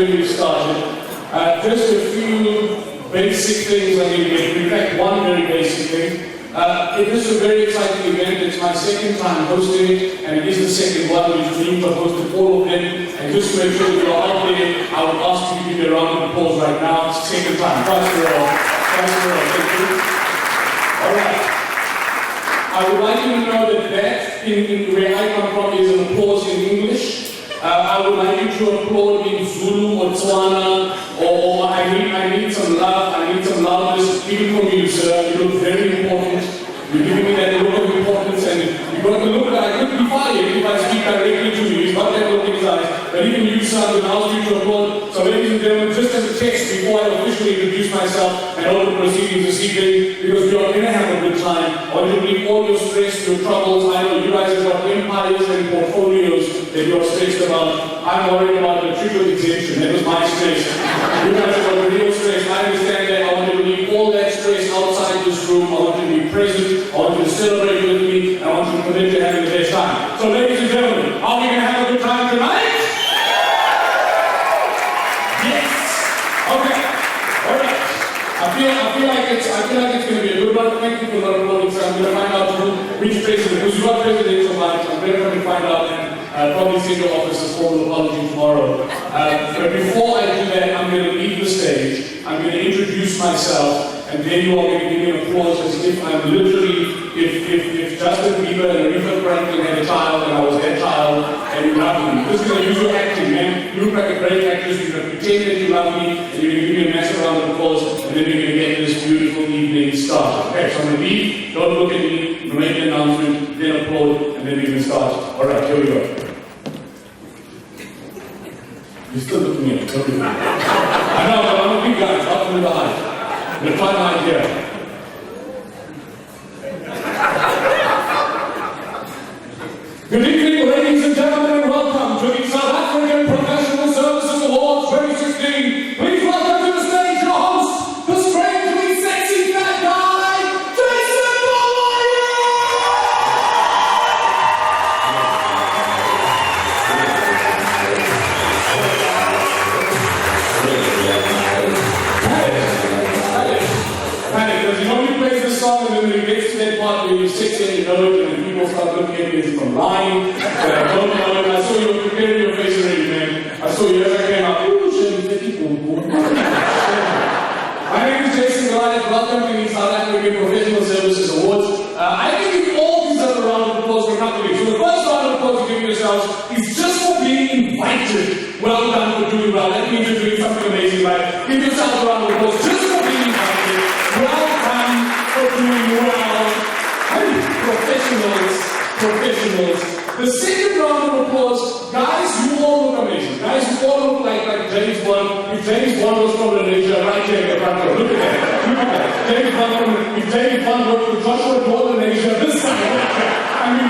we get started, just a few basic things I need to get. In fact, one very basic thing. It is a very exciting event. It's my second time hosting it, and it is the second one, which means I've hosted all of them. And just to make sure that you're out there, I would ask you to give me a round of applause right now. It's the second time. Thanks for all. Thanks for all. Thank you. All right. I would like you to know that in where I come from is an applause in English. I would like you to applaud in Zulu or Tswana, or I need some love, I need some loudness, even from you, sir. You look very important. You're giving me that look of importance, and you've got the look that I could be fired if I speak directly to you. He's got that look in his eyes. But even you, sir, would ask you to applaud. So ladies and gentlemen, just as a test before I officially introduce myself and all the proceedings this evening, because we are going to have a good time, I want you to leave all your stress, your troubles. I know you guys have got empires and portfolios that you're stressed about. I'm worried about the triple exemption. That was my stress. You guys have got the real stress. I understand that. I want you to leave all that stress outside this room. I want you to be present. I want you to celebrate with me. I want you to commit to having the best time. So ladies and gentlemen, are we going to have a good time tonight? Yes. Okay. All right. I feel like it's going to be a good one. Thank you for not applauding. So I'm going to find out which president, because you've got presidential lines. I'm going to find out and probably send your office a formal apology tomorrow. But before I do that, I'm going to leave the stage. I'm going to introduce myself, and then you are going to give me applause as if I'm literally, if Justin Bieber and Aretha Franklin had a child and I was their child, and you love me. This is going to use your acting, man. You look like a great actress. You're going to pretend that you love me, and you're going to give me a massive round of applause, and then you're going to get this beautiful evening started. Okay, so I'm going to leave. Don't look at me. I'm going to make the announcement, then applaud, and then we can start. All right, here we go. You're still looking at me. Don't look at me. I know, but I'm a big guy. Up to the height. I'm going to try my idea. Good evening, ladies and gentlemen, and welcome to the South African Professional Services Awards 2016. Please welcome to the stage your host, the strangely sexy fat guy, Jason Bolaye! Panic, because you only plays the song and then it gets to that part where you sit there, you know it, and people start looking at me as if I'm lying. I don't know it. I saw you preparing your face already, man. I saw you as I came out. Ooh, my name is Jason Bolaye. Welcome to the South African Professional Services Awards. I think you all deserve a round of applause for a couple of you. So the first round of applause you give yourselves is just for being invited. Well done for doing well. That means you're doing something amazing, right? Give yourself a round of applause just for being invited. Well done for doing well. Professionals. The second round of applause, guys, you all look amazing. Guys, you all look like James Bond. If James Bond was from Malaysia, right here in the front row. Look at that. If James Bond was from Joshua Jordan, Asia, this time, right here. I mean,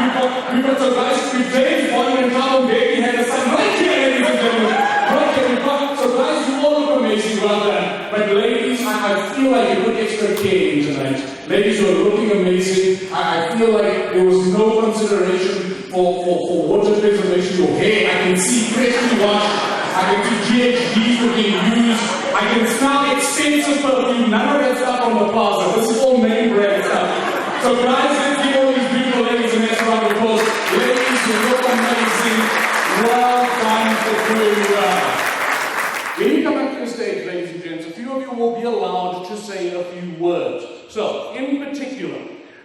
we've got some guys, if James Bond and Tom Baby had a son, right here, ladies and gentlemen. Right here, we've got, so guys, you all look amazing, well done. But ladies, I feel like you put extra care in tonight. Ladies, you're looking amazing. I feel like there was no consideration for water preservation. Your hair, I can see freshly washed. I can see GHDs were being used. I can smell expensive perfume. None of that stuff on the plaza. This is all name brand stuff. So guys, let's give all these beautiful ladies a nice round of applause. Ladies, you look amazing. Well done for doing well. When you come up to the stage, ladies and gents, a few of you will be allowed to say a few words. So, in particular,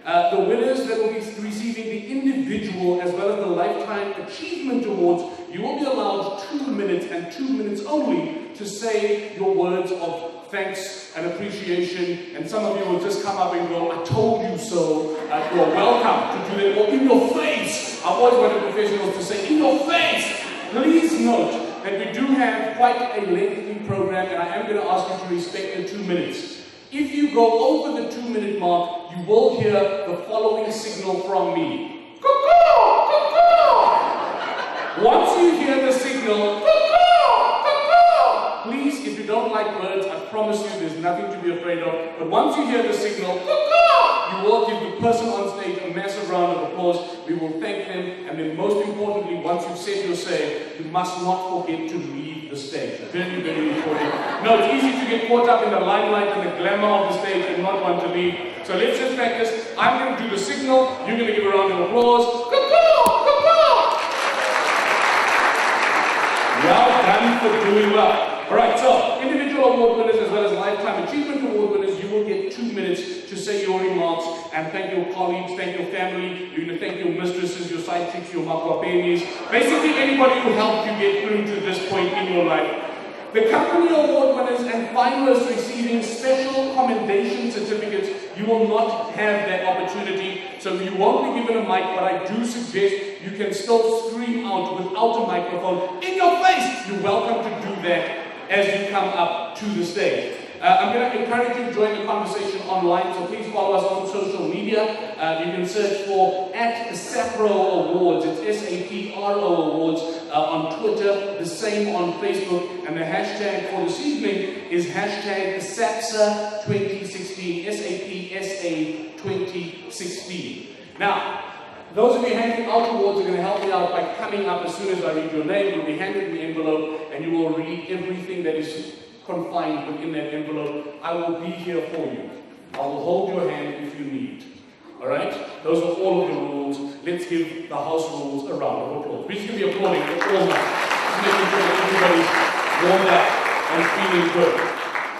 the winners that will be receiving the individual as well as the Lifetime Achievement Awards, you will be allowed 2 minutes and 2 minutes only to say your words of thanks and appreciation. And some of you will just come up and go, I told you so. You're welcome to do that. Or in your face. I've always wanted professionals to say, in your face. Please note that we do have quite a lengthy program, and I am going to ask you to respect the 2 minutes. If you go over the 2 minute mark, you will hear the following signal from me. Cuckoo! Cuckoo! Once you hear the signal, cuckoo! Cuckoo! Please, if you don't like birds, I promise you there's nothing to be afraid of. But once you hear the signal, cuckoo! You will give the person on stage a massive round of applause. We will thank them, and then most importantly, once you've said your say, you must not forget to leave the stage. Very, very important. No, it's easy to get caught up in the limelight and the glamour of the stage and not want to leave. So let's just practice. I'm going to do the signal. You're going to give a round of applause. Well done for doing well. Alright, so individual award winners as well as lifetime achievement award winners, you will get 2 minutes to say your remarks and thank your colleagues, thank your family, you're going to thank your mistresses, your side chicks, your makwapenis, basically anybody who helped you get through to this point in your life. The company award winners and finalists receiving special commendation certificates, you will not have that opportunity, so you won't be given a mic, but I do suggest you can still scream out without a microphone in your face. You're welcome to do that as you come up to the stage. I'm going to encourage you to join the conversation online, so please follow us on social media. You can search for @SAPRO Awards, it's SAPRO Awards on Twitter, the same on Facebook, and the hashtag for this evening is hashtag SAPSA 2016, SAPSA 2016. Now, those of you handing out awards are going to help me out by coming up as soon as I read your name. You'll be handed the envelope and you will read everything that is confined within that envelope. I will be here for you. I will hold your hand if you need. Alright? Those are all of the rules. Let's give the house rules a round of applause. Please give me applauding for all that. Making sure that everybody's warmed up and feeling good.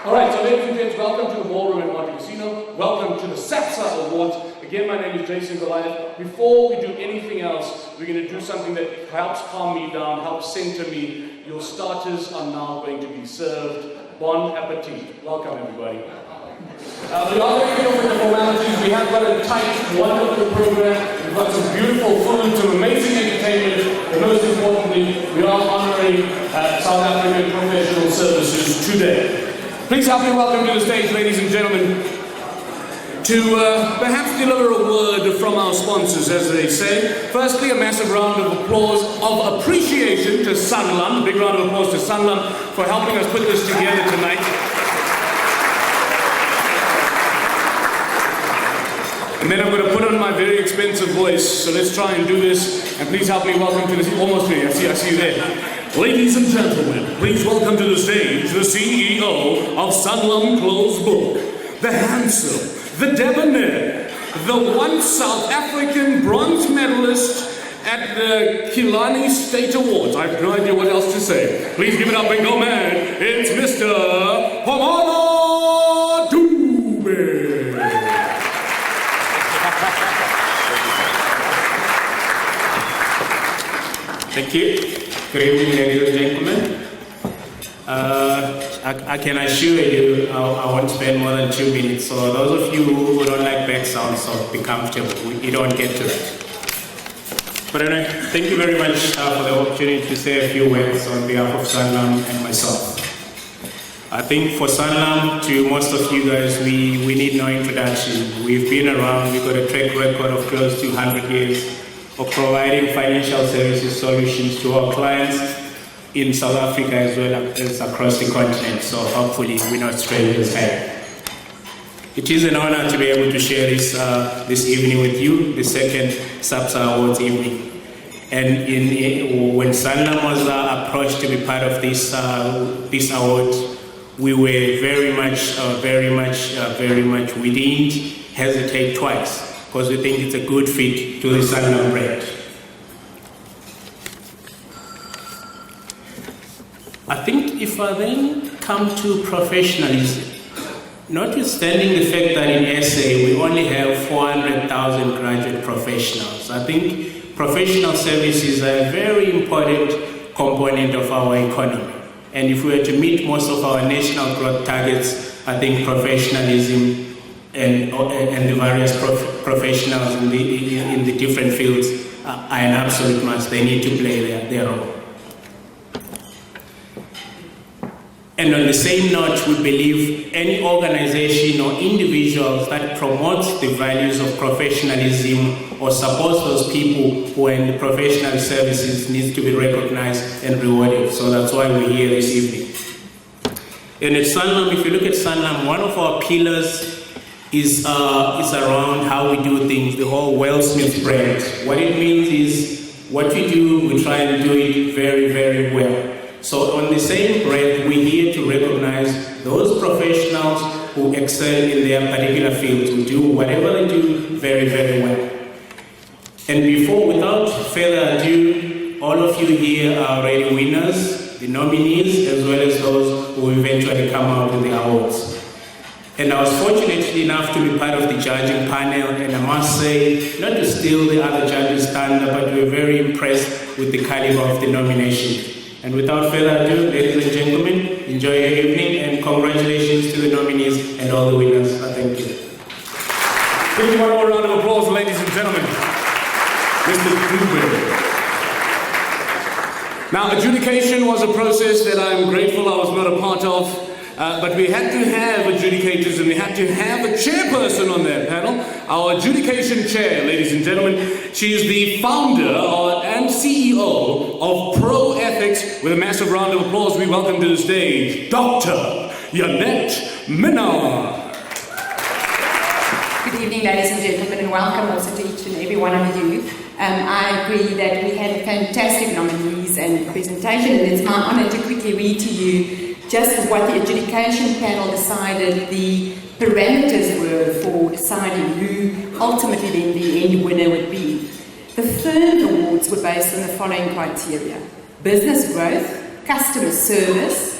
Alright, so ladies and gents, welcome to the ballroom at Monte Casino. Welcome to the SAPSA Awards. Again, my name is Jason Goliath. Before we do anything else, we're going to do something that helps calm me down, helps center me. Your starters are now going to be served. Bon appetit. Welcome, everybody. We are going to get over the formalities. We have got a tight, wonderful program. We've got some beautiful food, some amazing entertainment, and most importantly, we are honoring South African professional services today. Please help me welcome to the stage, ladies and gentlemen, to perhaps deliver a word from our sponsors, as they say. Firstly, a massive round of applause of appreciation to Sanlam. A big round of applause to Sanlam for helping us put this together tonight. And then I'm going to put on my very expensive voice, so let's try and do this. And please help me welcome to this. Almost here. I see you there. Ladies and gentlemen, please welcome to the stage the CEO of Sanlam Closed Book, the handsome, the debonair, the once South African bronze medalist at the Killarney State Awards. I have no idea what else to say. Please give it up and go man. It's Mr. Pomona Dube. Thank you. Good evening, ladies and gentlemen. I can assure you I won't spend more than 2 minutes. So those of you who don't like back sounds, so be comfortable. You don't get to that. But anyway, thank you very much for the opportunity to say a few words on behalf of Sanlam and myself. I think for Sanlam, to most of you guys, we need no introduction. We've been around, we've got a track record of close to 100 years of providing financial services solutions to our clients in South Africa as well as across the continent. So hopefully we're not strangers here. It is an honor to be able to share this evening with you, the second SAPSA Awards evening. And when Sanlam was approached to be part of this award, we were very much, we didn't hesitate twice, because we think it's a good fit to the Sanlam brand. I think if I then come to professionalism, notwithstanding the fact that in SA we only have 400,000 graduate professionals, I think professional services are a very important component of our economy. And if we were to meet most of our national growth targets, I think professionalism and the various professionals in the different fields are an absolute must. They need to play their role. And on the same note, we believe any organization or individuals that promotes the values of professionalism or supports those people who are in the professional services needs to be recognized and rewarded. So that's why we're here this evening. And at Sanlam, if you look at Sanlam, one of our pillars is around how we do things, the whole Wellsmith brand. What it means is what we do, we try and do it very, very well. So on the same breath, we're here to recognize those professionals who excel in their particular fields, who do whatever they do very, very well. And without further ado, all of you here are already winners, the nominees, as well as those who eventually come out with the awards. And I was fortunate enough to be part of the judging panel, and I must say, not to steal the other judges' thunder, but we were very impressed with the caliber of the nomination. And without further ado, ladies and gentlemen, enjoy your evening, and congratulations to the nominees and all the winners. Thank you. Give me one more round of applause, ladies and gentlemen. Mr. Cooper. Now, adjudication was a process that I'm grateful I was not a part of. But we had to have adjudicators, and we had to have a chairperson on that panel. Our adjudication chair, ladies and gentlemen, she is the founder and CEO of Pro Ethics. With a massive round of applause, we welcome to the stage Dr. Janette Minnaar. Good evening, ladies and gentlemen, and welcome also to each and every one of you. I agree that we had fantastic nominees and presentation, and it's my honor to quickly read to you just what the adjudication panel decided the parameters were for deciding who ultimately then the end winner would be. The firm awards were based on the following criteria: business growth, customer service,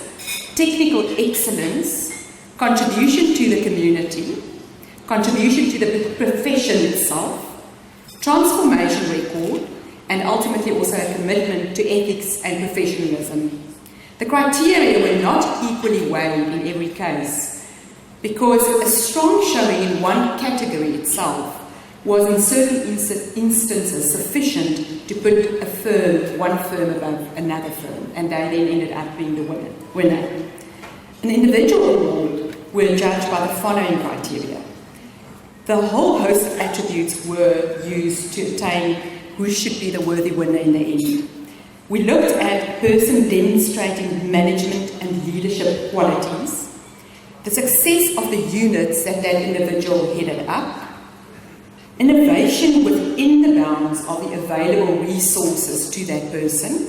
technical excellence, contribution to the community, contribution to the profession itself, transformation record, and ultimately also a commitment to ethics and professionalism. The criteria were not equally weighed in every case, because a strong showing in one category itself was in certain instances sufficient to put one firm above another firm, and they then ended up being the winner. An individual award were judged by the following criteria. The whole host of attributes were used to obtain who should be the worthy winner in the end. We looked at a person demonstrating management and leadership qualities, the success of the units that individual headed up, innovation within the bounds of the available resources to that person,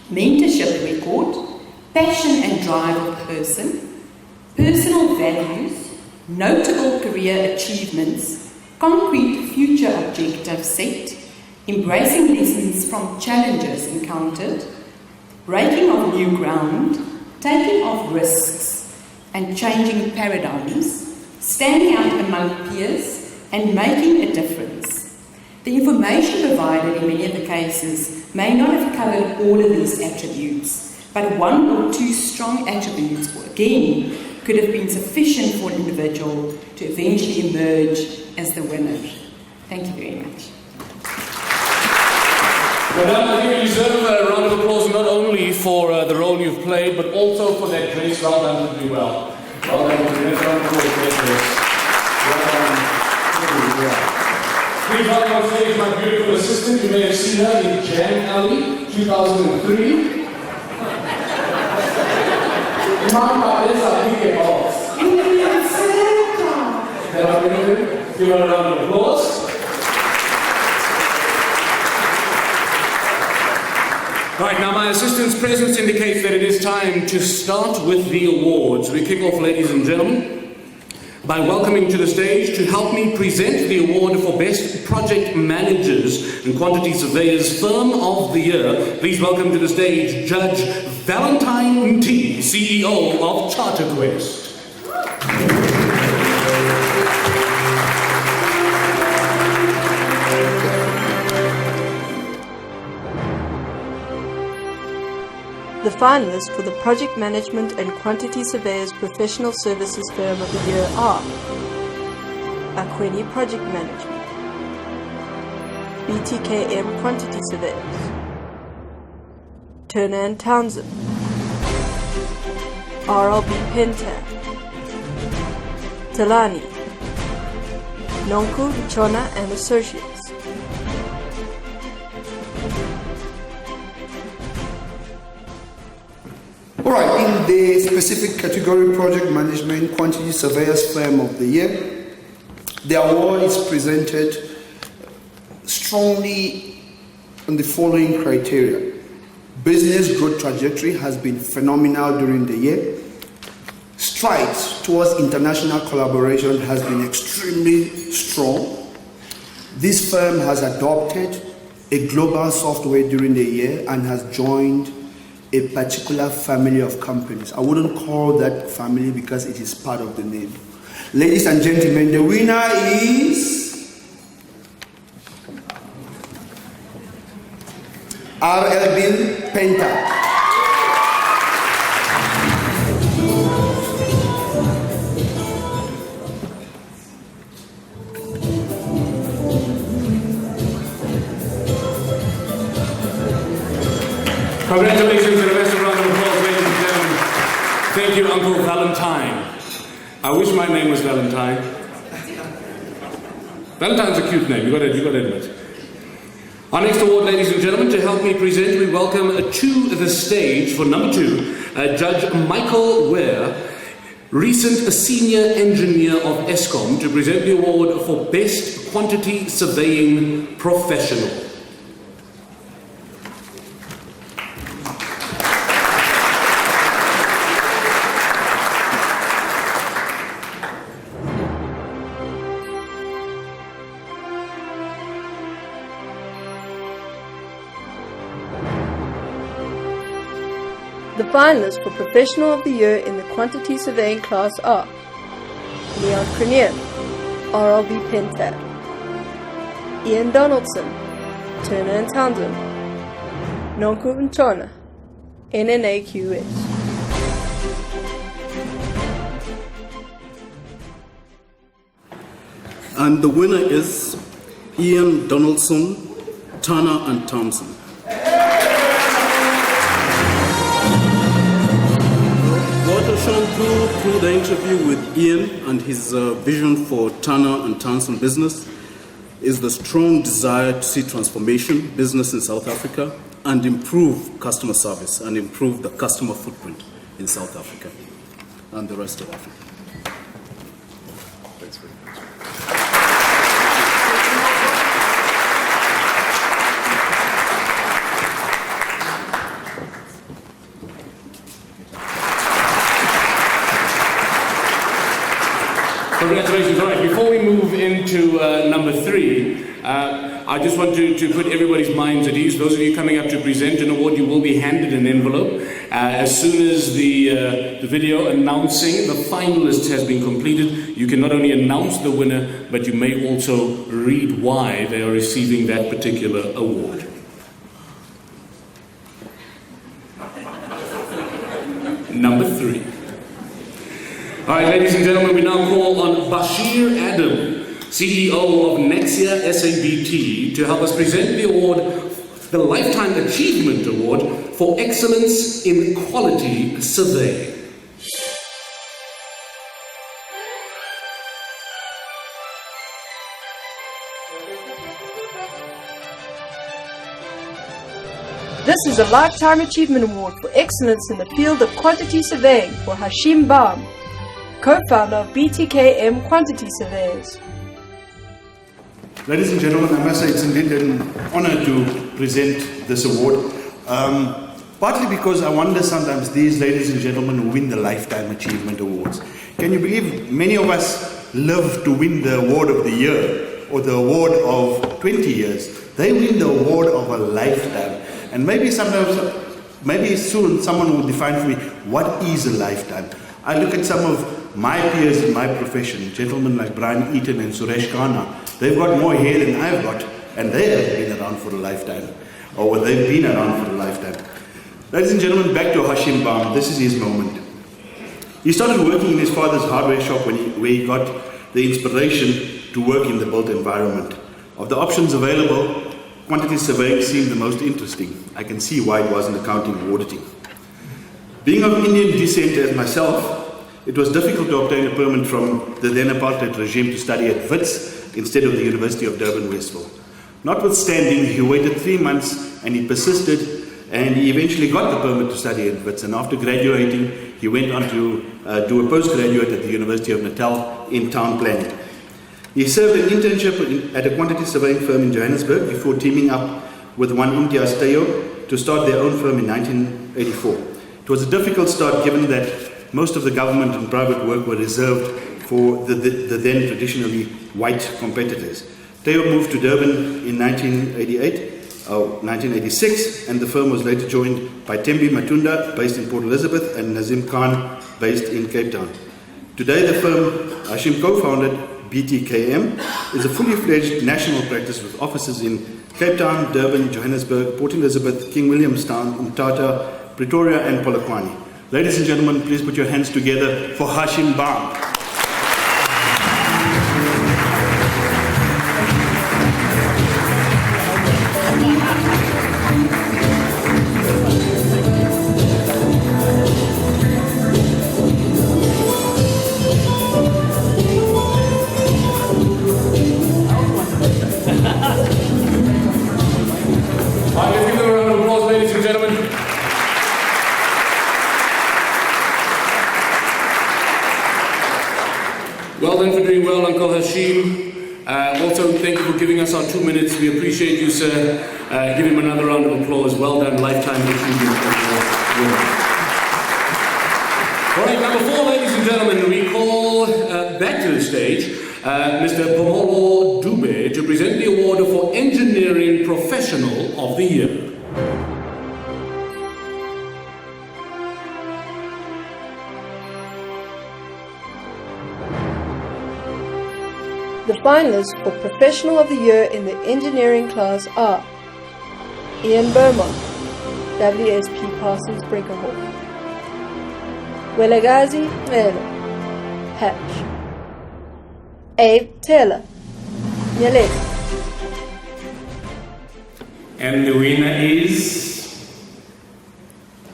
mentorship record, passion and drive of the person, personal values, notable career achievements, concrete future objectives set, embracing lessons from challenges encountered, breaking of new ground, taking of risks, and changing paradigms, standing out among peers, and making a difference. The information provided in many of the cases may not have covered all of these attributes, but one or two strong attributes, again, could have been sufficient for an individual to eventually emerge as the winner. Thank you very much. Madam, I think you deserve a round of applause not only for the role you've played, but also for that grace. Well done to do well. Well done to do well. Please welcome on stage my beautiful assistant. You may have seen her in Jan Alley, 2003. Mama, this I think about. Give her a round of applause. Right, now my assistant's presence indicates that it is time to start with the awards. We kick off, ladies and gentlemen, by welcoming to the stage to help me present the award for Best Project Managers and Quantity Surveyors Firm of the Year. Please welcome to the stage Judge Valentine T, CEO of CharterQuest. The finalists for the Project Management and Quantity Surveyors Professional Services Firm of the Year are Akweli Project Management, BTKM Quantity Surveyors, Turner & Townsend, RLB Pentan, Talani, Nonku Chona and Associates. Alright, in the specific category Project Management Quantity Surveyors Firm of the Year, the award is presented strongly on the following criteria: Business growth trajectory has been phenomenal during the year. Strides towards international collaboration has been extremely strong. This firm has adopted a global software during the year and has joined a particular family of companies. I wouldn't call that family because it is part of the name. Ladies and gentlemen, the winner is RLB Penta. Congratulations and a massive round of applause, ladies and gentlemen. Thank you, Uncle Valentine. I wish my name was Valentine. Valentine's a cute name, you got to admit. Our next award, ladies and gentlemen, to help me present, we welcome to the stage for number 2, Judge Michael Ware, recent senior engineer of ESCOM, to present the award for Best Quantity Surveying Professional. The finalists for Professional of the Year in the Quantity Surveying class are Leon Crinier, RLB Pentad; Ian Donaldson, Turner & Townsend; Nonku Ntona, NNAQS. And the winner is Ian Donaldson, Turner and Townsend. What has shown through the interview with Ian and his vision for Turner and Townsend business is the strong desire to see transformation business in South Africa and improve customer service and improve the customer footprint in South Africa and the rest of Africa. Thanks very much. Congratulations. All right, before we move into number 3, I just want to put everybody's minds at ease. Those of you coming up to present an award, you will be handed an envelope. As soon as the video announcing the finalists has been completed, you can not only announce the winner, but you may also read why they are receiving that particular award. Number 3. All right, ladies and gentlemen, we now call on Bashir Adam, CEO of Nexia SABT, to help us present the award, the Lifetime Achievement Award for Excellence in Quality Surveying. This is a Lifetime Achievement Award for Excellence in the Field of Quantity Surveying for Hashim Baum, co-founder of BTKM Quantity Surveyors. Ladies and gentlemen, I must say it's indeed an honor to present this award. Partly because I wonder sometimes these ladies and gentlemen who win the Lifetime Achievement Awards. Can you believe many of us live to win the award of the year or the award of 20 years? They win the award of a lifetime. And maybe soon someone will define for me, what is a lifetime? I look at some of my peers in my profession, gentlemen like Brian Eaton and Suresh Khanna. They've got more hair than I've got, and they have been around for a lifetime, or they've been around for a lifetime. Ladies and gentlemen, back to Hashim Baum. This is his moment. He started working in his father's hardware shop where he got the inspiration to work in the built environment. Of the options available, quantity surveying seemed the most interesting. I can see why it wasn't accounting or auditing. Being of Indian descent as myself, it was difficult to obtain a permit from the then apartheid regime to study at WITS instead of the University of Durban, Westville. Notwithstanding, he waited 3 months and he persisted, and he eventually got the permit to study at WITS. And after graduating, he went on to do a postgraduate at the University of Natal in town planning. He served an internship at a quantity surveying firm in Johannesburg before teaming up with one Imtiaz Tayo to start their own firm in 1984. It was a difficult start given that most of the government and private work were reserved for the then traditionally white competitors. Teo moved to Durban in 1986, and the firm was later joined by Tembi Matunda, based in Port Elizabeth, and Nazim Khan, based in Cape Town. Today, the firm Hashim co-founded, BTKM, is a fully fledged national practice with offices in Cape Town, Durban, Johannesburg, Port Elizabeth, King Williamstown, Umtata, Pretoria, and Polokwane. Ladies and gentlemen, please put your hands together for Hashim Bam. Well done for doing well, Uncle Hashim. Also, thank you for giving us our 2 minutes. We appreciate you, sir. Give him another round of applause. Well done, lifetime achievement. All right, number 4, ladies and gentlemen, we call back to the stage Mr. Phomolo Dube to present the award for Engineering Professional of the Year. The finalists for Professional of the Year in the Engineering class are Ian Beaumont, WSP Parsons Brinkerhoff, Welagazi Mele, Hatch, Abe Taylor, Nyalesi. And the winner is,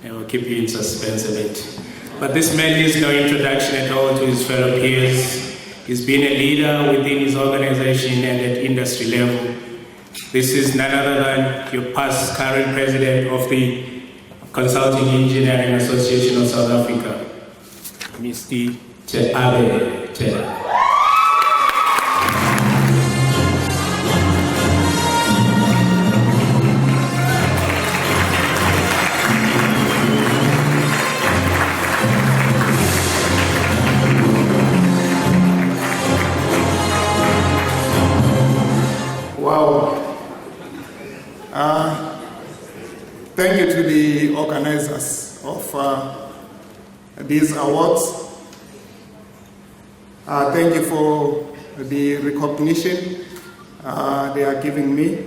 I will keep you in suspense a bit, but this man needs no introduction at all to his fellow peers. He's been a leader within his organization and at industry level. This is none other than your past current president of the Consulting Engineering Association of South Africa, Mr. Abe Taylor. Thank you to the organizers of these awards. Thank you for the recognition they are giving me.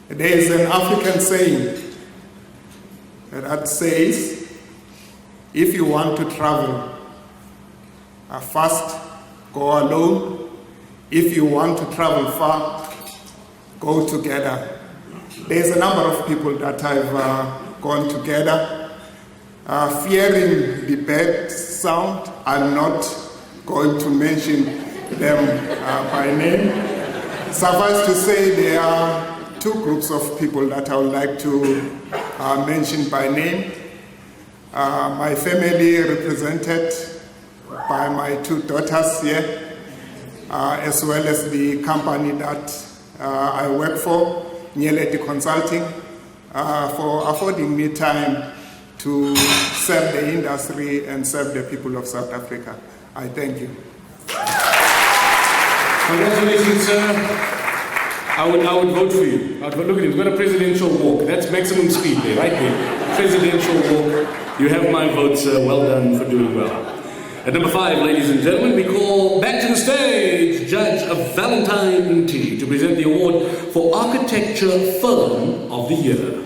There is an African saying that says, if you want to travel fast, go alone. If you want to travel far, go together. There's a number of people that have gone together. Fearing the bad sound, I'm not going to mention them by name. Suffice to say, there are 2 groups of people that I would like to mention by name. My family represented by my 2 daughters here, as well as the company that I work for, Nyaleti Consulting, for affording me time to serve the industry and serve the people of South Africa. I thank you. Congratulations, sir. I would vote for you. Look at him, he's got a presidential walk. That's maximum speed there, right there. Presidential walk. You have my vote, sir. Well done for doing well. At number 5, ladies and gentlemen, we call back to the stage Judge Valentine T to present the award for Architecture Firm of the Year.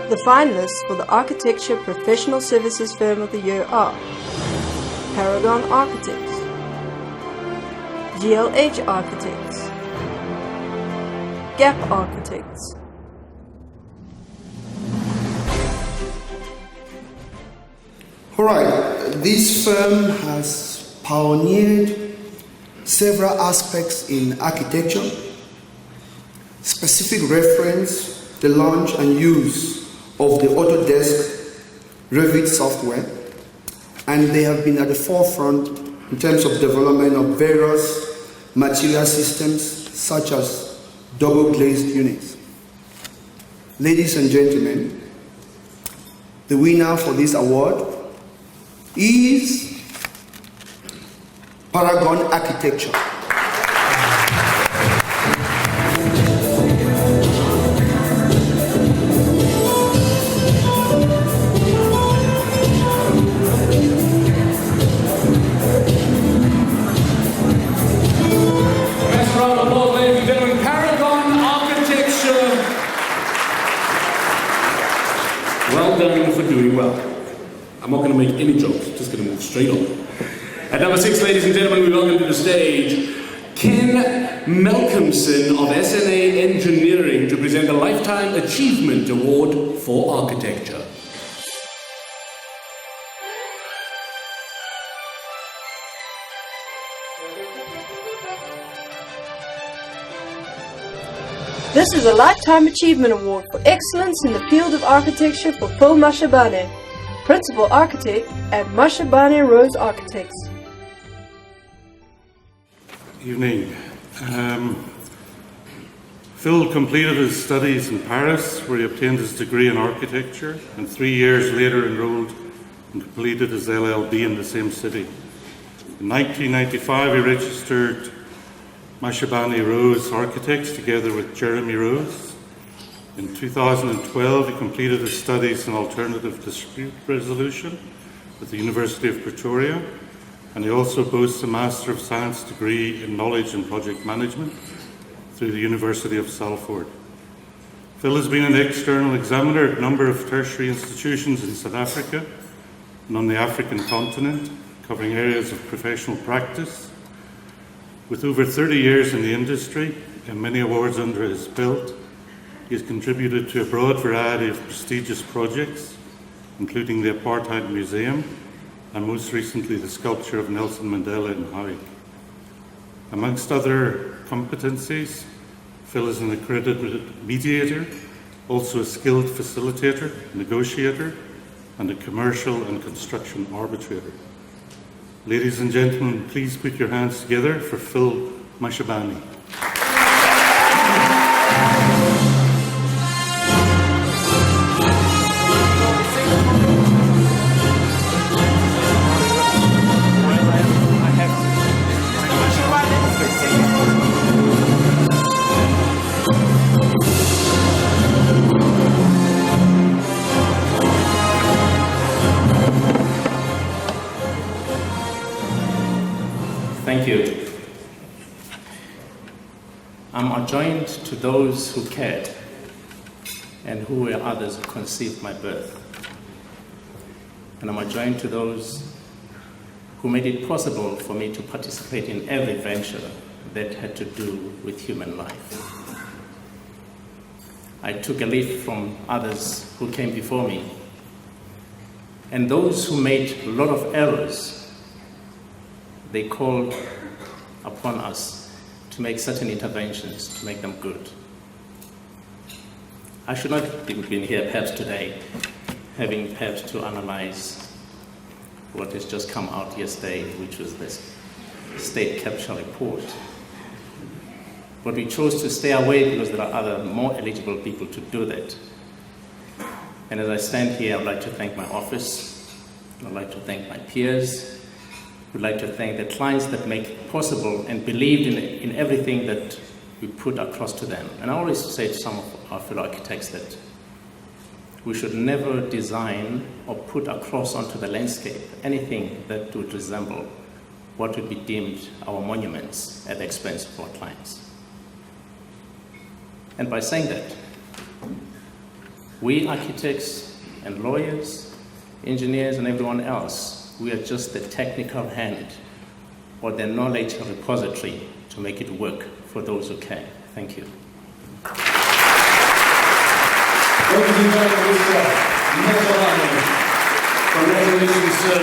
The finalists for the Architecture Professional Services Firm of the Year are Paragon Architects, GLH Architects, Gap Architects, All right, this firm has pioneered several aspects in architecture. Specific reference, the launch and use of the Autodesk Revit software, and they have been at the forefront in terms of development of various material systems such as double glazed units. Ladies and gentlemen, the winner for this award is Paragon Architecture. Best round of applause, ladies and gentlemen. Paragon Architecture. Well done for doing well. I'm not going to make any jokes, just going to move straight on. At number 6, ladies and gentlemen, we welcome to the stage Ken Malcolmson of SNA Engineering to present the Lifetime Achievement Award for Architecture. This is a Lifetime Achievement Award for Excellence in the Field of Architecture for Phil Mashabane, Principal Architect at Mashabane Rose Architects. Evening. Phil completed his studies in Paris, where he obtained his degree in architecture, and 3 years later enrolled and completed his LLB in the same city. In 1995, he registered Mashabane Rose Architects together with Jeremy Rose. In 2012, he completed his studies in alternative dispute resolution at the University of Pretoria, and he also boasts a Master of Science degree in Knowledge and Project Management through the University of Salford. Phil has been an external examiner at a number of tertiary institutions in South Africa and on the African continent, covering areas of professional practice. With over 30 years in the industry and many awards under his belt, he has contributed to a broad variety of prestigious projects, including the Apartheid Museum and most recently the sculpture of Nelson Mandela in Hague. Amongst other competencies, Phil is an accredited mediator, also a skilled facilitator, negotiator, and a commercial and construction arbitrator. Ladies and gentlemen, please put your hands together for Phil Mashabane. Thank you. I'm adjoined to those who cared and who were others who conceived my birth. And I'm adjoined to those who made it possible for me to participate in every venture that had to do with human life. I took a leaf from others who came before me, and those who made a lot of errors, they called upon us to make certain interventions to make them good. I should not have been here perhaps today, having perhaps to analyze what has just come out yesterday, which was this state capture report. But we chose to stay away because there are other more eligible people to do that. And as I stand here, I'd like to thank my office, I'd like to thank my peers, I'd like to thank the clients that make it possible and believed in everything that we put across to them. And I always say to some of our fellow architects that we should never design or put across onto the landscape anything that would resemble what would be deemed our monuments at the expense of our clients. And by saying that, we architects and lawyers, engineers and everyone else, we are just the technical hand or the knowledge repository to make it work for those who can. Thank you. Ladies and gentlemen, congratulations, sir.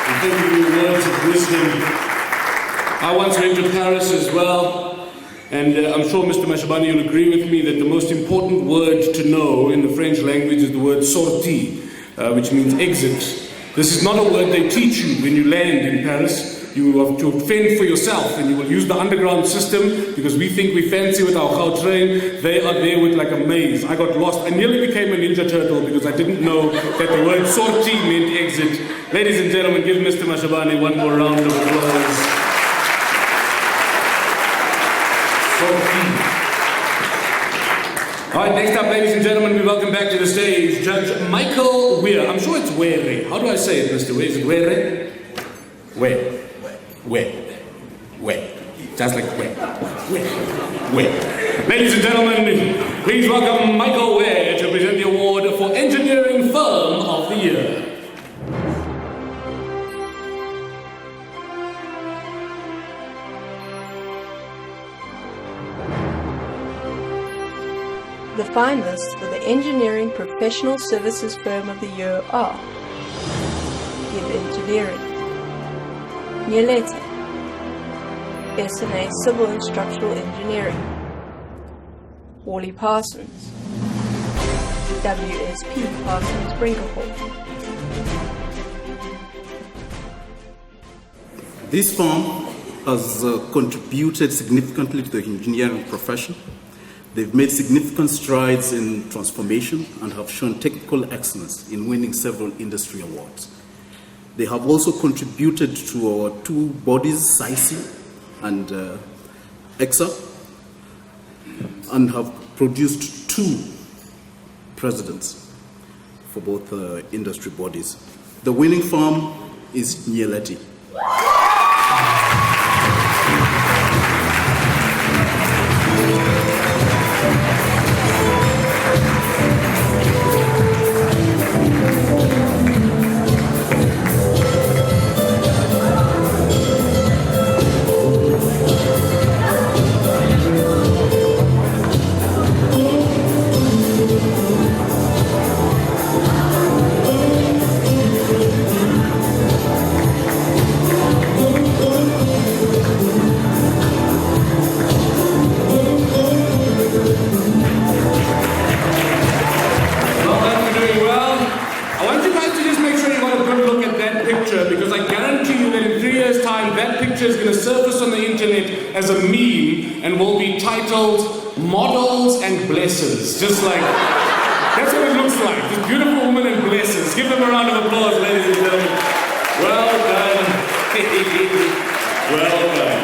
And thank you for your words of wisdom. I once went to Paris as well, and I'm sure Mr. Mashabane, you'll agree with me that the most important word to know in the French language is the word sortie. which means exit. This is not a word they teach you when you land in Paris. You have to fend for yourself, and you will use the underground system because we think we fancy with our Gautrain. They are there with like a maze. I got lost. I nearly became a Ninja Turtle because I didn't know that the word sortie meant exit. Ladies and gentlemen, give Mr. Mashabane one more round of applause. Sortie. All right, next up, ladies and gentlemen, we welcome back to the stage Judge Michael Weir. I'm sure it's Were. How do I say it, Mr. Weir? Is it Were? Where? Just like where. Ladies and gentlemen, please welcome Michael Weir to present the award for Engineering Firm of the Year. The finalists for the Engineering Professional Services Firm of the Year are GIB Engineering, Nyelete, SNA Civil and Structural Engineering, Wally Parsons, WSP Parsons Brinckerhoff. This firm has contributed significantly to the engineering profession. They've made significant strides in transformation and have shown technical excellence in winning several industry awards. They have also contributed to our two bodies, SAICI and EXA, and have produced two presidents for both industry bodies. The winning firm is Nyelete. As a meme and will be titled Models and Blessers. Just like, that's what it looks like. This beautiful woman and blessers. Give them a round of applause, ladies and gentlemen. Well done. Well done.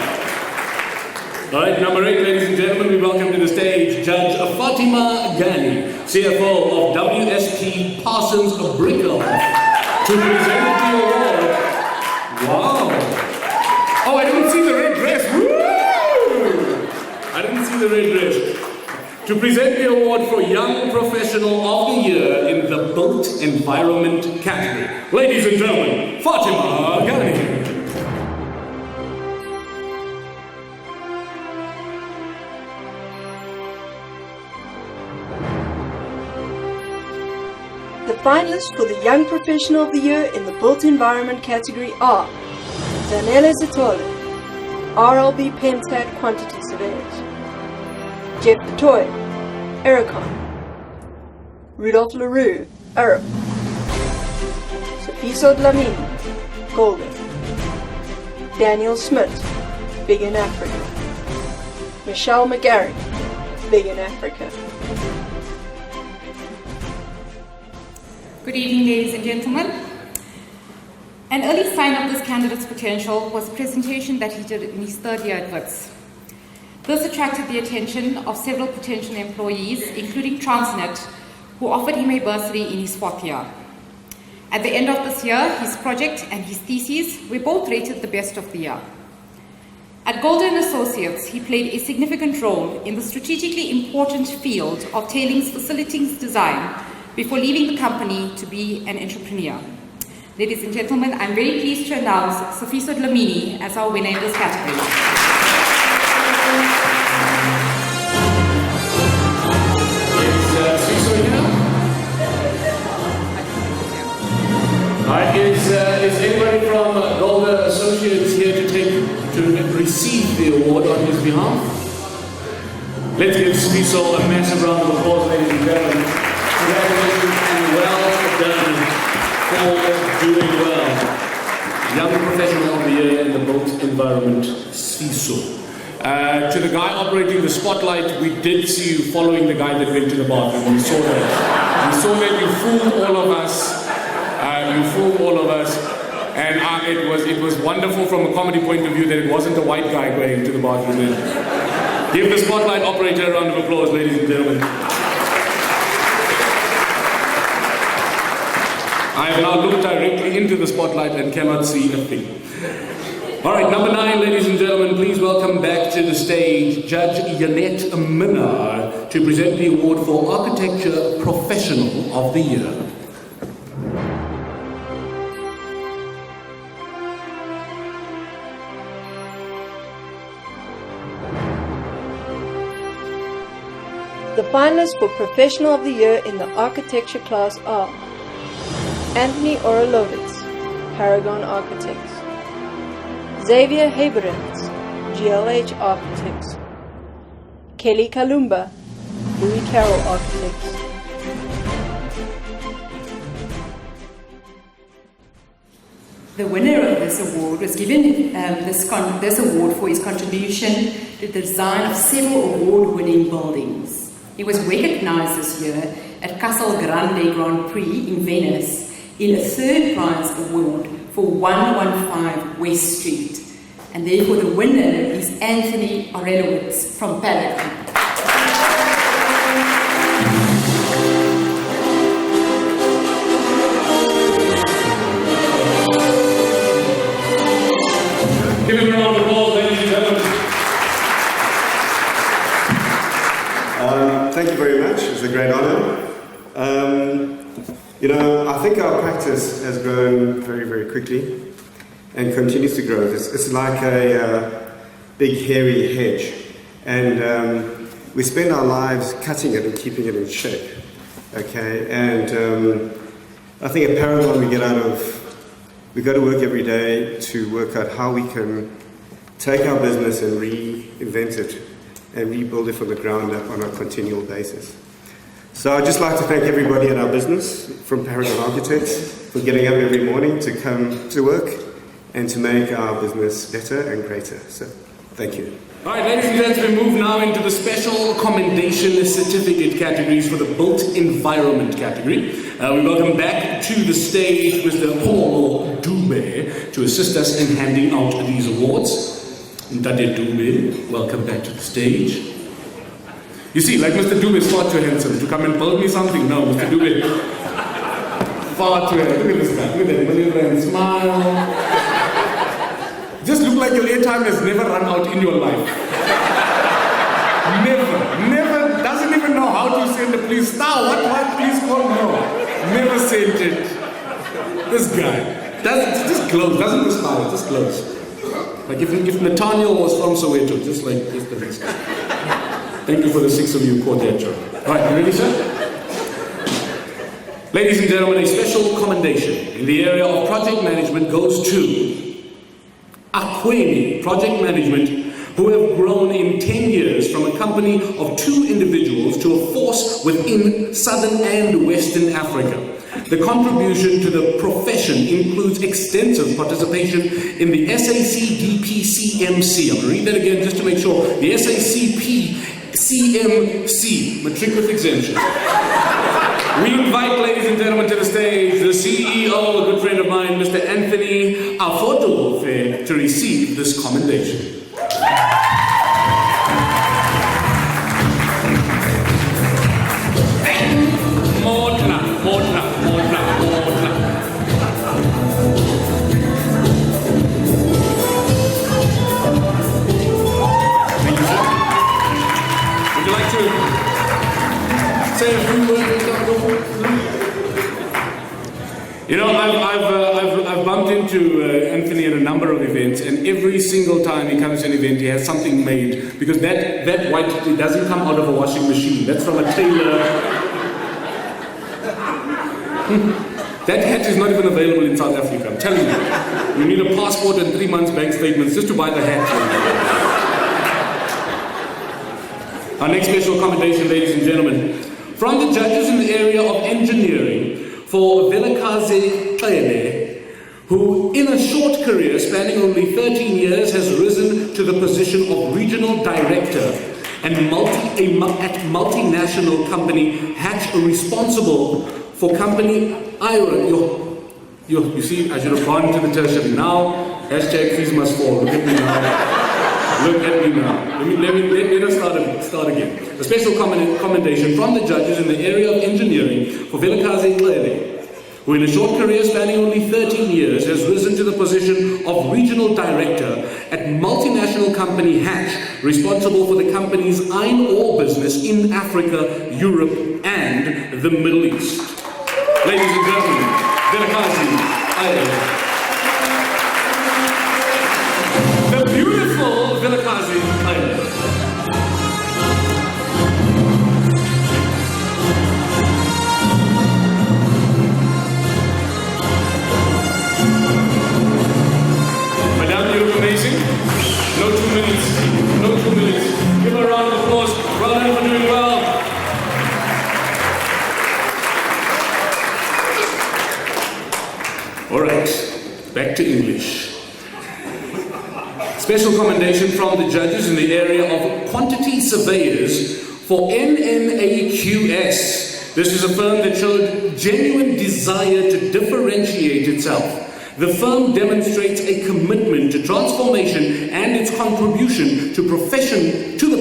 All right, number 8, ladies and gentlemen, we welcome to the stage Judge Fatima Ghani, CFO of WSP Parsons Brinckerhoff, to present the award. Wow. Oh, I didn't see the red dress. Woo! I didn't see the red dress. To present the award for Young Professional of the Year in the Built Environment category. Ladies and gentlemen, Fatima Ghani. The finalists for the Young Professional of the Year in the Built Environment category are Danele Zitole, RLB Pentat Quantity Surveyors, Jeff Patoy, Aerocon, Rudolph LaRue, Arab, Sofiso Dlamini, Golden, Daniel Smith, Big in Africa, Michelle McGarry, Big in Africa. Good evening, ladies and gentlemen. An early sign of this candidate's potential was a presentation that he did in his third year at WITS. This attracted the attention of several potential employees, including Transnet, who offered him a bursary in his fourth year. At the end of this year, his project and his thesis were both rated the best of the year. At Golden Associates, he played a significant role in the strategically important field of tailings facilities design before leaving the company to be an entrepreneur. Ladies and gentlemen, I'm very pleased to announce Sofiso Dlamini as our winner in this category. Is Sofiso here? Alright, is anybody from Golden Associates here to receive the award on his behalf? Let's give Sofiso a massive round of applause, ladies and gentlemen. Congratulations and well done. for doing well. Young Professional of the Year in the Built Environment, CISO. To the guy operating the spotlight, we did see you following the guy that went to the bathroom. We saw that. We saw that you fooled all of us. And it was wonderful from a comedy point of view that it wasn't the white guy going to the bathroom. Give the spotlight operator a round of applause, ladies and gentlemen. I have now looked directly into the spotlight and cannot see a thing. All right, number 9, ladies and gentlemen, please welcome back to the stage Judge Yanette Minnar to present the award for Architecture Professional of the Year. The finalists for Professional of the Year in the Architecture class are Anthony Orolovitz, Paragon Architects; Xavier Haberens, GLH Architects; Kelly Kalumba, Louis Carroll Architects. The winner of this award was given this award for his contribution to the design of several award-winning buildings. He was recognized this year at Castel Grande Grand Prix in Venice in a third prize award for 115 West Street. And therefore the winner is Anthony Orelowitz from Paragon. Give him a round of applause, ladies and gentlemen. Thank you very much. It's a great honor. I think our practice has grown very, very quickly and continues to grow. It's like a big, hairy hedge. And we spend our lives cutting it and keeping it in shape. Okay? And I think at Paragon we go to work every day to work out how we can take our business and reinvent it and rebuild it from the ground up on a continual basis. So I'd just like to thank everybody in our business from Paragon Architects for getting up every morning to come to work and to make our business better and greater. So thank you. All right, ladies and gentlemen, we move now into the special commendation certificate categories for the built environment category. We welcome back to the stage Mr. Paul Dube to assist us in handing out these awards. Ndade Dube, welcome back to the stage. You see, like Mr. Dube is far too handsome to come and build me something. No, Mr. Dube, far too handsome. Look at this guy, look at that maneuver and smile. Just look like your airtime has never run out in your life. Never, doesn't even know how to send a please star, what, please call, no. Never sent it. This guy, just glows, doesn't just smile, just glows. Like if Nathaniel was from Soweto, just like this the rest. Thank you for the 6 of you caught that joke. All right, you ready, sir? Ladies and gentlemen, a special commendation in the area of project management goes to Akweni Project Management, who have grown in 10 years from a company of 2 individuals to a force within Southern and Western Africa. The contribution to the profession includes extensive participation in the SACDP CMC. I'm going to read that again just to make sure. The SACP CMC, matric with exemption. We invite, ladies and gentlemen, to the stage the CEO, a good friend of mine, Mr. Anthony Afotofe, to receive this commendation. Modna. Thank you, sir. Would you like to say a few words? You know, I've bumped into Anthony at a number of events, and every single time he comes to an event, he has something made, because that white, it doesn't come out of a washing machine. That's from a tailor. That hat is not even available in South Africa, I'm telling you. You need a passport and 3 months bank statements just to buy the hat. Our next special commendation, ladies and gentlemen, from the judges in the area of engineering for Velikazi Xele, who in a short career spanning only 13 years has risen to the position of regional director and at multinational company Hatch, responsible for company Iron. You see, I should have gone to the tertiary. Now, hashtag fees must fall. Look at me now. Look at me now. Let us start again. A special commendation from the judges in the area of engineering for Vilakazi Xele, who in a short career spanning only 13 years has risen to the position of regional director at multinational company Hatch, responsible for the company's iron ore business in Africa, Europe, and the Middle East. Ladies and gentlemen, Vilakazi Xele. The beautiful Vilakazi Xele. Madame, you look amazing. No 2 minutes. No 2 minutes. Give her a round of applause. Well done for doing well. All right, back to English. Special commendation from the judges in the area of quantity surveyors for NNAQS. This is a firm that showed genuine desire to differentiate itself. The firm demonstrates a commitment to transformation, and its contribution to the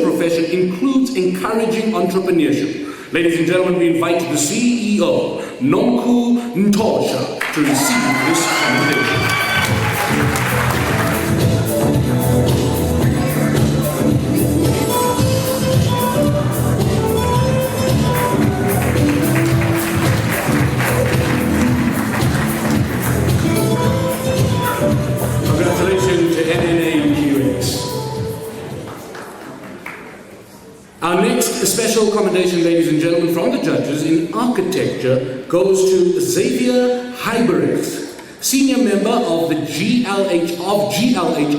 profession includes encouraging entrepreneurship. Ladies and gentlemen, we invite the CEO, Nonku Ntosha, to receive this commendation. Congratulations to NNAQS. Our next special commendation, ladies and gentlemen, from the judges in architecture goes to Xavier Hybereth, senior member of the GLH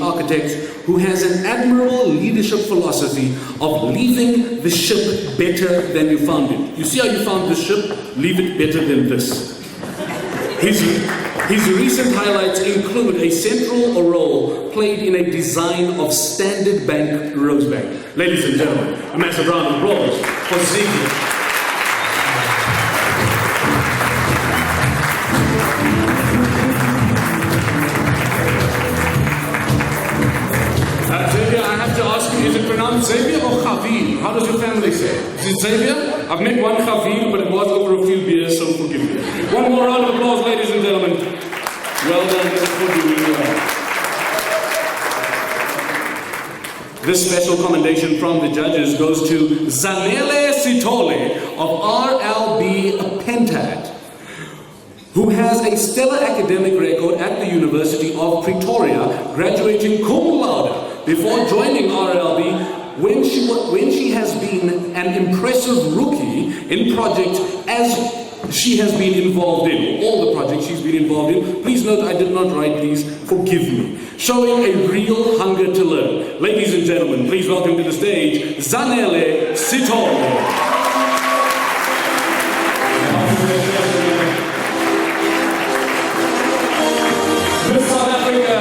Architects, who has an admirable leadership philosophy of leaving the ship better than you found it. You see how you found the ship? Leave it better than this. His recent highlights include a central role played in a design of Standard Bank Rosebank. Ladies and gentlemen, a massive round of applause for Xavier. Xavier, I have to ask you, is it pronounced Xavier or Javier? How does your family say? Is it Xavier? I've met one Javier, but it was over a few beers, so forgive me. One more round of applause, ladies and gentlemen. Well done for doing well. This special commendation from the judges goes to Zanele Sithole of RLB Pentad, who has a stellar academic record at the University of Pretoria, graduating cum laude before joining RLB, when she has been an impressive rookie in projects as she has been involved in, all the projects she's been involved in. Please note I did not write these, forgive me. Showing a real hunger to learn. Ladies and gentlemen, please welcome to the stage, Zanele Sithole. Miss South Africa,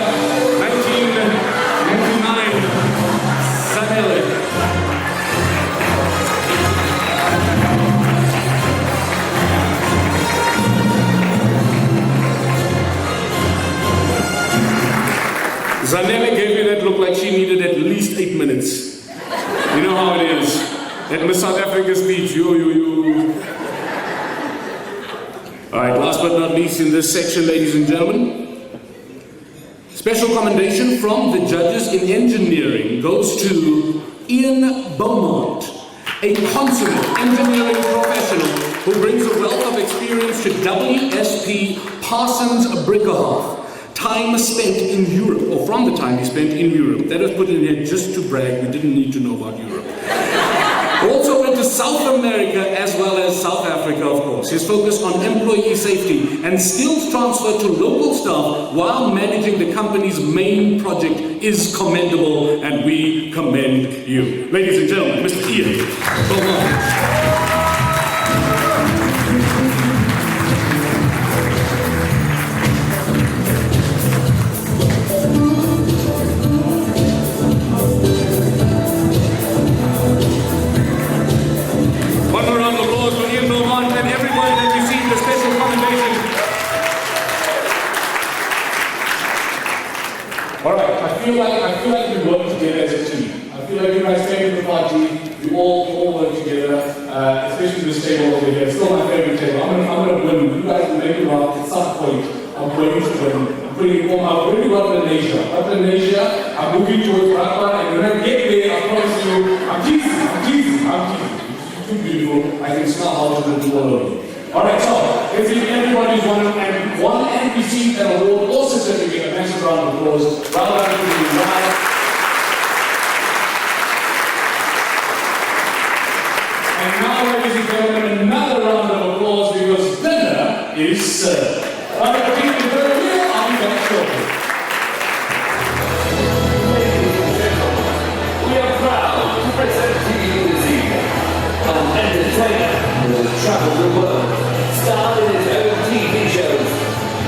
1999, Zanele. Zanele gave me that look like she needed at least 8 minutes. You know how it is. At Miss South Africa speech, you. Alright, last but not least in this section, ladies and gentlemen, special commendation from the judges in engineering goes to Ian Beaumont, a consummate engineering professional who brings a wealth of experience to WSP Parsons Brinckerhoff. Time spent in Europe, or from the time he spent in Europe. That was put in here just to brag. We didn't need to know about Europe. Also went to South America as well as South Africa, of course. His focus on employee safety and skills transfer to local staff while managing the company's main project is commendable, and we commend you. Ladies and gentlemen, Mr. Ian Beaumont. all work together, especially this table over here. It's still my favorite table. I'm going to win. You guys will make me laugh at some point. I'm going to win. I'm bringing all my very well in Asia. Up in Asia, I'm moving towards Bratwa, and when I get there, I promise you, I'm teasing. It's too beautiful. I can smell how it's going to do all over you. Alright, so let's give everybody's one and receive an award or certificate. A nice round of applause. Well done to you guys. And now, ladies and gentlemen, another round of applause because dinner is served. Alright, thank you very much. I'll be back shortly. Ladies and gentlemen, we are proud to present to you this evening an entertainer who has traveled the world, starred in his own TV shows,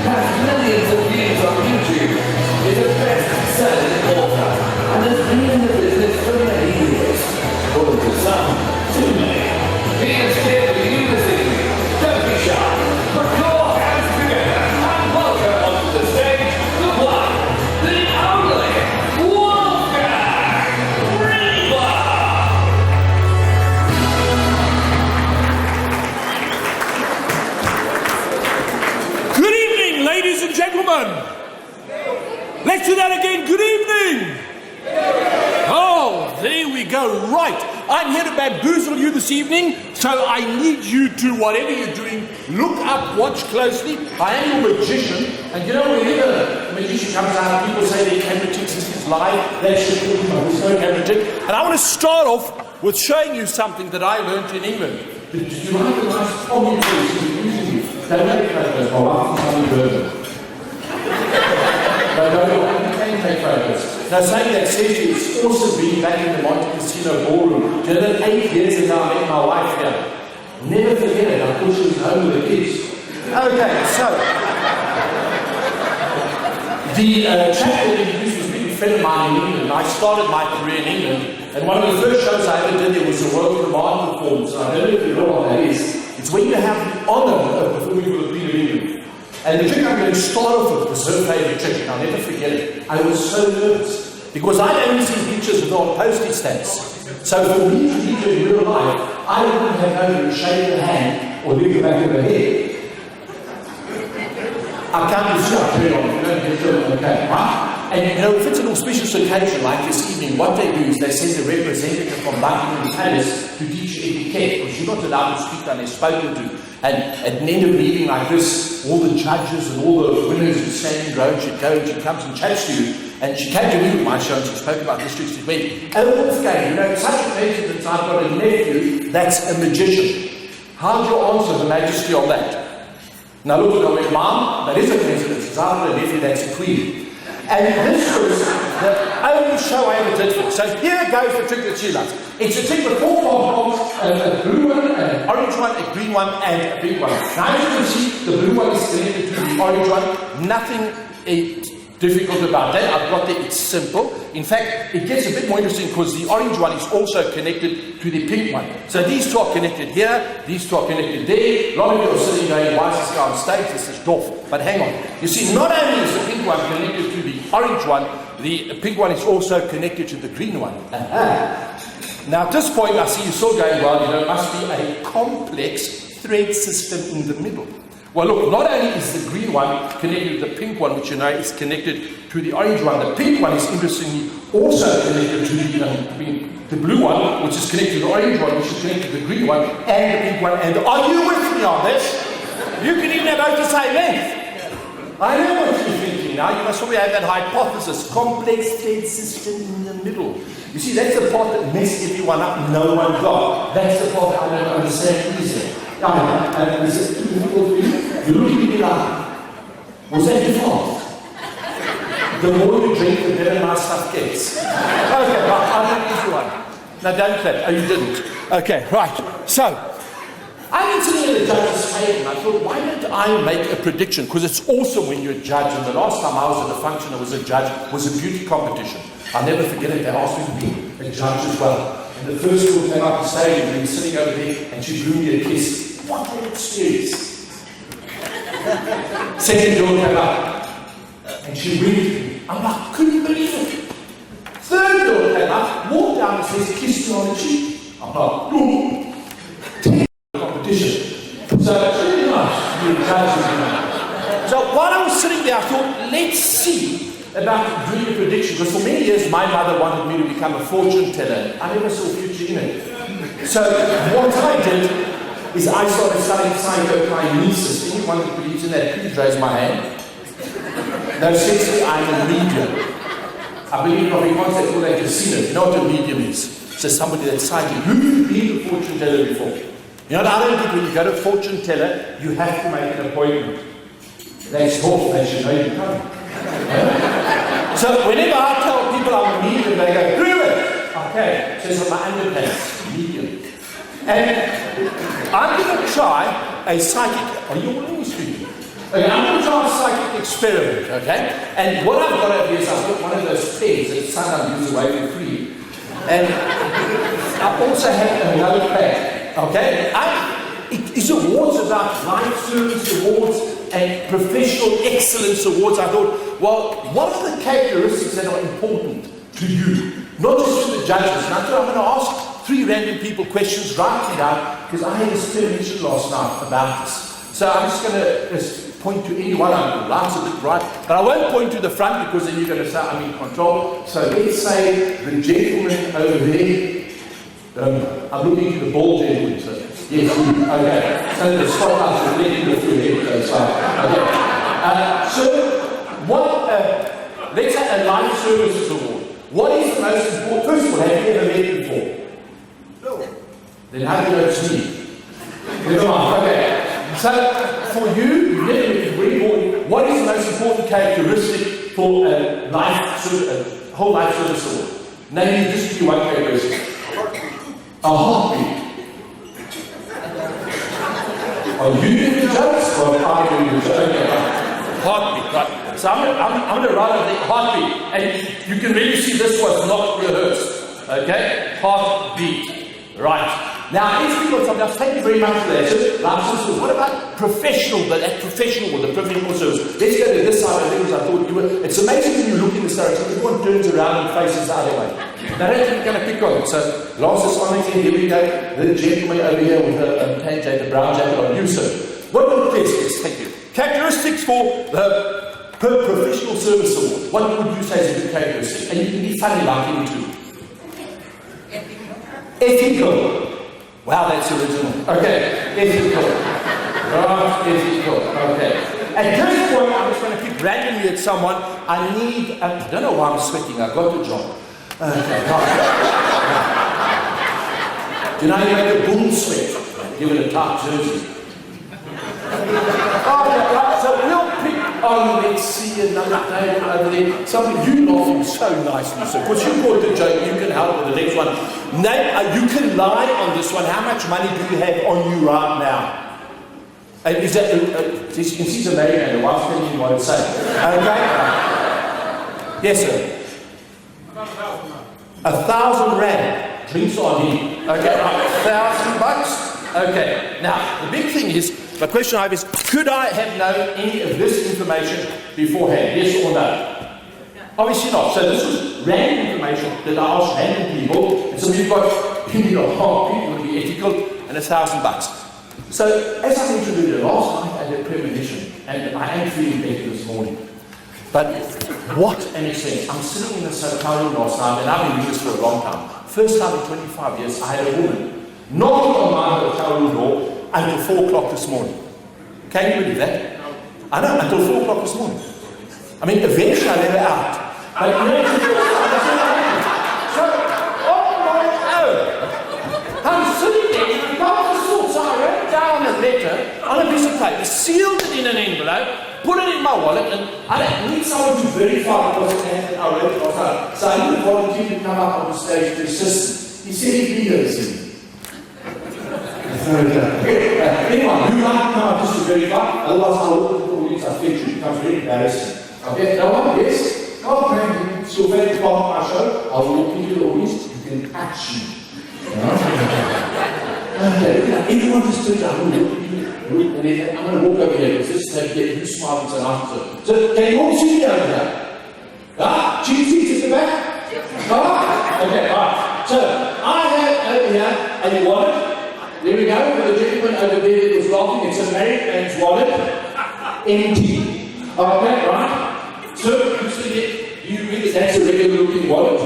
has millions of views on YouTube, is a best-selling author, and has been in the business for many years. According to some, too many. He is here for you this evening. Don't be shy. Put your hands together and welcome onto the stage the one, the only, Wolfgang Reber! Good evening, ladies and gentlemen. Let's do that again. Good evening. Oh, there we go. Right. I'm here to bamboozle you this evening, so I need you to, whatever you're doing, look up, watch closely. I am your magician, and you know, whenever a magician comes out, people say they're camera tricks, this is live, they should do there's no camera trick. And I want to start off with showing you something that I learned in England. Did you like the nice pommy trees you're using? They make photos of us and Burton. They can take photos. Now, saying that says it's also been back in the Monte Casino ballroom. You know, 8 years ago, I met my wife here. Never forget it. I thought she was home with the kids. Okay, so the chap that introduced was a big friend of mine in England. I started my career in England, and one of the first shows I ever did there was the World Command Performance. I don't know if you know what that is. It's when you have the honour of performing for the Queen of England. And the trick I'm going to start off with was her favourite trick, and I'll never forget it. I was so nervous, because I'd only seen pictures of her on postage stamps. So for me to meet her in real life, I wouldn't have known her to shake her hand or leave the back of her head. I can't be sure I turn on, you don't get to okay, right? And you know, if it's an auspicious occasion like this evening, what they do is they send a representative from Buckingham Palace to teach etiquette, because you're not allowed to speak unless spoken to. And at the end of a meeting like this, all the judges and all the winners would stand in row, and she'd go and she comes and chats to you. And she came to me with my show and she spoke about this trick. She went, oh, Wolfgang, you know, it's such a coincidence, I've got a nephew that's a magician. How'd you answer Her Majesty on that? Now look, I went, Mom, that is a coincidence, because I've got a nephew that's a queen. And this was the only show I ever did for. So here goes the trick that she loves. It's a trick with 4 pom-poms, a blue one, an orange one, a green one, and a big one. Now as you can see, the blue one is connected to the orange one. Nothing difficult about that. I've got there, it's simple. In fact, it gets a bit more interesting because the orange one is also connected to the pink one. So these two are connected here, these two are connected there. A lot of you are sitting going, why is this guy on stage? This is doof. But hang on. You see, not only is the pink one connected to the orange one, the pink one is also connected to the green one. Now at this point, I see you still going, well, you know, it must be a complex thread system in the middle. Well, look, not only is the green one connected to the pink one, which you know is connected to the orange one, the pink one is interestingly also connected to the blue one, which is connected to the orange one, which is connected to the green one, and the pink one. And are you with me on this? You can even have both the same length. I know what you're thinking now. You must probably have that hypothesis, complex thread system in the middle. You see, that's the part that messed everyone up, no one got. That's the part I don't understand either. And is it too difficult for you? You're looking at me like, was that your fault? The more you drink, the better my stuff gets. Okay, right, I'll do this one. Now don't clap. Oh, you didn't. Okay, right. So, I've been sitting at the judge's table and I thought, why don't I make a prediction? Because it's awesome when you're a judge. And the last time I was at a function, I was a judge, was a beauty competition. I'll never forget it. They asked me to be a judge as well. And the first girl came up the stage and we were sitting over there and she blew me a kiss. What an experience. Second girl came up and she winked at me. I'm like, couldn't believe it. Third girl came up, walked down and says, kissed me on the cheek. I'm competition. So it's really nice. So while I was sitting there, I thought, let's see about doing a prediction, because for many years my mother wanted me to become a fortune teller. I never saw a future in it. So what I did is I started studying psychokinesis. Anyone who believes in that, please raise my hand. No, seriously, I'm a medium. I believe in concept called a casino. You know what a medium is? So somebody that's psychic. Who's been a fortune teller before? You know, I don't think when you go to a fortune teller, you have to make an appointment. They talk, they should know you come. So whenever I tell people I'm a medium, they go, prove it! Okay, so it's on my underpants, medium. And I'm going to try a psychic, are you all English speaking? Okay, I'm going to try a psychic experiment, okay? And what I've got over here is I've got one of those pens that sometimes gives away for free. And I also have a notepad, okay? It's awards about life service awards and professional excellence awards. I thought, well, what are the characteristics that are important to you? Not just to the judges. And I thought I'm going to ask 3 random people questions, write it down, because I had a experimentation last night about this. So I'm just going to point to any one of them. Life's a bit bright. But I won't point to the front because then you're going to say I'm in control. So let's say the gentleman over there. I'm looking to the bald gentleman. So yes, okay. So the spotlight is letting go through here. Okay. So what? Let's say a life services award. What is the most important? First of all, have you ever met before? No. Then how do you know it's me? Okay. So, for you, what is the most important characteristic for a whole life service award? Name me just one characteristic. A heartbeat. Are you doing the jokes or am I doing the jokes? Okay. Heartbeat, right. So I'm going to write the heartbeat. And you can really see this was not rehearsed. Okay? Heartbeat. Right. Now, if people tell me, thank you very much for that. What about professional, the professional service? Let's go to this side of things. I thought you were. It's amazing when you look in this direction, everyone turns around and faces the other way. Now, I don't think we're going to pick on it. So, last is on again, here we go. The gentleman over here with the brown jacket on you, sir. What about this? Yes, thank you. Characteristics for the professional service award. What would you say is a good characteristic? And you can be funny like him too. Ethical. Wow, that's original. Okay, ethical. Right, ethical. Okay. At this point, I'm just going to pick randomly at someone. I don't know why I'm sweating. I've got the job. Okay, right. Do you know you make a bull sweat? Give it a tight jersey. Okay, right, so we'll pick on, let's see, another name over there. Something you laughing so nicely, sir. Because you brought the joke, you can help with the next one. You can lie on this one. How much money do you have on you right now? Is that, you can see the lady and the wife's telling you what to say. Okay? Yes, sir. 1,000 rand. Drinks on him. Okay, $1,000. Okay. Now, the big thing is, the question I have is, could I have known any of this information beforehand? Yes or no? Obviously not. So this was random information that I asked random people. And so we've got opinion of heartbeat, would be ethical, and $1,000. So as I introduced last night, I had a premonition, and I am feeling better this morning. But what an experience. I'm sitting in this hotel room last night, and I've been doing this for a long time. First time in 25 years, I had a woman knocking on my hotel room door until 4 o'clock this morning. Can you believe that? I know, until 4 o'clock this morning. I mean, eventually I let her out. But so, on my own, I'm sitting there, and I got the salt, so I wrote down a letter on a piece of paper, sealed it in an envelope, put it in my wallet, and I need someone to verify because I wrote it last night. So I need a volunteer to come up on the stage to assist. He said he'd be there this evening. Anyone, you like to come up just to verify, otherwise I'll look at the audience, I think it becomes very embarrassing. Okay, no one? Yes? Oh, thank you. It's your favorite part of my show. I will look into the audience, you can catch me. Okay, everyone just turns out, and then I'm going to walk over here, because this is how you get you smiling so nice. So, can you all see me over here? Ah, cheese at the back? Ah, okay, alright. So, I have over here a we go for the gentleman over there that was laughing. It's a married man's wallet. Empty. Okay, right? So, you see that, you really, that's a regular looking wallet.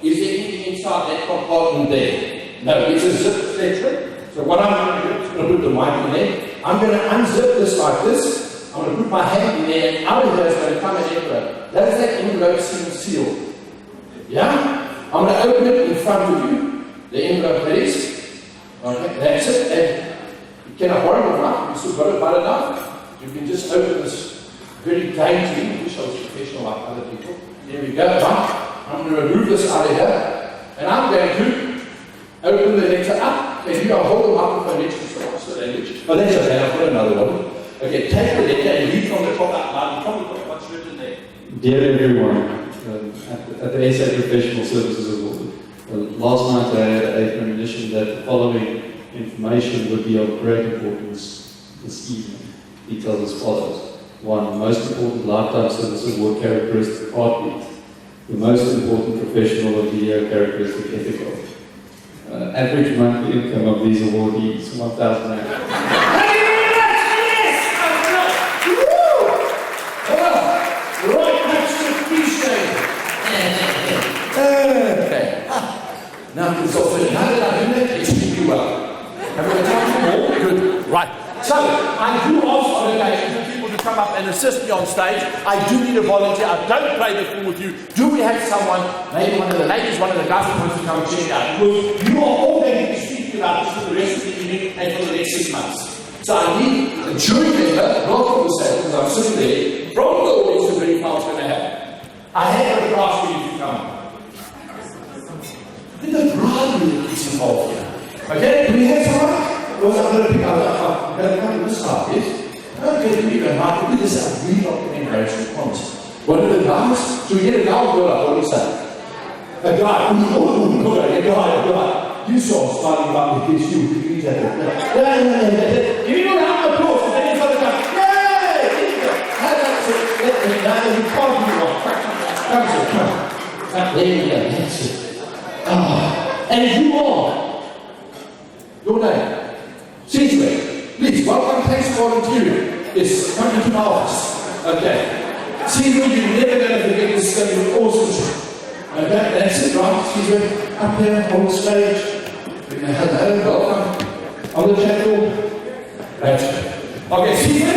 Is there anything inside that compartment there? No, it's a zip fletcher. So what I'm going to do is going to put the mic in there. I'm going to unzip this like this. I'm going to put my hand in there, and out of there is going to come an envelope. Does that envelope seem sealed? Yeah? I'm going to open it in front of you. The envelope is. Okay, that's it. And you cannot borrow it, right? You still got it by enough. You can just open this very dainty. I wish I was professional like other people. There we go, right? I'm going to remove this out of here. And I'm going to open the letter up. If you hold the microphone next to the language. Oh, that's okay. I've got another one. Okay, take the letter and read from the top out loud. Tell me what's written there. Dear everyone, at the SA Professional Services Award, last night I had a premonition that the following information would be of great importance this evening. Details as follows. 1. The most important Lifetime Service Award characteristic, heartbeat. The most important Professional of the Year characteristic, ethical. Average monthly income of these awardees, 1,000 rand. Okay. Now, it's also now that I've done that, it's really well. Have we got time for more? Good. Right. So, I do ask on occasion for people to come up and assist me on stage. I do need a volunteer. I don't play the fool with you. Do we have someone, maybe one of the ladies, one of the guys who wants to come check it out? Because you are all going to be speaking about this for the rest of the evening and for the next 6 months. So I need a jury member, not from the sale, because I'm sitting there, from the audience to verify what's going to happen. I have a class for you to come. I think I'd rather get involved here. Okay, do we have someone? Well, I'm going to pick up, I'm going to come to this side, yes? Okay, do you go, Mark, this is a really not going to embarrass, I promise. One of the guys, should we get a guy or girl? What do you say? A guy, a guy. You saw him smiling about the kids, you use that. Give me a round of applause, and then you've got to go, yay! That's it. Now you can't do one. There we go, that's it. And you are. Your name. Caesar, please, welcome, thanks for volunteering. Yes, come into my office. Okay. Caesar, you're never going to forget this study of awesome. Okay, that's it, right? Caesar, up here on the stage. Hello, welcome. On the channel. That's it. Okay, Caesar.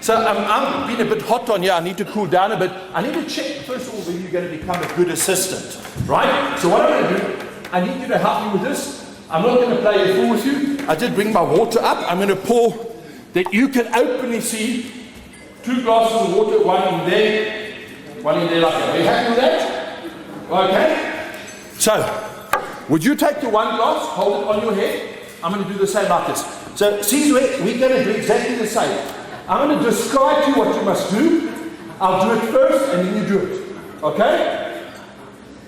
So I'm being a bit hot on here. I need to cool down a bit. I need to check, first of all, whether you're going to become a good assistant. Right? So what I'm going to do, I need you to help me with this. I'm not going to play a fool with you. I did bring my water up. I'm going to pour that you can openly see 2 glasses of water, one in there like that. Are you happy with that? Okay. So, would you take the 1 glass, hold it on your head? I'm going to do the same like this. So, see, we're going to do exactly the same. I'm going to describe to you what you must do. I'll do it first and then you do it. Okay?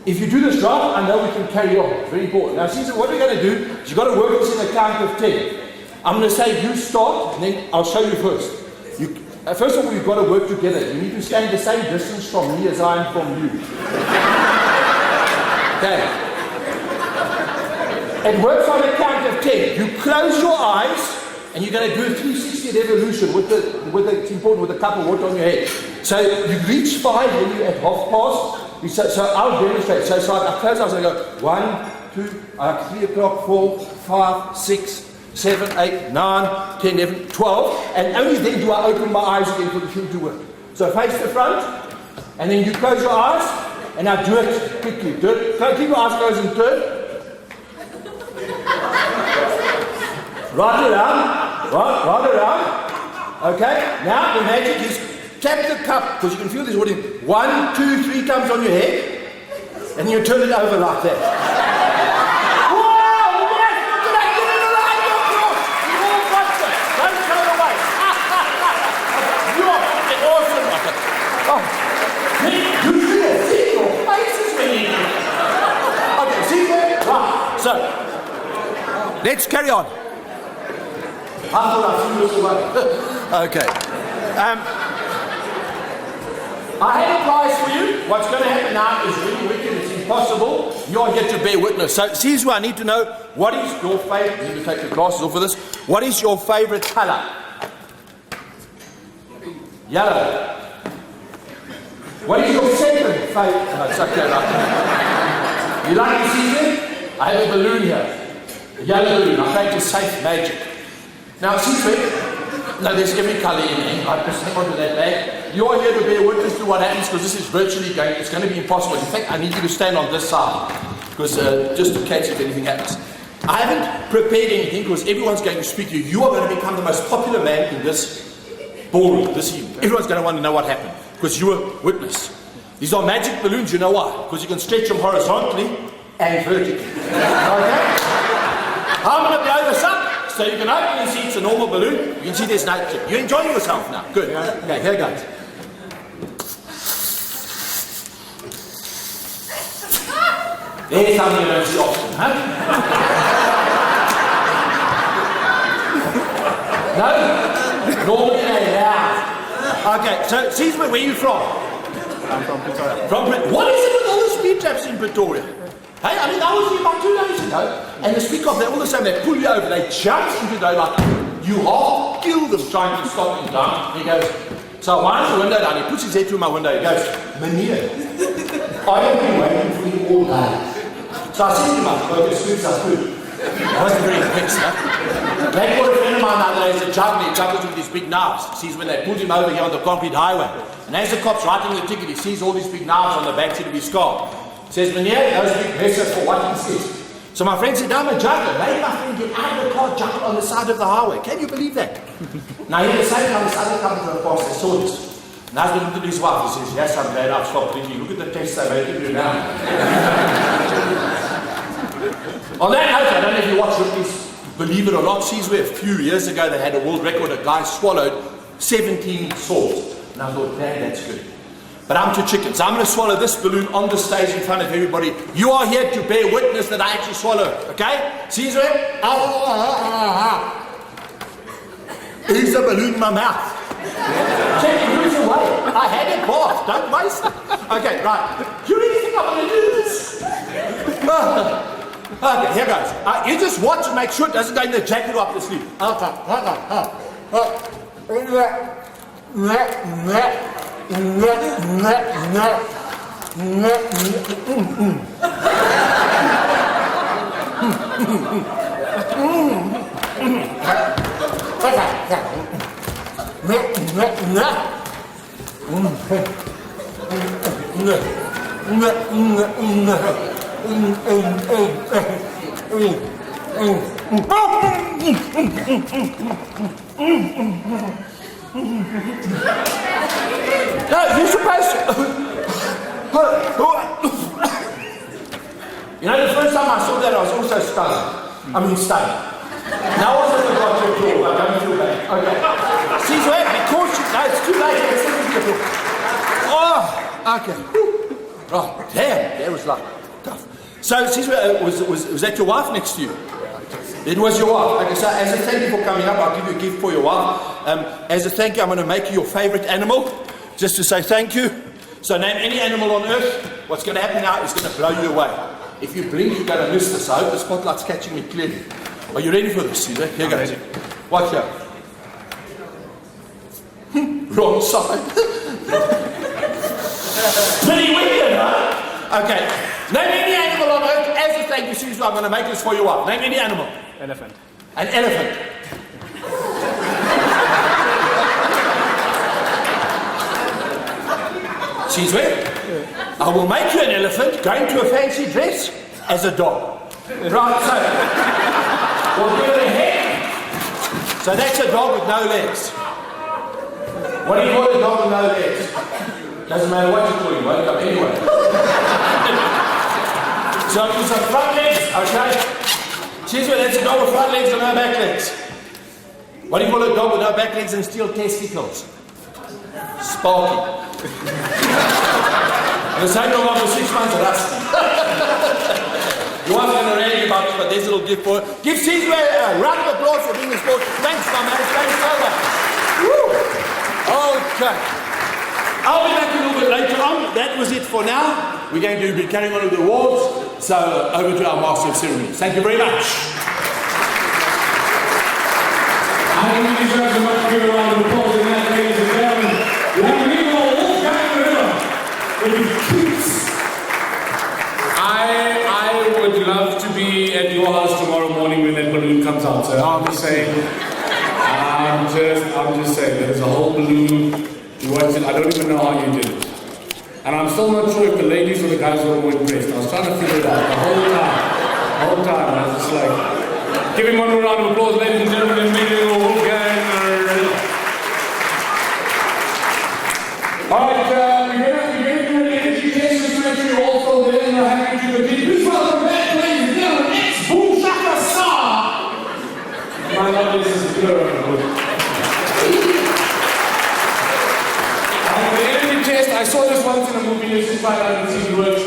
If you do this right, I know we can carry on. It's very important. Now, Caesar, what we're going to do is you've got to work this in a count of 10. I'm going to say you start, and then I'll show you first. First of all, you've got to work together. You need to stand the same distance from me as I am from you. Okay. It works on a count of 10. You close your eyes, and you're going to do a 360 revolution it's important with a cup of water on your head. So you reach 5 when you're at half past. So I'll demonstrate. So it's like I close eyes and I go 1, 2, 3 o'clock, 4, 5, 6, 7, 8, 9, 10, 11, 12, and only then do I open my eyes again for the film to work. So face the front, and then you close your eyes, and I do it quickly. Do it. Keep your eyes closed and turn. Right around. Okay. Now the magic is tap the cup, because you can feel this water. 1, 2, 3 times on your head, and you turn it over like that. Wow! Yes! Look at that! Give it a round of applause! You all got it! Don't throw it away! You are fucking awesome! Oh, you see it? See your faces when you do it. Okay, see there? Right. So, let's carry on. I thought I threw this away. Okay. I have a prize for you. What's going to happen now is really wicked. It's impossible. You're here to bear witness. So, here's where I need to know, what is your favourite, you need to take your glasses off for this. What is your favourite colour? Yellow. What is your second favourite? No, it's okay, right. You like to see it? I have a balloon here. A yellow balloon. I'm going to safe magic. Now, see it? No, there's every colour in there. I just hang on to that bag. You're here to bear witness to what happens because this is virtually going, it's going to be impossible. In fact, I need you to stand on this side because just in case if anything happens. I haven't prepared anything because everyone's going to speak to you. You are going to become the most popular man in this ballroom this evening. Everyone's going to want to know what happened because you were witness. These are magic balloons, you know why? Because you can stretch them horizontally and vertically. Okay? I'm going to blow this up. So you can open and see it's a normal balloon. You can see there's no chip. You're enjoying yourself now. Good. Okay, here goes. There's something you don't see often, huh? No? Normally they're loud. Okay, so see where are you from? I'm from Pretoria. From Pretoria. What is it with all the speed traps in Pretoria? Hey, I mean, I was here about 2 days ago, and the speed cops, all of a sudden they pull you over, they jump into the like, you half kill them trying to stop him down. He goes, so I wind the window down, he puts his head through my window, he goes, Meneer, I have been waiting for you all day. So I said to him, well, as soon as I could. I wasn't very impressed, huh? They got a friend of mine the other day, he's a juggler, he juggles with these big knives. Sees when they pulled him over here on the concrete highway. And as the cop's writing the ticket, he sees all these big knives on the back seat of his car. Says, Meneer, those big vessels for what he says. So my friend said, I'm a juggler. Made my friend get out of the car, juggle on the side of the highway. Can you believe that? Now, he was saying on this other company of the past, they saw this. And husband looked at his wife, he says, yes, I'm glad I've stopped drinking. Look at the test they're making you now. On that note, I don't know if you watch Ripley's Believe It or Not, sees where a few years ago they had a world record, a guy swallowed 17 swords. And I thought, man, that's good. But I'm too chicken, so I'm going to swallow this balloon on the stage in front of everybody. You are here to bear witness that I actually swallow it, okay? See it? Here's the balloon in my mouth. Check it, use away. I had it bought, don't waste it. Okay, right. Do you really think I'm going to do this? Okay, here goes. You just watch and make sure it doesn't go in the jacket or up the sleeve. No, you're supposed to. You know, the first time I saw that, I was also stunned. Stunned. Now I also got your floor, but I don't feel bad. Okay. See, so because no, it's too late. Oh, okay. Oh, damn, that was like tough. So, see, was that your wife next to you? It was your wife. Okay, so as a thank you for coming up, I'll give you a gift for your wife. As a thank you, I'm going to make you your favourite animal, just to say thank you. So name any animal on earth. What's going to happen now is going to blow you away. If you blink, you're going to miss this. I hope the spotlight's catching me clearly. Are you ready for this, Caesar? Here goes. Watch out. Wrong side. Pretty wicked, huh? Okay. Name any animal on earth. As a thank you, Caesar, I'm going to make this for your wife. Name any animal. Elephant. An elephant. Caesar, I will make you an elephant going to a fancy dress as a dog. Right, so we'll give it a head. So that's a dog with no legs. What do you call a dog with no legs? Doesn't matter what you call him, won't go anyway. So it's a front legs, okay? Caesar, that's a dog with front legs and no back legs. What do you call a dog with no back legs and steel testicles? Sparky. And the same dog after 6 months, Rusty. You aren't going to rally about this, but there's a little gift for it. Give Caesar a round of applause for being the sport. Thanks, my man. Thanks so much. Woo. Okay. I'll be back a little bit later on. That was it for now. We're going to be carrying on with the awards. So over to our Master of Ceremonies. Thank you very much. I think you deserve a much bigger round of applause than that, ladies and gentlemen. Lamino Wolfgang River with his treats. I would love to be at your house tomorrow morning when that balloon comes out. So I'm just saying, I'm just saying, there's a whole balloon. You watch it. I don't even know how you did it. And I'm still not sure if the ladies or the guys were more impressed. I was trying to figure it out the whole time. I was just like, give him one more round of applause, ladies and gentlemen, and make it a Wolfgang. All right, we're going to do an energy test to make sure you're all still there and you're happy to continue. Please welcome back, ladies and gentlemen, ex-Boom Shaka star. My love, this is good. The energy test, I saw this once in a movie, this is why I haven't seen the words.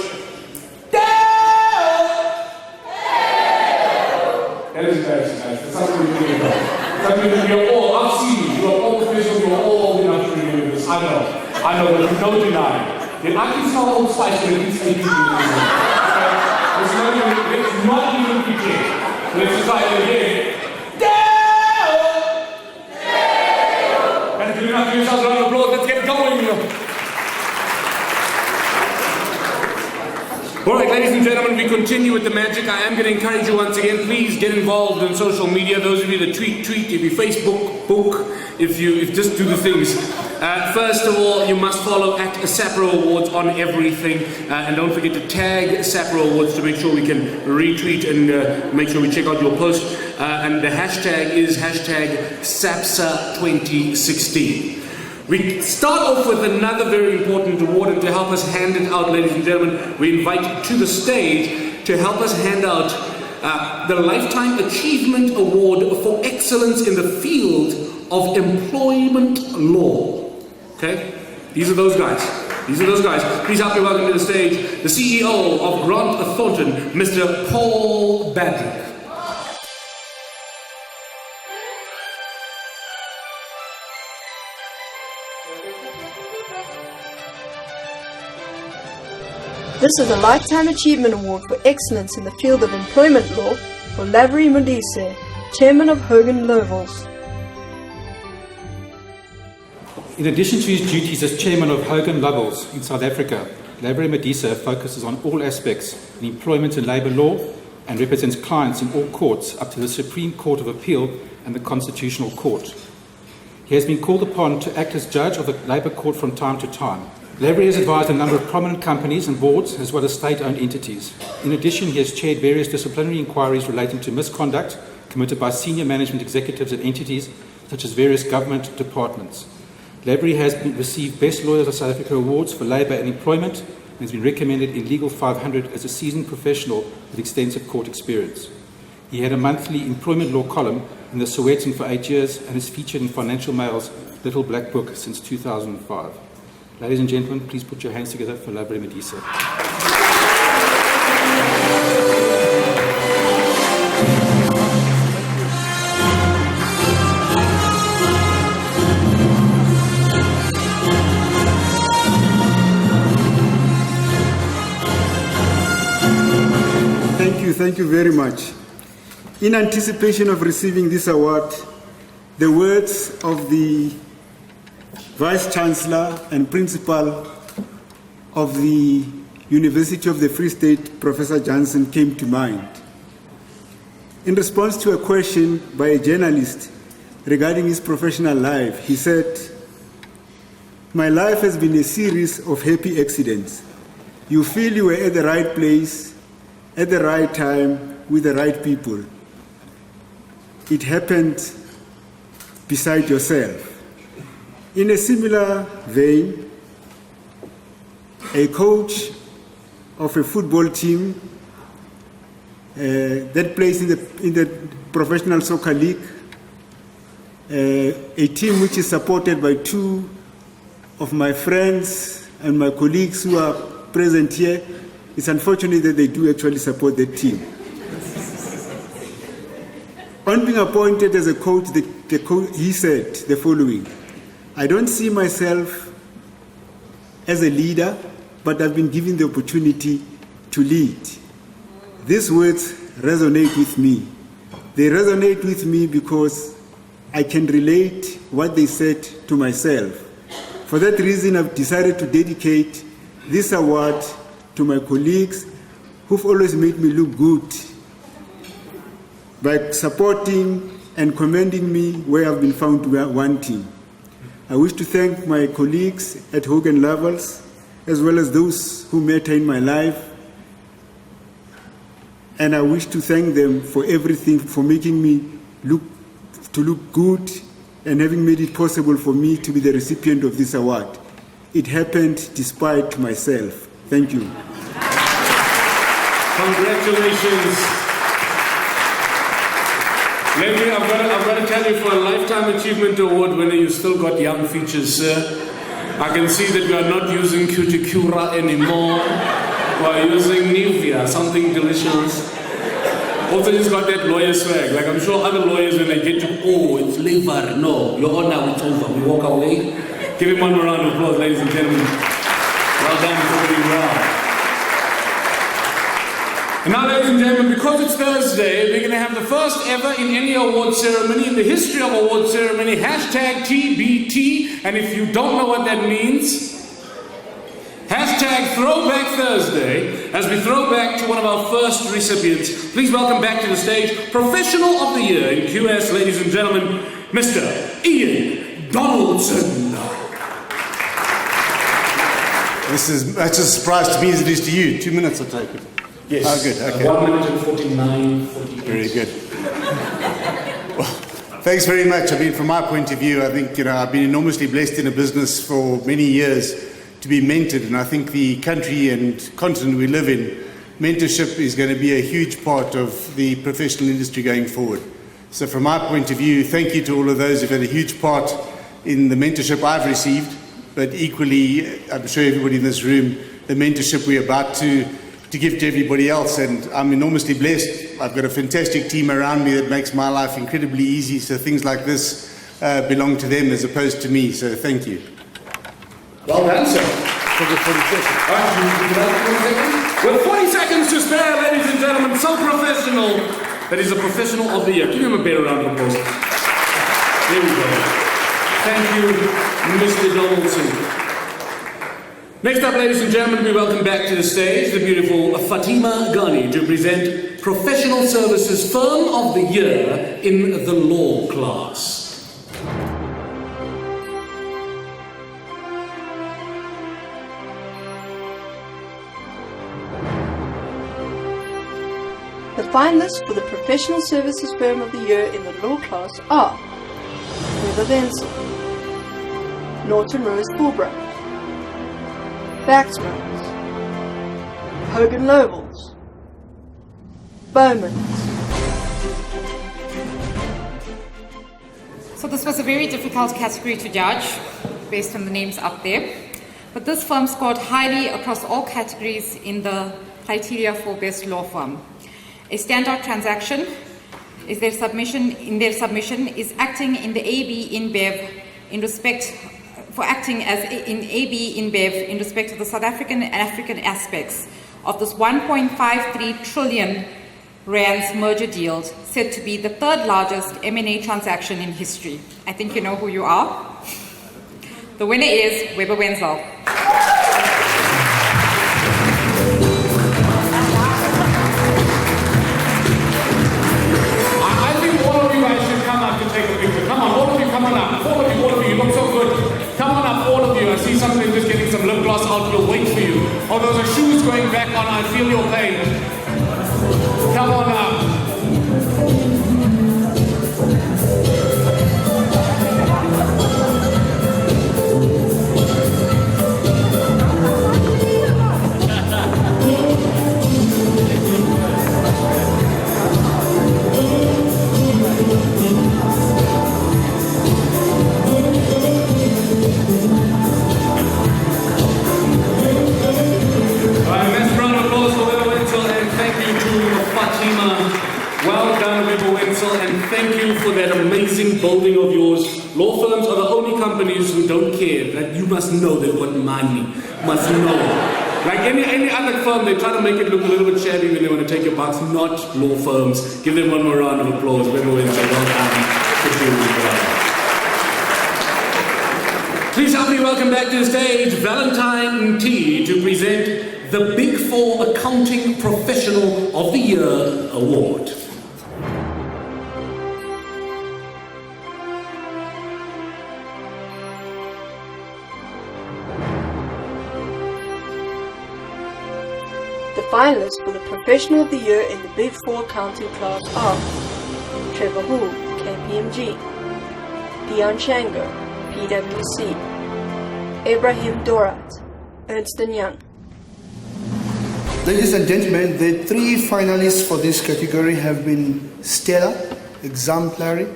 That is embarrassing, guys. It's something to think about. Something that you're all, I've seen you, you're all officials, you're all old enough to remember this. I know, there's no denying. Then I can smell Old Spice for at least 18 years. Let's not even pretend. Let's just try it again. And give yourselves a round of applause, let's get going. All right, ladies and gentlemen, we continue with the magic. I am going to encourage you once again, please get involved in social media. Those of you that tweet, if you Facebook, book, if you just do the things. First of all, you must follow at SAPRO Awards on everything. And don't forget to tag SAPRO Awards to make sure we can retweet and make sure we check out your post. And the hashtag is hashtag SAPSA 2016. We start off with another very important award, and to help us hand it out, ladies and gentlemen, we invite to the stage to help us hand out the Lifetime Achievement Award for Excellence in the Field of Employment Law. Okay? These are those guys. Please help me welcome to the stage the CEO of Grant Thornton, Mr. Paul Badrick. This is the Lifetime Achievement Award for Excellence in the Field of Employment Law for Lavery Modise, Chairman of Hogan Lovells. In addition to his duties as Chairman of Hogan Lovells in South Africa, Lavery Modise focuses on all aspects in employment and labour law and represents clients in all courts up to the Supreme Court of Appeal and the Constitutional Court. He has been called upon to act as judge of the Labour Court from time to time. Lavery has advised a number of prominent companies and boards as well as state-owned entities. In addition, he has chaired various disciplinary inquiries relating to misconduct committed by senior management executives at entities such as various government departments. Lavery has received Best Lawyers of South Africa awards for labour and employment and has been recommended in Legal 500 as a seasoned professional with extensive court experience. He had a monthly employment law column in the Sowetan for 8 years and is featured in Financial Mail's Little Black Book since 2005. Ladies and gentlemen, please put your hands together for Lavery Modise. Thank you very much. In anticipation of receiving this award, the words of the Vice Chancellor and Principal of the University of the Free State, Professor Johnson, came to mind. In response to a question by a journalist regarding his professional life, he said, "My life has been a series of happy accidents. You feel you were at the right place, at the right time, with the right people. It happened beside yourself." In a similar vein, a coach of a football team that plays in the Professional Soccer League, a team which is supported by two of my friends and my colleagues who are present here. It's unfortunate that they do actually support that team. On being appointed as a coach, he said the following: "I don't see myself as a leader, but I've been given the opportunity to lead. These words resonate with me. They resonate with me because I can relate what they said to myself. For that reason, I've decided to dedicate this award to my colleagues who've always made me look good by supporting and commending me where I've been found wanting. I wish to thank my colleagues at Hogan Lovells, as well as those who matter in my life. And I wish to thank them for everything, for making me look good and having made it possible for me to be the recipient of this award. It happened despite myself. Thank you. Congratulations. Leslie, I've got to tell you, for a Lifetime Achievement Award winner, you still got young features, sir. I can see that you are not using Cuticura anymore. You are using Nivea, something delicious. Also, he's got that lawyer swag. Like, I'm sure other lawyers, when they get to, oh, it's liver. No, Your Honor, it's over. We walk away. Give him one more round of applause, ladies and gentlemen. Well done, everybody. Well. And now, ladies and gentlemen, because it's Thursday, we're going to have the first ever in any award ceremony, in the history of award ceremony, hashtag TBT. And if you don't know what that means, hashtag Throwback Thursday, as we throw back to one of our first recipients. Please welcome back to the stage, Professional of the Year in QS, ladies and gentlemen, Mr. Ian Donaldson. This is much a surprise to me as it is to you. 2 minutes, I take it. Yes. Oh, good. Okay. 1 minute and 49. Very good. Well, thanks very much. I mean, from my point of view, I think, I've been enormously blessed in a business for many years to be mentored, and I think the country and continent we live in, mentorship is going to be a huge part of the professional industry going forward. So from my point of view, thank you to all of those who've had a huge part in the mentorship I've received, but equally, I'm sure everybody in this room, the mentorship we're about to give to everybody else, and I'm enormously blessed. I've got a fantastic team around me that makes my life incredibly easy, so things like this belong to them as opposed to me, so thank you. Well done, sir. With 40 seconds to spare, ladies and gentlemen, so professional that he's a Professional of the Year. Give him a better round of applause. There we go. Thank you, Mr. Donaldson. Next up, ladies and gentlemen, we welcome back to the stage the beautiful Fatima Ghani to present Professional Services Firm of the Year in the Law class. The finalists for the Professional Services Firm of the Year in the Law class are Weber Wenzel, Norton Rose Fulbright, Baxmans, Hogan Lovells, Bowmans. So this was a very difficult category to judge based on the names up there. But this firm scored highly across all categories in the criteria for best law firm. A standout transaction is their submission is acting in the AB InBev in respect for acting as in AB InBev in respect to the South African and African aspects of this 1.53 trillion rands merger deal, said to be the third largest M&A transaction in history. I think you know who you are. The winner is Weber Wenzel. Something just getting some lip gloss out, we'll wait for you. Oh, those are shoes going back on, I feel your pain. Come on up. For that amazing building of yours. Law firms are the only companies who don't care, that you must know they've got money. must know. Like any other firm, they try to make it look a little bit shabby when they want to take your bucks. Not law firms. Give them one more round of applause. Whoever wins, welcome. Please help me welcome back to the stage Valentine T to present the Big Four Accounting Professional of the Year Award. The finalists for the Professional of the Year in the Big Four accounting class are Trevor Hu, KPMG, Dion Shango, PwC, Ibrahim Dorat, Ernst & Young. Ladies and gentlemen, the three finalists for this category have been stellar, exemplary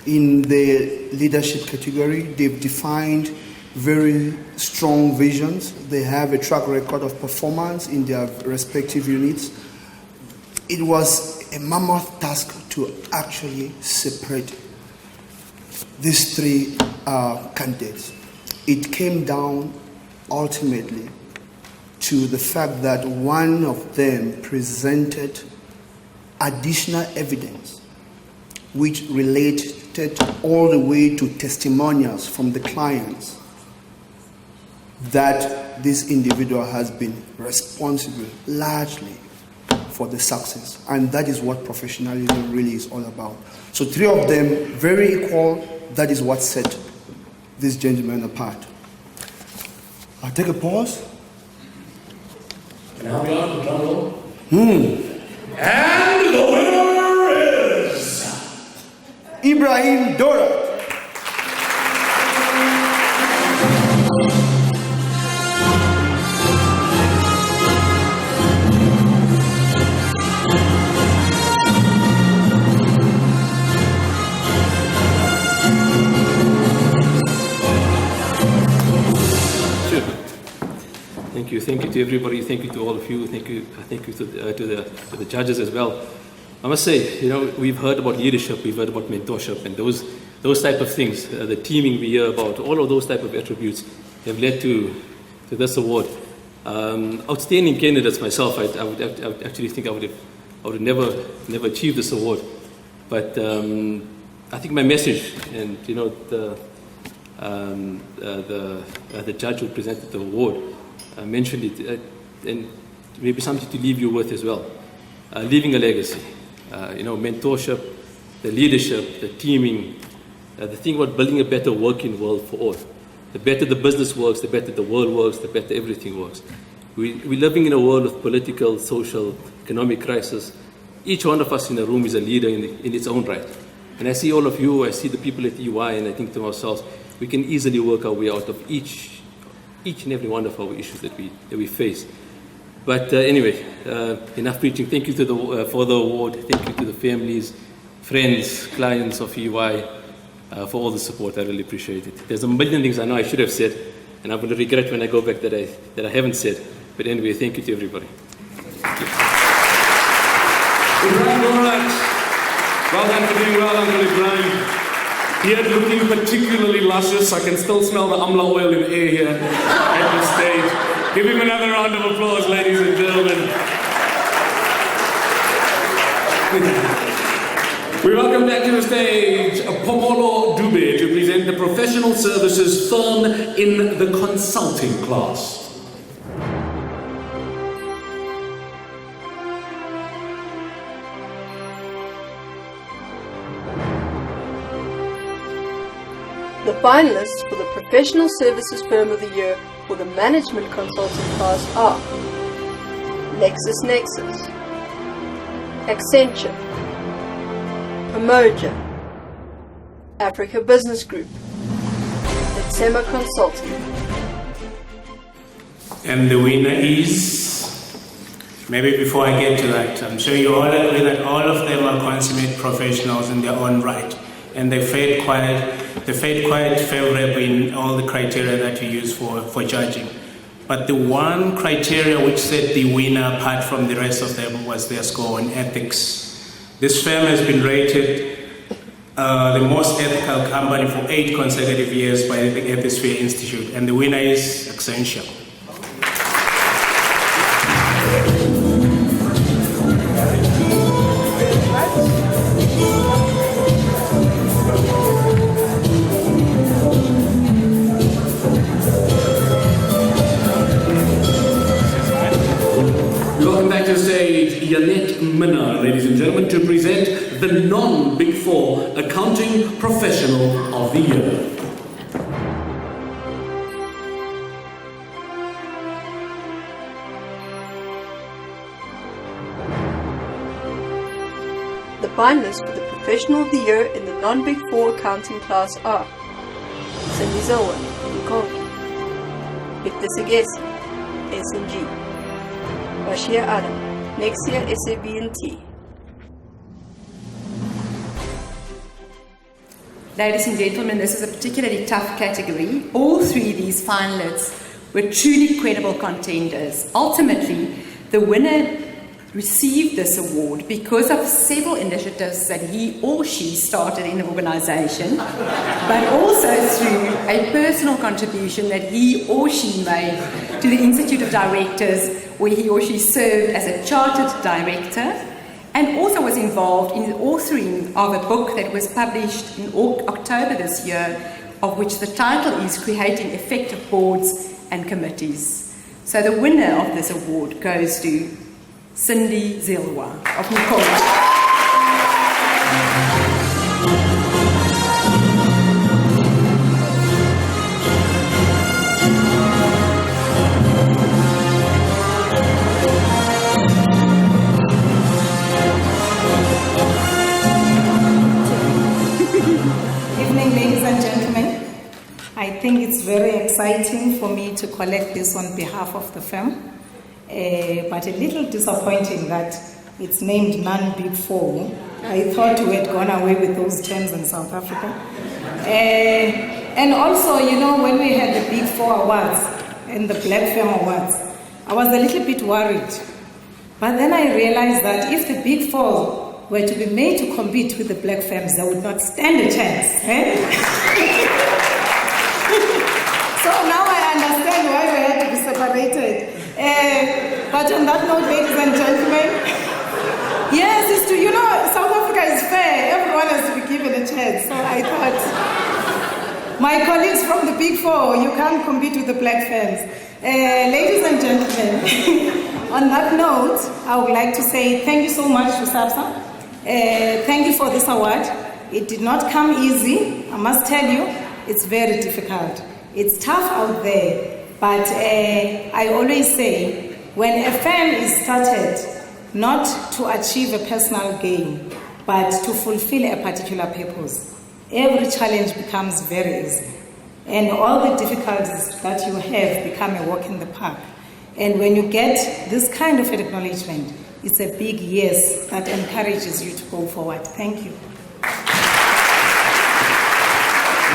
in the leadership category. They've defined very strong visions. They have a track record of performance in their respective units. It was a mammoth task to actually separate these three candidates. It came down ultimately to the fact that one of them presented additional evidence which related all the way to testimonials from the clients that this individual has been responsible largely for the success. And that is what professionalism really is all about. So three of them, very equal. That is what set this gentleman apart. I'll take a pause. Can I help you out with drum roll? And the winner is Ibrahim Dorat. Thank you to everybody. Thank you to all of you. Thank you to the judges as well. I must say, we've heard about leadership, we've heard about mentorship, and those type of things. The teaming we hear about, all of those type of attributes have led to this award. Outstanding candidates myself. I would actually think I would have never achieved this award. But I think my message, and the judge who presented the award mentioned it, and maybe something to leave you with as well. Leaving a legacy, mentorship, the leadership, the teaming, the thing about building a better working world for all. The better the business works, the better the world works, the better everything works. We're living in a world of political, social, economic crisis. Each one of us in the room is a leader in its own right. And I see all of you, I see the people at EY, and I think to ourselves, we can easily work our way out of each and every one of our issues that we face. But anyway, enough preaching. Thank you for the award. Thank you to the families, friends, clients of EY for all the support. I really appreciate it. There's a million things I know I should have said, and I'm going to regret when I go back that I haven't said. But anyway, thank you to everybody. Ibrahim Dorat, well done for doing well, Uncle Ibrahim. Beard looking particularly luscious. I can still smell the amla oil in the air here at the stage. Give him another round of applause, ladies and gentlemen. We welcome back to the stage Pomolo Dube to present the Professional Services Firm in the Consulting class. The finalists for the Professional Services Firm of the Year for the Management Consulting class are LexisNexis, Accenture, Pamoja, Africa Business Group, Letsema Consulting. And the winner is, maybe before I get to that, I'm sure you all agree that all of them are consummate professionals in their own right. And they fared quite favorably in all the criteria that you use for judging. But the one criteria which set the winner apart from the rest of them was their score on ethics. This firm has been rated the most ethical company for 8 consecutive years by the Ethisphere Institute, and the winner is Accenture. Accounting Professional of the Year. The finalists for the Professional of the Year in the non-Big Four accounting class are Cindy Zilwa, Nkonki, Victor Segesi, S&G, Bashir Adam, Nexia SAB&T. Ladies and gentlemen, this is a particularly tough category. All three of these finalists were truly credible contenders. Ultimately, the winner received this award because of several initiatives that he or she started in the organization, but also through a personal contribution that he or she made to the Institute of Directors, where he or she served as a chartered director, and also was involved in the authoring of a book that was published in October this year, of which the title is Creating Effective Boards and Committees. So the winner of this award goes to Cindy Zilwa of Nkonki. Evening, ladies and gentlemen. I think it's very exciting for me to collect this on behalf of the firm. But a little disappointing that it's named non-Big Four. I thought we had gone away with those terms in South Africa. And also, you know, when we had the Big Four awards and the Black Firm awards, I was a little bit worried. But then I realized that if the Big Four were to be made to compete with the Black Firms, they would not stand a chance. So now I understand why we had to be separated. But on that note, ladies and gentlemen, yes, it's true. You know, South Africa is fair. Everyone has to be given a chance. So I thought, my colleagues from the Big Four, you can't compete with the Black Firms. Ladies and gentlemen, on that note, I would like to say thank you so much to SABSA. Thank you for this award. It did not come easy. I must tell you, it's very difficult. It's tough out there. But I always say, when a firm is started, not to achieve a personal gain, but to fulfill a particular purpose, every challenge becomes very easy. And all the difficulties that you have become a walk in the park. And when you get this kind of an acknowledgement, it's a big yes that encourages you to go forward. Thank you.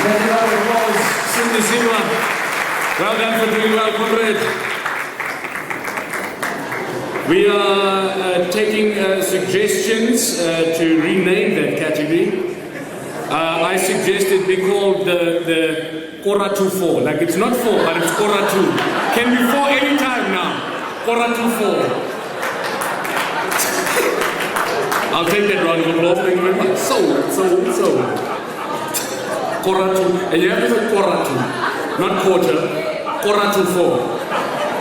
Thank you, round of applause, Cindy Zilwa. Well done for doing well, comrade. We are taking suggestions to rename that category. I suggest it be called the Koratu 4. Like it's not 4, but it's Koratu. Can be 4 anytime now. Koratu 4. I'll take that round of applause. Thank you very much. So. Koratu. And you have to say Koratu. Not quarter, Koratu 4.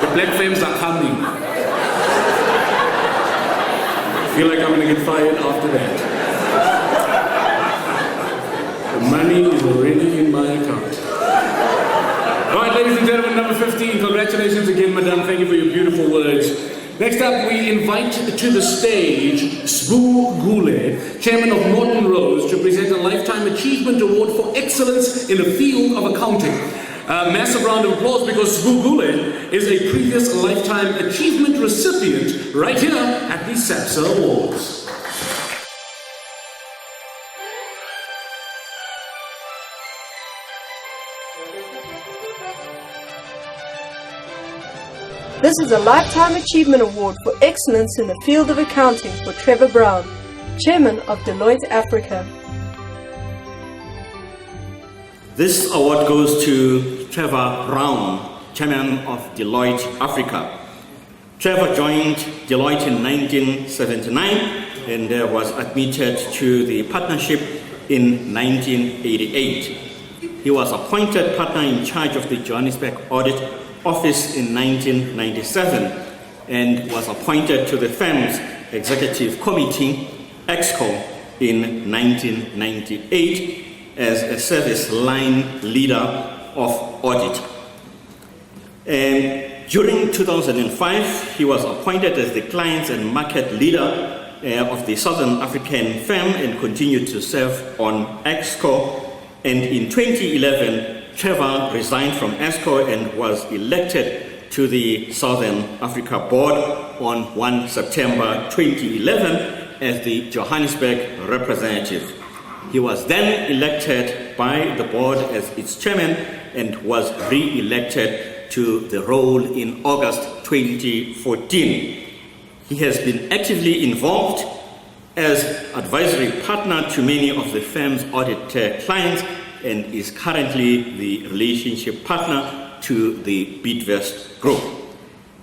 The Black Firms are coming. I feel like I'm going to get fired after that. The money is already in my account. All right, ladies and gentlemen, number 15. Congratulations again, madam. Thank you for your beautiful words. Next up, we invite to the stage Sbu Gule, Chairman of Norton Rose, to present a Lifetime Achievement Award for Excellence in the Field of Accounting. A massive round of applause because Sbu Gule is a previous Lifetime Achievement recipient right here at the SABSA Awards. This is a Lifetime Achievement Award for Excellence in the Field of Accounting for Trevor Brown, Chairman of Deloitte Africa. This award goes to Trevor Brown, Chairman of Deloitte Africa. Trevor joined Deloitte in 1979 and was admitted to the partnership in 1988. He was appointed partner in charge of the Johannesburg Audit Office in 1997 and was appointed to the firm's Executive Committee, EXCO, in 1998 as a service line leader of audit. And during 2005, he was appointed as the clients and market leader of the Southern African firm and continued to serve on EXCO. And in 2011, Trevor resigned from EXCO and was elected to the Southern Africa board on 1 September 2011 as the Johannesburg representative. He was then elected by the board as its chairman and was re-elected to the role in August 2014. He has been actively involved as advisory partner to many of the firm's audit clients and is currently the relationship partner to the Bidvest Group.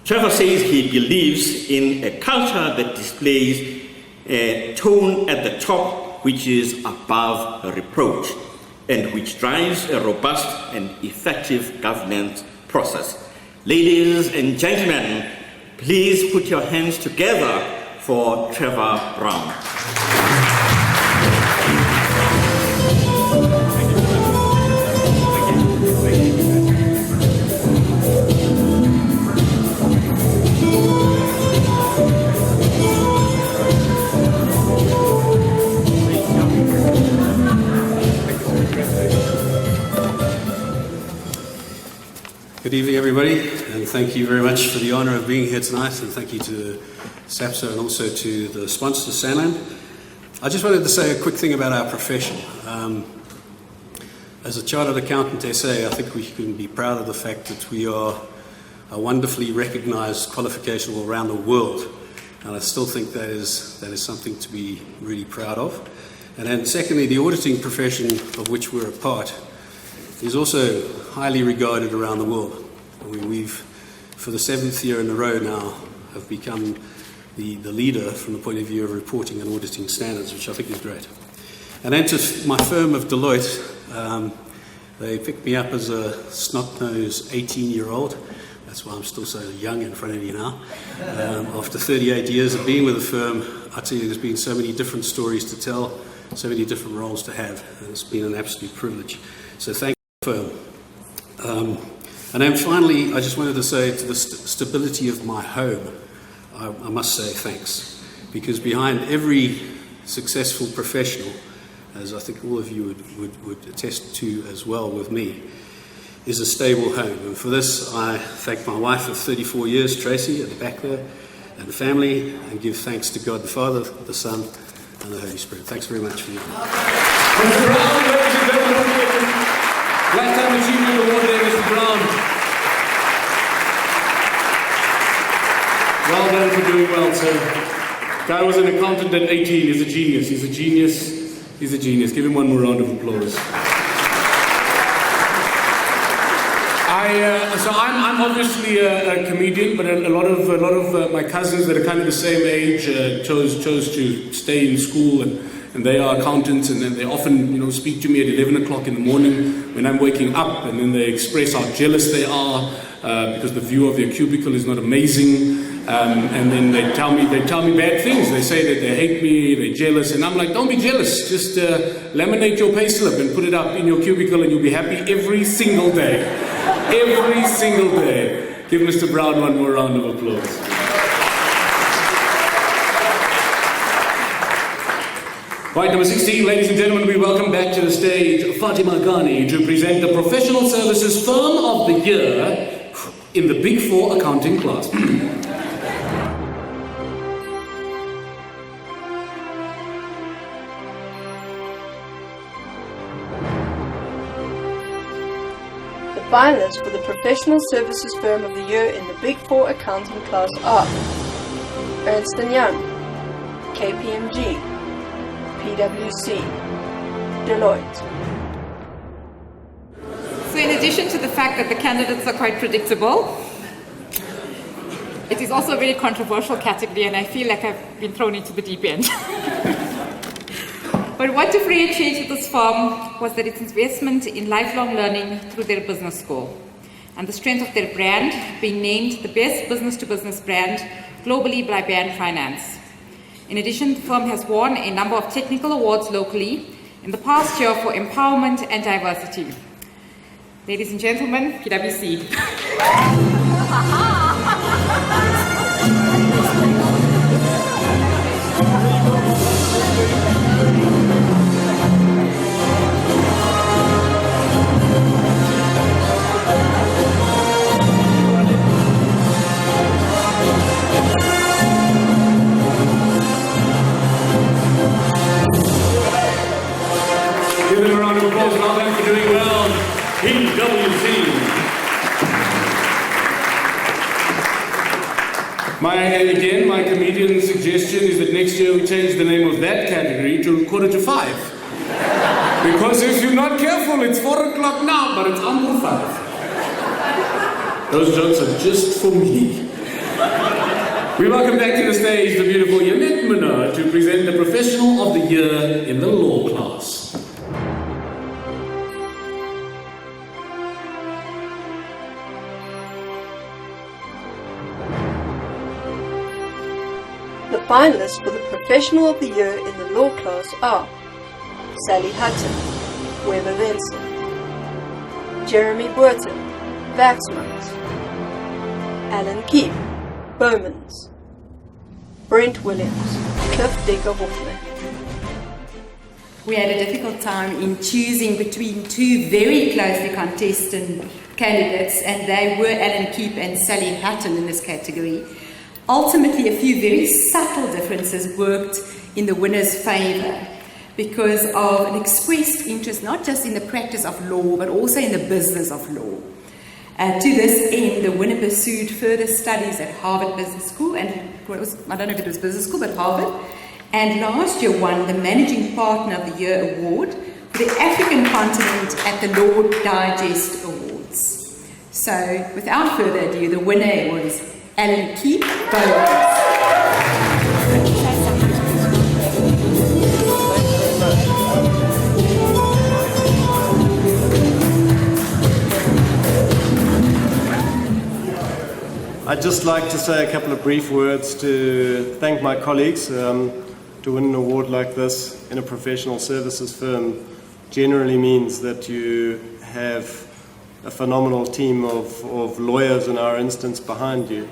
Trevor says he believes in a culture that displays a tone at the top which is above reproach and which drives a robust and effective governance process. Ladies and gentlemen, please put your hands together for Trevor Brown. Good evening, everybody, and thank you very much for the honour of being here tonight, and thank you to SAPSA and also to the sponsor, Sanlam. I just wanted to say a quick thing about our profession. As a Chartered Accountant SA, I think we can be proud of the fact that we are a wonderfully recognised qualification all around the world, and I still think that is something to be really proud of. And then secondly, the auditing profession of which we're a part is also highly regarded around the world. I mean, we've, for the 7th year in a row now, have become the leader from the point of view of reporting and auditing standards, which I think is great. And then to my firm of Deloitte, they picked me up as a snot-nosed 18-year-old. That's why I'm still so young in front of you now. After 38 years of being with the firm, I tell you, there's been so many different stories to tell, so many different roles to have, and it's been an absolute privilege. So thank you. Firm. And then finally, I just wanted to say to the stability of my home, I must say thanks, because behind every successful professional, as I think all of you would attest to as well with me, is a stable home. And for this, I thank my wife of 34 years, Tracy, at the back there, and the family, and give thanks to God the Father, the Son, and the Holy Spirit. Thanks very much for your time. Lifetime Achievement Award there, Mr. Brown. Well done for doing well, sir. Guy was an accountant at 18. He's a genius. He's a genius. He's a genius. Give him one more round of applause. So I'm obviously a comedian, but a lot of my cousins that are kind of the same age chose to stay in school, and they are accountants, and then they often speak to me at 11 o'clock in the morning when I'm waking up, and then they express how jealous they are because the view of their cubicle is not amazing, and then they tell me bad things. They say that they hate me, they're jealous, and I'm like, don't be jealous. Just laminate your payslip and put it up in your cubicle, and you'll be happy every single day. Every single day. Give Mr. Brown one more round of applause. Right, number 16, ladies and gentlemen, we welcome back to the stage Fatima Ghani to present the Professional Services Firm of the Year in the Big Four accounting class. The finalists for the Professional Services Firm of the Year in the Big Four accounting class are Ernst & Young, KPMG, PwC, Deloitte. So in addition to the fact that the candidates are quite predictable, it is also a very controversial category, and I feel like I've been thrown into the deep end. But what differentiated this firm was that its investment in lifelong learning through their business school, and the strength of their brand being named the best business-to-business brand globally by Band Finance. In addition, the firm has won a number of technical awards locally in the past year for empowerment and diversity. Ladies and gentlemen, PwC. Give them a round of applause and all them for doing well. PwC. My comedian suggestion is that next year we change the name of that category to 4:45. Because if you're not careful, it's 4 o'clock now, but it's under 5. Those jokes are just for me. We welcome back to the stage the beautiful Yannick Menard to present the Professional of the Year in the Law class. The finalists for the Professional of the Year in the Law class are Sally Hutton, Weber Benson, Jeremy Burton, Vaxmans, Alan Keep, Bowmans, Brent Williams, Cliff Decker Hoffman. We had a difficult time in choosing between two very closely contested candidates, and they were Alan Keep and Sally Hutton in this category. Ultimately, a few very subtle differences worked in the winner's favour because of an expressed interest not just in the practice of law but also in the business of law. To this end, the winner pursued further studies at Harvard Business School, and I don't know if it was business school, but Harvard, and last year won the Managing Partner of the Year award for the African continent at the Law Digest Awards. So, without further ado, the winner was Alan Keep, Bowmans. I'd just like to say a couple of brief words to thank my colleagues. To win an award like this in a professional services firm generally means that you have a phenomenal team of lawyers in our instance behind you.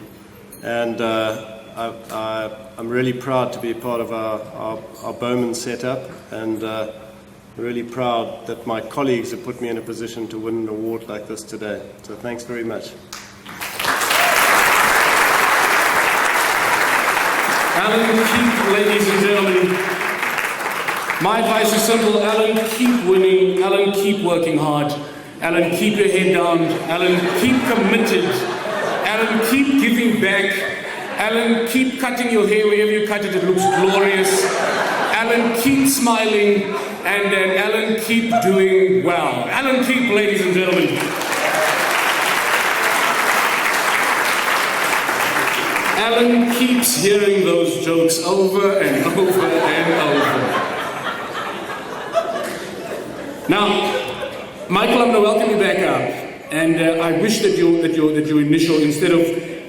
And I'm really proud to be a part of our Bowman setup, and really proud that my colleagues have put me in a position to win an award like this today. So thanks very much. Alan Keep, ladies and gentlemen. My advice is simple. Alan, keep winning. Alan, keep working hard. Alan, keep your head down. Alan, keep committed. Alan, keep giving back. Alan, keep cutting your hair wherever you cut it. It looks glorious. Alan, keep smiling. And then Alan, keep doing well. Alan Keep, ladies and gentlemen. Alan keeps hearing those jokes over and over and over. Now, Michael, I'm going to welcome you back up, and I wish that your initial, instead of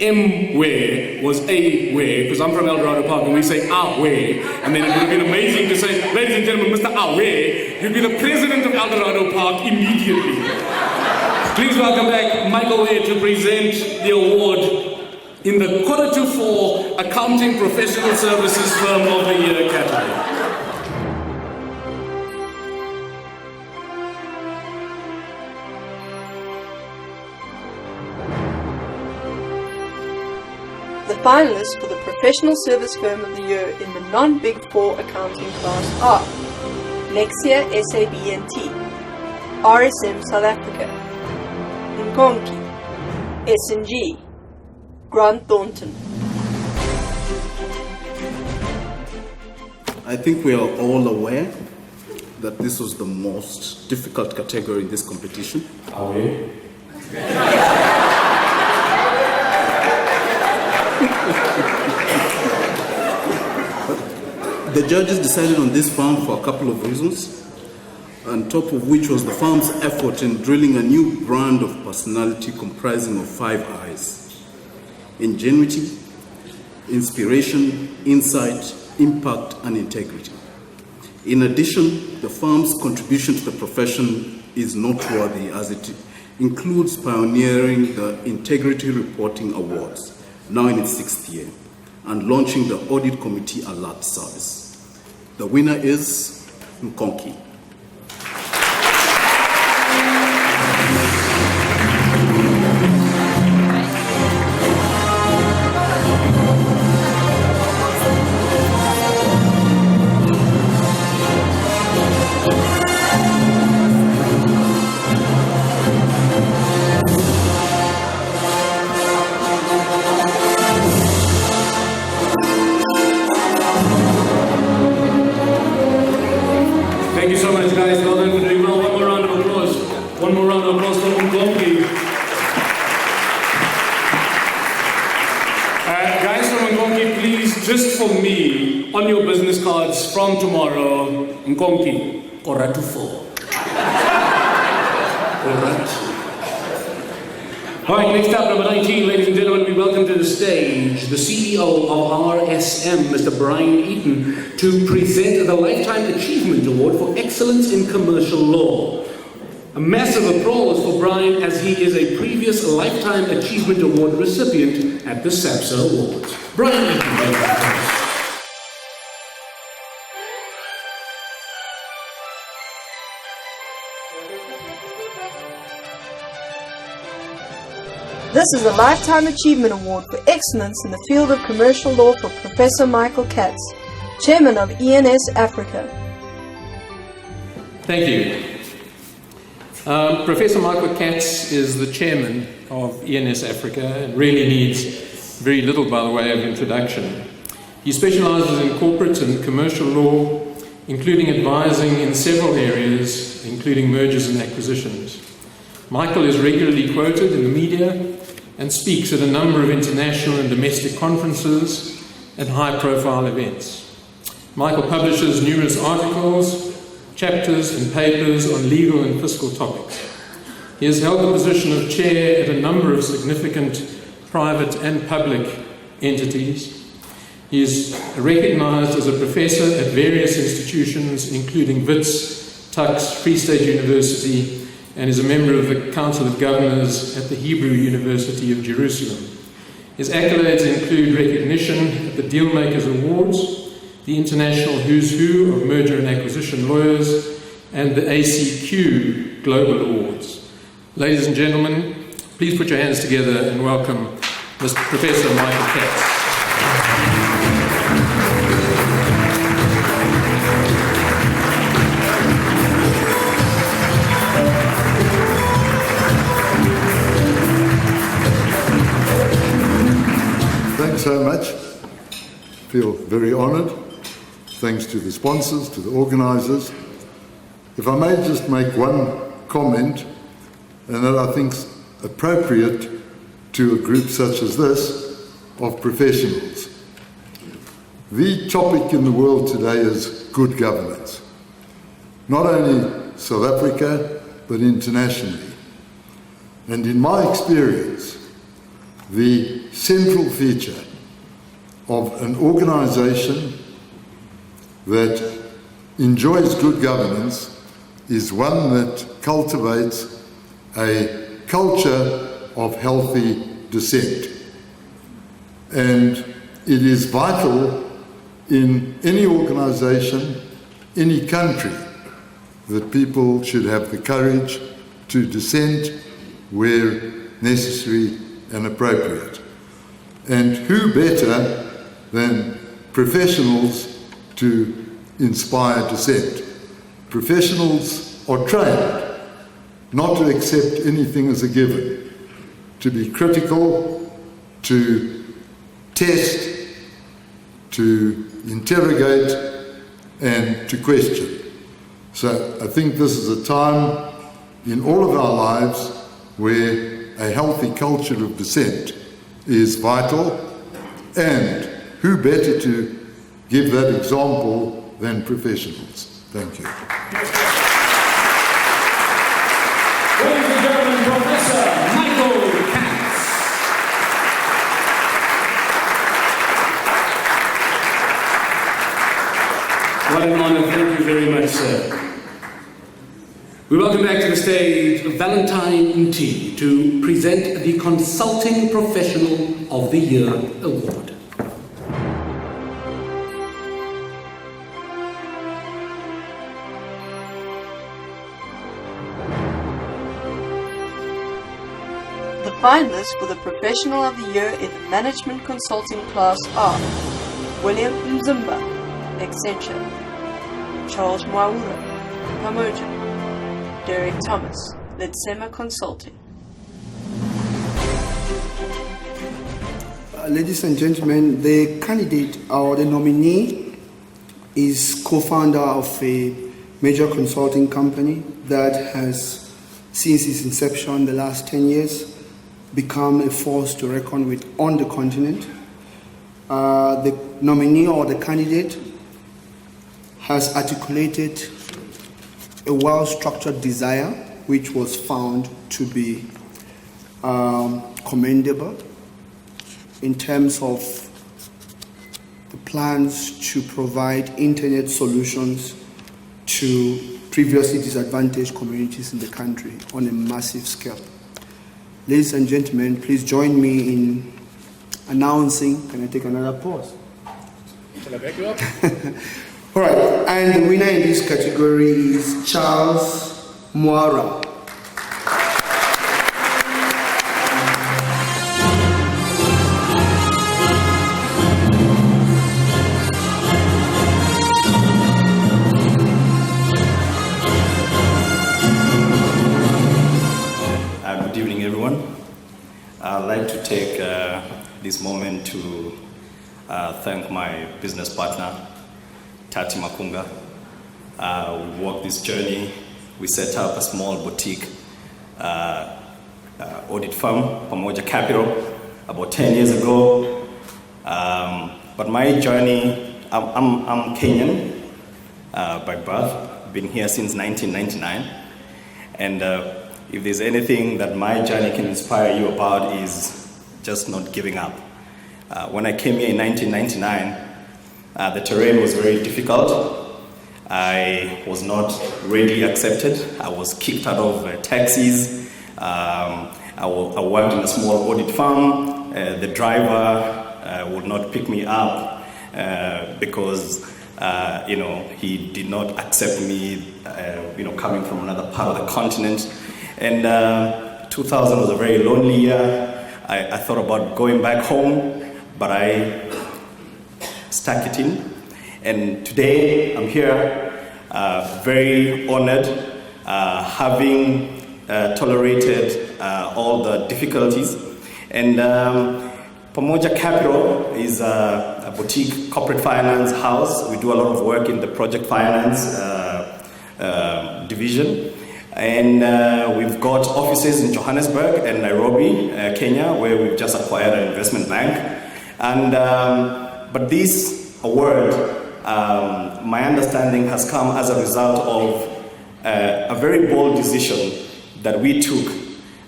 M-ware, was A-ware, because I'm from El Dorado Park, and we say Ah-ware, and then it would have been amazing to say, ladies and gentlemen, Mr. Ah-ware, you'd be the president of El Dorado Park immediately. Please welcome back Michael Ware to present the award in the 4:45 Accounting Professional Services Firm of the Year category. The finalists for the Professional Service Firm of the Year in the non-Big Four accounting class are Lexia SABNT, RSM South Africa, Nkonki, S&G, Grant Thornton. I think we are all aware that this was the most difficult category in this competition. Are we? The judges decided on this firm for a couple of reasons, on top of which was the firm's effort in drilling a new brand of personality comprising of 5 I's: ingenuity, inspiration, insight, impact, and integrity. In addition, the firm's contribution to the profession is noteworthy as it includes pioneering the Integrity Reporting Awards, now in its 6th year, and launching the Audit Committee Alert Service. The winner is Nkonki. Thank you so much, guys. Well done for doing well. One more round of applause. One more round of applause for Nkonki. Guys from Nkonki, please, just for me, on your business cards from tomorrow, Nkonki, Koratu 4. Koratu. All right, next up, number 19, ladies and gentlemen, we welcome to the stage the CEO of RSM, Mr. Brian Eaton, to present the Lifetime Achievement Award for Excellence in Commercial Law. A massive applause for Brian, as he is a previous Lifetime Achievement Award recipient at the SAPSA Awards. Brian Eaton, welcome. This is the Lifetime Achievement Award for Excellence in the Field of Commercial Law for Professor Michael Katz, Chairman of ENS Africa. Thank you. Professor Michael Katz is the Chairman of ENS Africa and really needs very little by the way of introduction. He specializes in corporate and commercial law, including advising in several areas, including mergers and acquisitions. Michael is regularly quoted in the media and speaks at a number of international and domestic conferences and high-profile events. Michael publishes numerous articles, chapters and papers on legal and fiscal topics. He has held the position of chair at a number of significant private and public entities. He is recognized as a professor at various institutions, including WITS, Tux, Free State University, and is a member of the Council of Governors at the Hebrew University of Jerusalem. His accolades include recognition at the Dealmakers Awards, the International Who's Who of Merger and Acquisition Lawyers, and the ACQ Global Awards. Ladies and gentlemen, please put your hands together and welcome Mr. Professor Michael Katz. Thanks so much. Feel very honoured. Thanks to the sponsors, to the organisers. If I may just make one comment, and that I think is appropriate to a group such as this of professionals. The topic in the world today is good governance. Not only South Africa, but internationally. And in my experience, the central feature of an organisation that enjoys good governance is one that cultivates a culture of healthy dissent. And it is vital in any organisation, any country, that people should have the courage to dissent where necessary and appropriate. And who better than professionals to inspire dissent? Professionals are trained not to accept anything as a given, to be critical, to test, to interrogate, and to question. So I think this is a time in all of our lives where a healthy culture of dissent is vital, and who better to give that example than professionals. Thank you. Ladies and gentlemen, Professor Michael Katz. come on and thank you very much, sir. We welcome back to the stage Valentine T to present the Consulting Professional of the Year Award. The finalists for the Professional of the Year in the Management Consulting class are William Mzimba, Accenture; Charles Mwaura, Pamoja; Derek Thomas, Letsema Consulting. Ladies and gentlemen, the candidate or the nominee is co-founder of a major consulting company that has, since its inception the last 10 years, become a force to reckon with on the continent. The nominee or the candidate has articulated a well-structured desire which was found to be commendable in terms of the plans to provide internet solutions to previously disadvantaged communities in the country on a massive scale. Ladies and gentlemen, please join me in announcing. Can I take another pause? Shall I back you up? All right, and the winner in this category is Charles Mwaura. Good evening, everyone. I'd like to take this moment to thank my business partner, Tati Makunga. We walked this journey. We set up a small boutique audit firm, Pamoja Capital, about 10 years ago. But my journey, I'm Kenyan by birth. Been here since 1999. And if there's anything that my journey can inspire you about is just not giving up. When I came here in 1999, the terrain was very difficult. I was not readily accepted. I was kicked out of taxis. I worked in a small audit firm. The driver would not pick me up because he did not accept me, coming from another part of the continent. And 2000 was a very lonely year. I thought about going back home, but I stuck it in. And today I'm here, very honored, having tolerated all the difficulties. And Pamoja Capital is a boutique corporate finance house. We do a lot of work in the project finance division. And we've got offices in Johannesburg and Nairobi, Kenya, where we've just acquired an investment bank. And but this award, my understanding, has come as a result of a very bold decision that we took,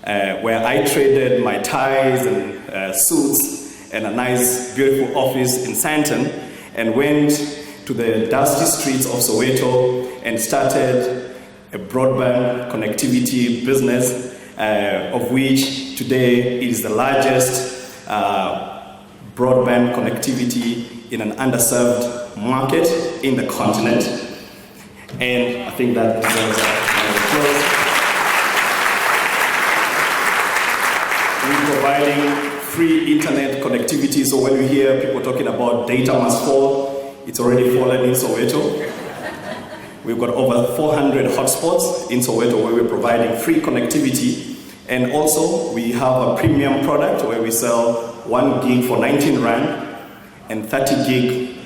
where I traded my ties and suits and a nice, beautiful office in Sandton, and went to the dusty streets of Soweto and started a broadband connectivity business, of which today it is the largest broadband connectivity in an underserved market in the continent. And I think that deserves a round of applause. We're providing free internet connectivity, so when we hear people talking about data must fall, it's already fallen in Soweto. We've got over 400 hotspots in Soweto where we're providing free connectivity. And also, we have a premium product where we sell 1 gig for 19 Rand and 30 gig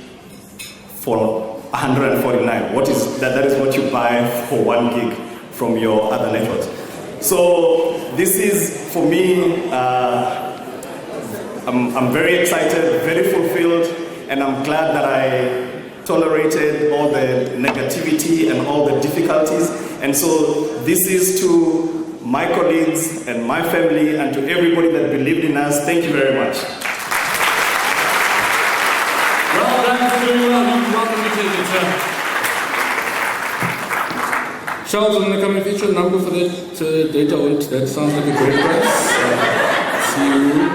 for 149. What is that? That is what you buy for 1 gig from your other networks. So this is, for me, I'm very excited, very fulfilled, and I'm glad that I tolerated all the negativity and all the difficulties. And so this is to my colleagues and my family and to everybody that believed in us. Thank you very much. Well done, very well. You're welcome to take it, sir. Charles, I'm going to come and fetch your number for that data. That sounds like a great price. See you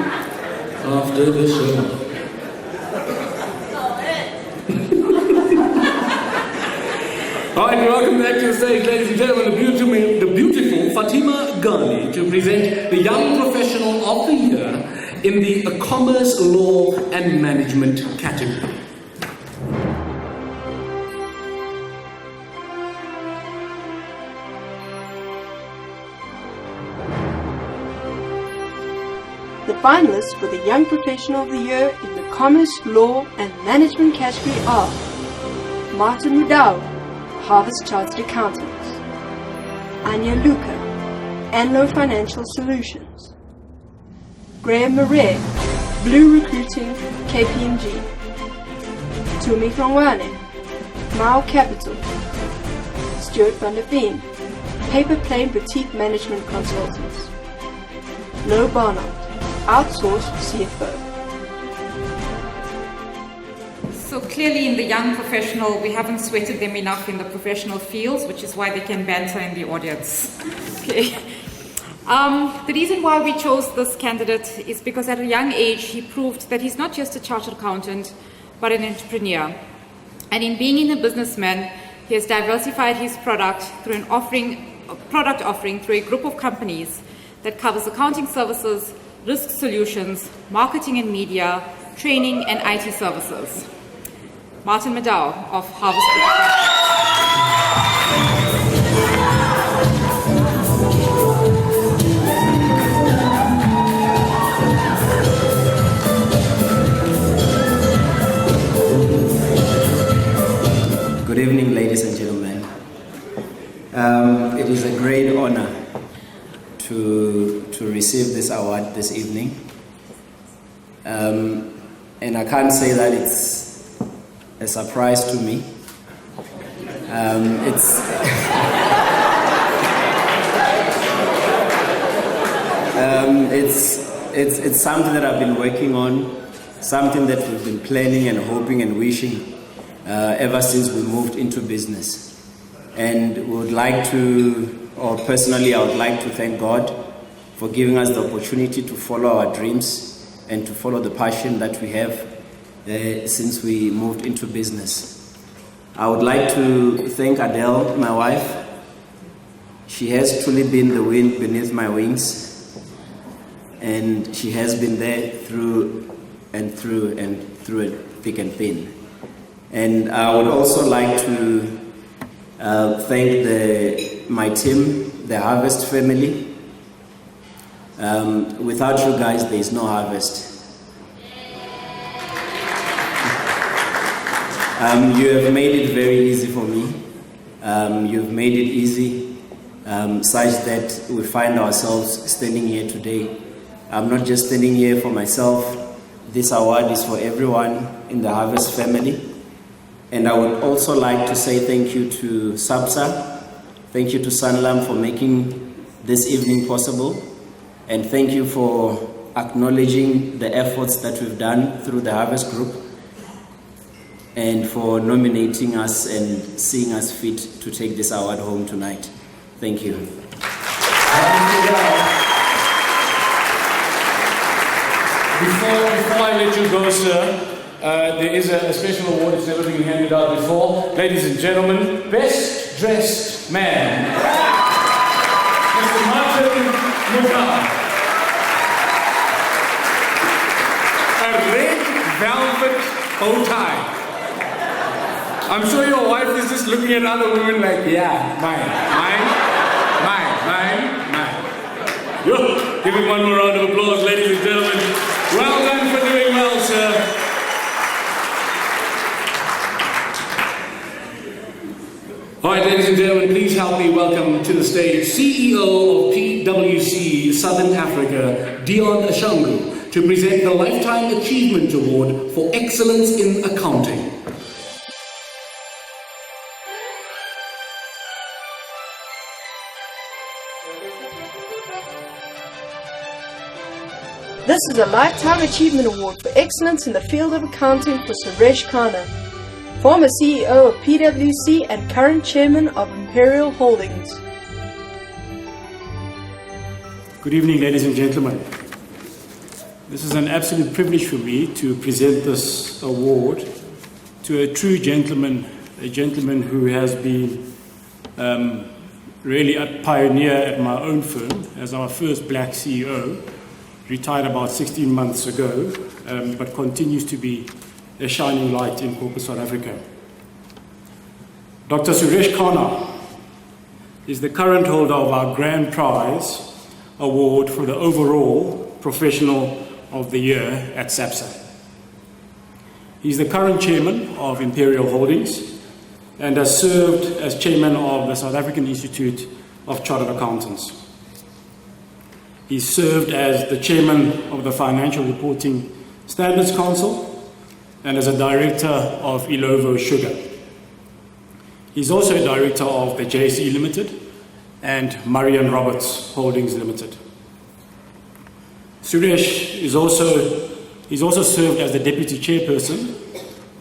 after the show. All right, welcome back to the stage, ladies and gentlemen, the beautiful Fatima Ghani to present the Young Professional of the Year in the Commerce, Law and Management category. The finalists for the Young Professional of the Year in the Commerce, Law and Management category are Martin Mudau, Harvest Chartered Accountants; Anya Luca, Anlo Financial Solutions; Graham Murray, Blue Recruiting, KPMG; Tumi Rongwane, Mao Capital; Stuart van der Veen, Paper Plane Boutique Management Consultants; Lo Barnard, Outsourced CFO. So clearly in the young professional, we haven't sweated them enough in the professional fields, which is why they can banter in the audience. Okay. The reason why we chose this candidate is because at a young age, he proved that he's not just a chartered accountant, but an entrepreneur. And in being a businessman, he has diversified his product through a product offering through a group of companies that covers accounting services, risk solutions, marketing and media, training and IT services. Martin Mudau of Harvest. Good evening, ladies and gentlemen. It is a great honor to receive this award this evening. And I can't say that it's a surprise to me. It's something that I've been working on, something that we've been planning and hoping and wishing ever since we moved into business. And we would like to, or personally, I would like to thank God for giving us the opportunity to follow our dreams and to follow the passion that we have since we moved into business. I would like to thank Adele, my wife. She has truly been the wind beneath my wings, and she has been there through it, thick and thin. And I would also like to thank my team, the Harvest family. Without you guys, there is no Harvest. You have made it very easy for me. You've made it easy such that we find ourselves standing here today. I'm not just standing here for myself. This award is for everyone in the Harvest family. And I would also like to say thank you to SAPSA. Thank you to Sanlam for making this evening possible. And thank you for acknowledging the efforts that we've done through the Harvest Group, and for nominating us and seeing us fit to take this award home tonight. Thank you. Before I let you go, sir, there is a special award that's never been handed out before. Ladies and gentlemen, Best Dressed Man, Mr. Martin Mudau. A red velvet bow tie. I'm sure your wife is just looking at other women like, yeah, mine. Yo, give him one more round of applause, ladies and gentlemen. Well done for doing well, sir. All right, ladies and gentlemen, please help me welcome to the stage CEO of PwC Southern Africa, Dion Ashangu, to present the Lifetime Achievement Award for Excellence in Accounting. This is a Lifetime Achievement Award for Excellence in the Field of Accounting for Suresh Khanna, former CEO of PwC and current Chairman of Imperial Holdings. Good evening, ladies and gentlemen. This is an absolute privilege for me to present this award to a true gentleman, a gentleman who has been really a pioneer at my own firm as our first black CEO, retired about 16 months ago, but continues to be a shining light in corporate South Africa. Dr. Suresh Khanna is the current holder of our Grand Prize Award for the overall Professional of the Year at SAPSA. He's the current chairman of Imperial Holdings and has served as chairman of the South African Institute of Chartered Accountants. He served as the chairman of the Financial Reporting Standards Council and as a director of Ilovo Sugar. He's also a director of the JSE Limited and Murray & Roberts Holdings Limited. Suresh is also served as the deputy chairperson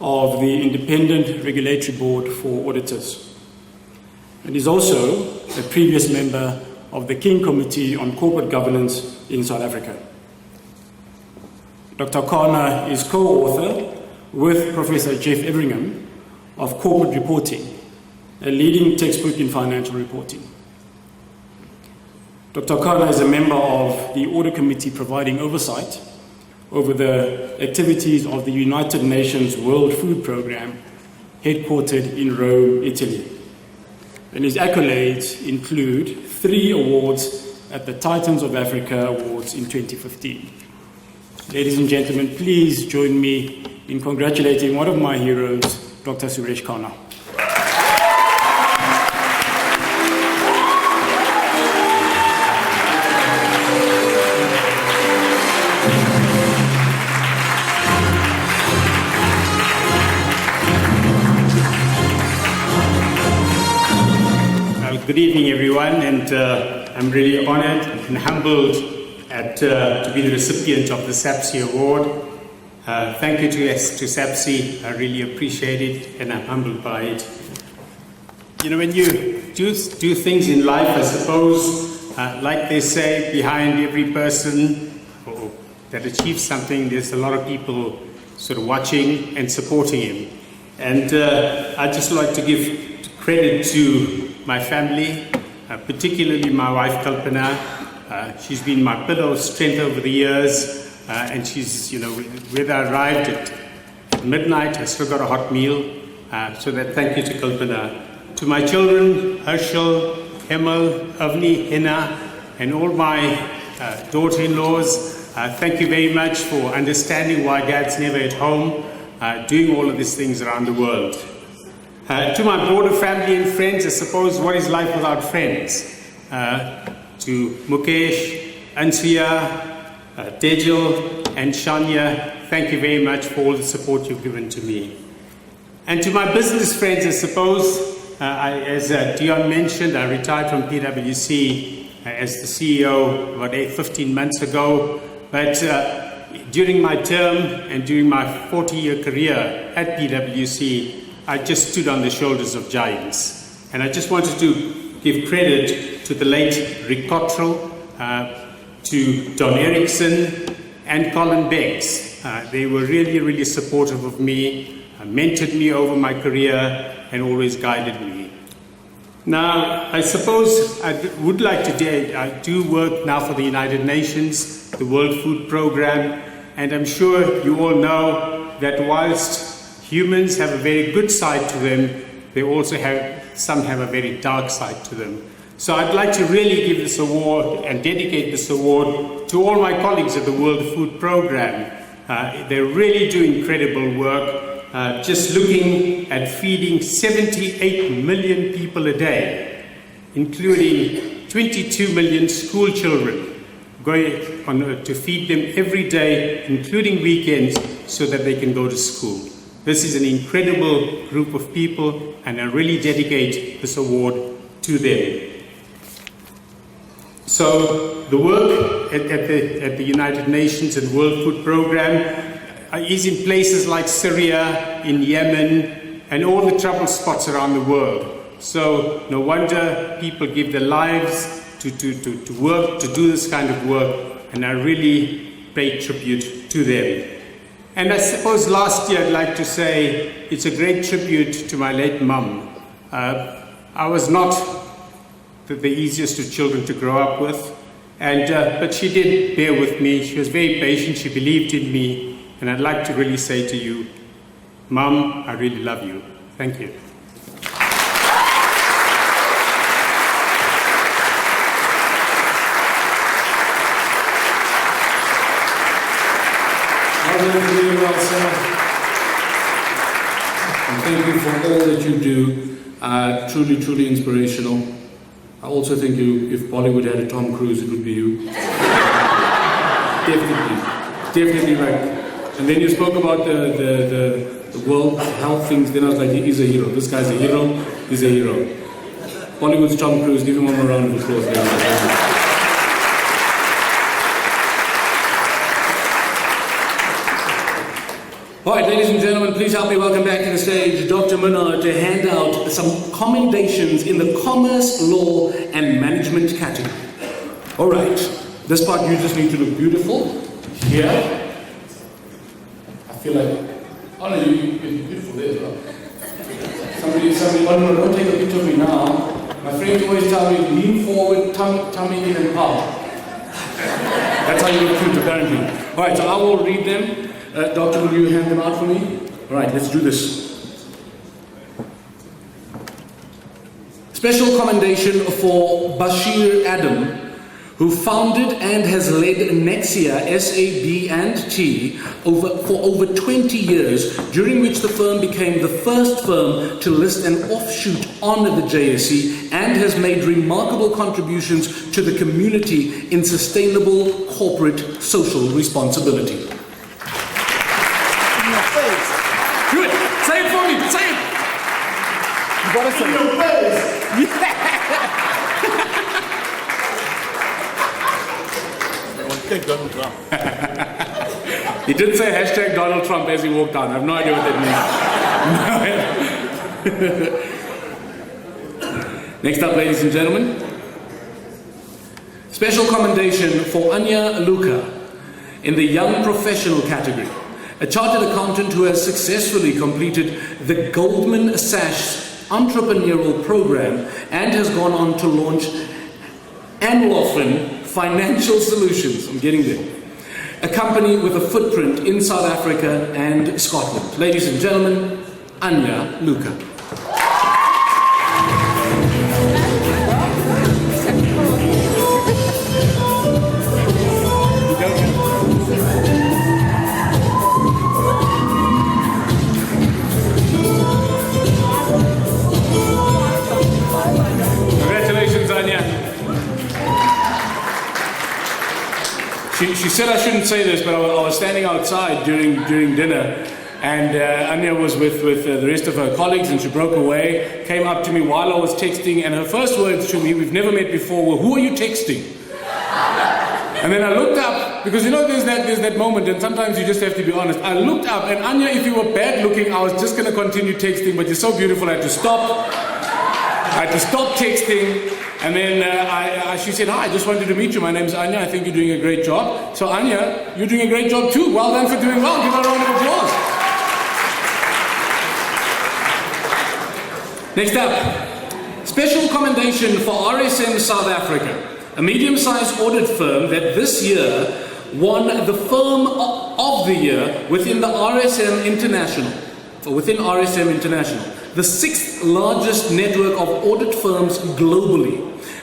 of the Independent Regulatory Board for Auditors. And is also a previous member of the King Committee on Corporate Governance in South Africa. Dr. Khanna is co-author with Professor Jeff Everingham of Corporate Reporting, a leading textbook in financial reporting. Dr. Khanna is a member of the Audit Committee providing oversight over the activities of the United Nations World Food Programme, headquartered in Rome, Italy. And his accolades include 3 awards at the Titans of Africa Awards in 2015. Ladies and gentlemen, please join me in congratulating one of my heroes, Dr. Suresh Khanna. Good evening, everyone, and I'm really honored and humbled to be the recipient of the SAPSI Award. Thank you to SAPSI. I really appreciate it, and I'm humbled by it. You know, when you do things in life, I suppose, like they say, behind every person that achieves something, there's a lot of people sort of watching and supporting him. And I'd just like to give credit to my family, particularly my wife Kalpana. She's been my pillar of strength over the years, and she's, you know, whether I arrived at midnight, I still got a hot meal. So that thank you to Kalpana. To my children, Herschel, Hemel, Avni, Hina, and all my daughter-in-laws, thank you very much for understanding why Dad's never at home, doing all of these things around the world. To my broader family and friends, I suppose, what is life without friends? To Mukesh, Ansuya, Tejal, and Shania, thank you very much for all the support you've given to me. And to my business friends, I suppose, as Dion mentioned, I retired from PwC as the CEO about 15 months ago. But during my term and during my 40-year career at PwC, I just stood on the shoulders of giants. And I just wanted to give credit to the late Rick Cottrell, to Don Erickson, and Colin Beggs. They were really, really supportive of me, mentored me over my career, and always guided me. Now, I suppose I would like to I do work now for the United Nations, the World Food Programme, and I'm sure you all know that whilst humans have a very good side to them, they also some have a very dark side to them. So I'd like to really give this award and dedicate this award to all my colleagues at the World Food Programme. They really do incredible work, just looking at feeding 78 million people a day, including 22 million school children, going on to feed them every day, including weekends, so that they can go to school. This is an incredible group of people, and I really dedicate this award to them. So the work at the United Nations and World Food Programme is in places like Syria, in Yemen, and all the trouble spots around the world. So no wonder people give their lives to work, to do this kind of work, and I really pay tribute to them. And I suppose last year I'd like to say it's a great tribute to my late mum. I was not the easiest of children to grow up with, but she did bear with me. She was very patient, she believed in me, and I'd like to really say to you, Mum, I really love you. Thank you. Well, sir. And thank you for all that you do. Truly, truly inspirational. I also think if Bollywood had a Tom Cruise, it would be you. Definitely right. And then you spoke about the World Health things. Then I was like, he's a hero. This guy's a hero. He's a hero. Bollywood's Tom Cruise. Give him one more round of applause. All right, ladies and gentlemen, please help me welcome back to the stage Dr. Minnaar to hand out some commendations in the Commerce, Law and Management category. All right, this part you just need to look beautiful. Here, I feel like, oh no, you're beautiful there as well. Somebody, oh no, don't take a picture of me now. My friends always tell me, lean forward, tummy in and out. That's how you look cute, apparently. All right, so I will read them. Doctor, will you hand them out for me? All right, let's do this. Special commendation for Bashir Adam, who founded and has led Nexia SAB&T for over 20 years, during which the firm became the first firm to list an offshoot on the JSE and has made remarkable contributions to the community in sustainable corporate social responsibility. Do it! Say it for me! Say it! You gotta say it. In your face! Hashtag Donald Trump. He did say hashtag Donald Trump as he walked down. I have no idea what that means. Next up, ladies and gentlemen. Special commendation for Anya Luka in the Young Professional category. A chartered accountant who has successfully completed the Goldman Sachs entrepreneurial program and has gone on to launch Anlofin Financial Solutions. I'm getting there. A company with a footprint in South Africa and Scotland. Ladies and gentlemen, Anya Luka. She said I shouldn't say this, but I was standing outside during dinner, and Anya was with the rest of her colleagues, and she broke away, came up to me while I was texting, and her first words to me, we've never met before, were, "Who are you texting?" And then I looked up, because there's that moment, and sometimes you just have to be honest. I looked up, and Anya, if you were bad looking, I was just going to continue texting, but you're so beautiful, I had to stop. I had to stop texting. And then she said, "Hi, I just wanted to meet you. My name's Anya. I think you're doing a great job." So Anya, you're doing a great job too. Well done for doing well. Give her a round of applause. Next up, special commendation for RSM South Africa, a medium-sized audit firm that this year won the Firm of the Year within the RSM International, the 6th largest network of audit firms globally.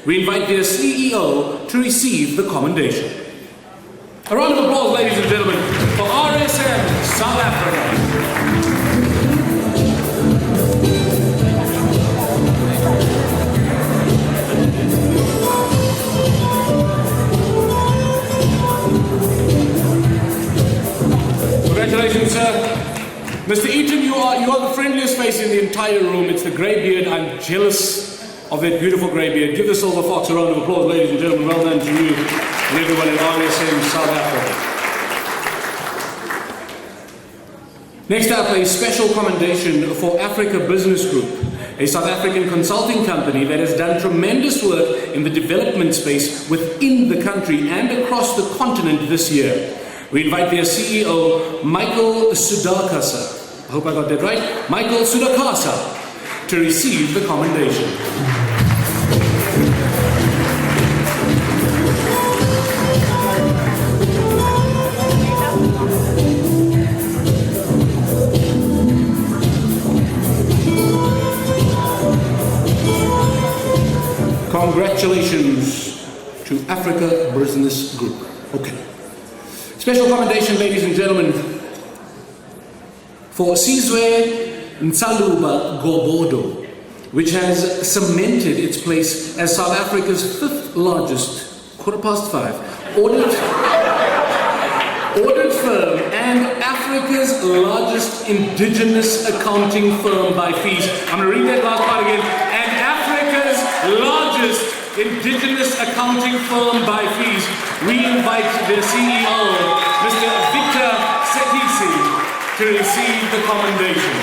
We invite their CEO to receive the commendation. A round of applause, ladies and gentlemen, for RSM South Africa. Congratulations, sir. Mr. Eaton, you are the friendliest face in the entire room. It's the grey beard. I'm jealous of that beautiful grey beard. Give the Silver Fox a round of applause, ladies and gentlemen. Well done to you and everyone at RSM South Africa. Next up, a special commendation for Africa Business Group, a South African consulting company that has done tremendous work in the development space within the country and across the continent this year. We invite their CEO, Michael Sudakasa, I hope I got that right, Michael Sudakasa, to receive the commendation. Congratulations to Africa Business Group. Okay. Special commendation, ladies and gentlemen, for Sizwe Nsaluba Gobodo, which has cemented its place as South Africa's 5th largest, 5:15, audit firm and Africa's largest indigenous accounting firm by fees. I'm going to read that last part again. And Africa's largest indigenous accounting firm by fees. We invite their CEO, Mr. Victor Sekisi, to receive the commendation.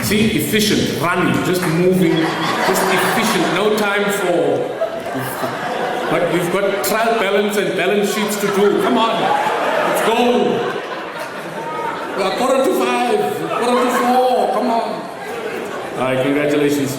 See, efficient, running, just moving, just efficient, no time for. But we've got trial balance and balance sheets to do. Come on, let's go. 4:45, 4:04, come on. All right, congratulations.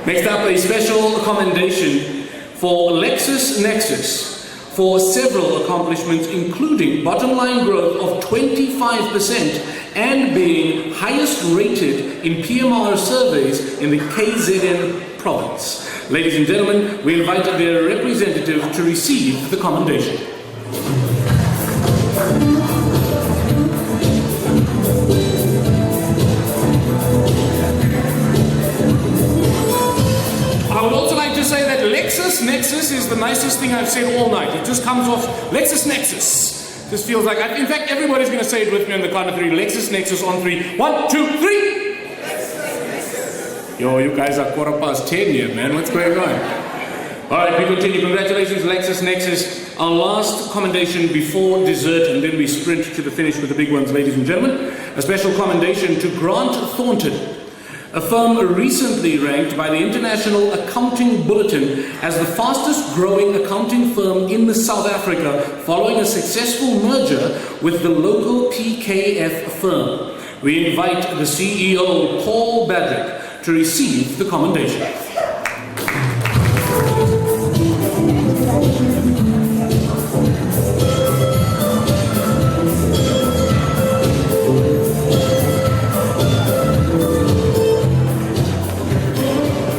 Next up, a special commendation for LexisNexis for several accomplishments, including bottom line growth of 25% and being highest rated in PMR surveys in the KZN province. Ladies and gentlemen, we invite their representative to receive the commendation. I would also like to say that LexisNexis is the nicest thing I've said all night. It just comes off LexisNexis. This feels like, in fact, everybody's going to say it with me on the count of 3. LexisNexis on 3. 1, 2, 3. Yo, you guys are 10:15 here, man. What's going on? All right, we continue. Congratulations, LexisNexis. Our last commendation before dessert, and then we sprint to the finish with the big ones, ladies and gentlemen. A special commendation to Grant Thornton, a firm recently ranked by the International Accounting Bulletin as the fastest growing accounting firm in South Africa following a successful merger with the local PKF firm. We invite the CEO, Paul Badrick, to receive the commendation.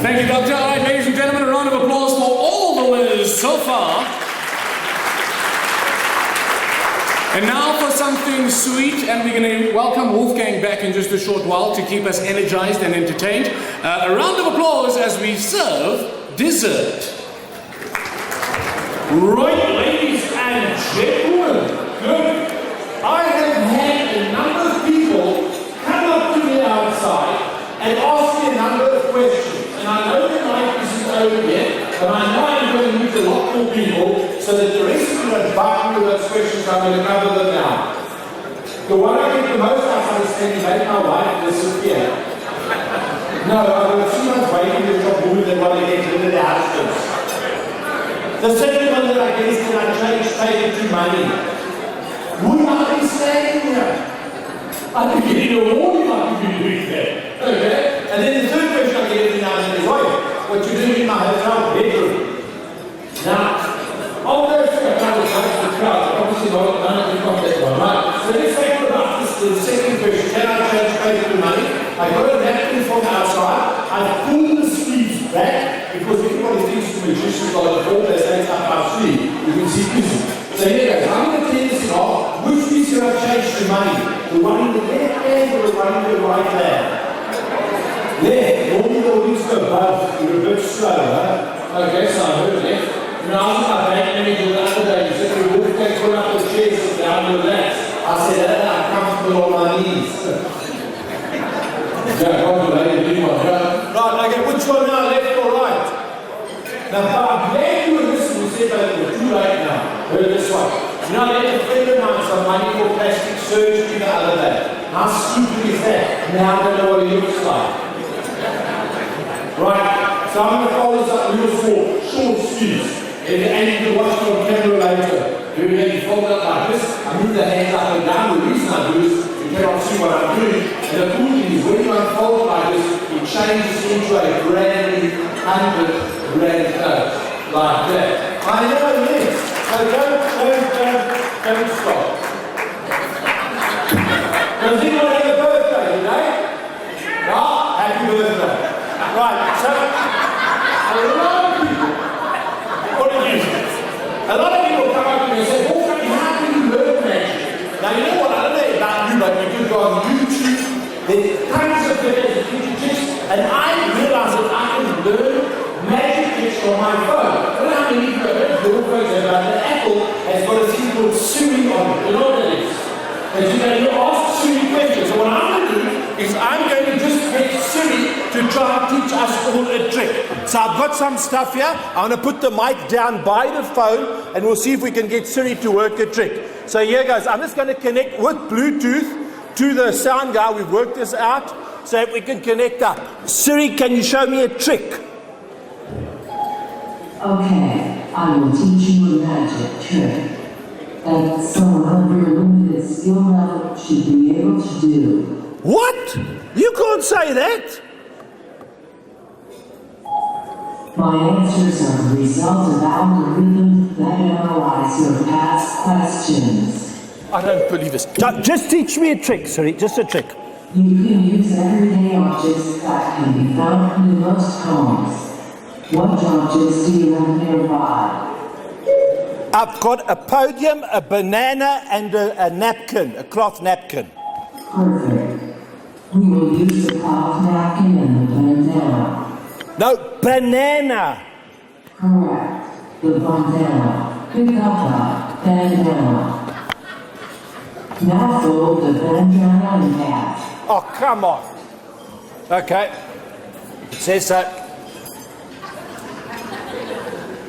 Thank you, Doctor. All right, ladies and gentlemen, a round of applause for all the winners so far. And now for something sweet, and we're going to welcome Wolfgang back in just a short while to keep us energized and entertained. A round of applause as we serve dessert. Right, ladies and gentlemen, good. I have had a number of people come up to me outside and ask me a number of questions. And I know the night isn't over yet, but I know I'm going to meet a lot more people, so that the rest of you don't bite me with those questions. I'm going to cover them now. The one I get the most out of is can you make my wife disappear? No, I've got too much waiting to stop moving than what I get in the houses. The second one that I get is can I change paper to money? Would I be staying here? I'd be getting a warning I could be doing that. Okay? And then the third question I get every now and then is, what you doing in my hotel bedroom? Now, all those things are kind of close to the crowd. Obviously, none of you got that one, right? So let's think about this. The second question, can I change paper to money? I got a napkin from outside. I pulled the sleeves back because everybody thinks the magician's got a ball that stands up our sleeve. You can see this. So here goes. I'm going to tell this in half. Which piece can I change to money? The one in the left hand or the one in the right hand? Left. Normally the wings go above. You're a bit slower. Okay, so I heard left. Now, I was my bank manager the other day. He said, we walk and put up the chairs and down and relax. I said, I'm comfortable on my knees. Yeah, right, okay, which one now, left or right? Now, I'm glad you were listening. You said that it was too late now. Heard this one. So You know, I lent a friend of mine some money for plastic surgery the other day. How stupid is that? Now I don't know what he looks like. Right, so I'm going to follow this up real short sleeves. And you can watch it on camera later. You can fold it up like this. I move the hands up and down. The reason I do is you cannot see what I'm doing. And the cool thing is when you unfold it like this, it changes into a brand 100 coat. Like that. I know this. So don't stop. Does anyone have a birthday today? No? Happy birthday. Right, so a lot of people, a lot of people come up to me and say, oh, how can you learn magic? Now, you know what, I don't know about you, but you can go on YouTube, there's tons of videos that teach you tricks, and I realized that I can learn magic tricks from my phone. I don't know how many people have heard your phones about that Apple has got a thing called Siri on it. You know what it is? And you know, you ask Siri questions. So what I'm going to do is I'm going to just get Siri to try and teach us all a trick. So I've got some stuff here. I'm going to put the mic down by the phone and we'll see if we can get Siri to work a trick. So here goes. I'm just going to connect with Bluetooth to the sound guy. We've worked this out so that we can connect up. Siri, can you show me a trick? Okay, I will teach you a magic trick that someone of your limited skill level should be able to do. What? You can't say that. My answers are the result of algorithms that analyze your past questions. I don't believe this. Just teach me a trick, Siri, just a trick. You can use everyday objects that can be found in most homes. What objects do you have nearby? I've got a podium, a banana, and a napkin, a cloth napkin. Perfect. We will use the cloth napkin and the bandana. No, banana. Correct. The bandana. Pick up the bandana. Now fold the bandana in half. Oh, come on. Okay. It says that.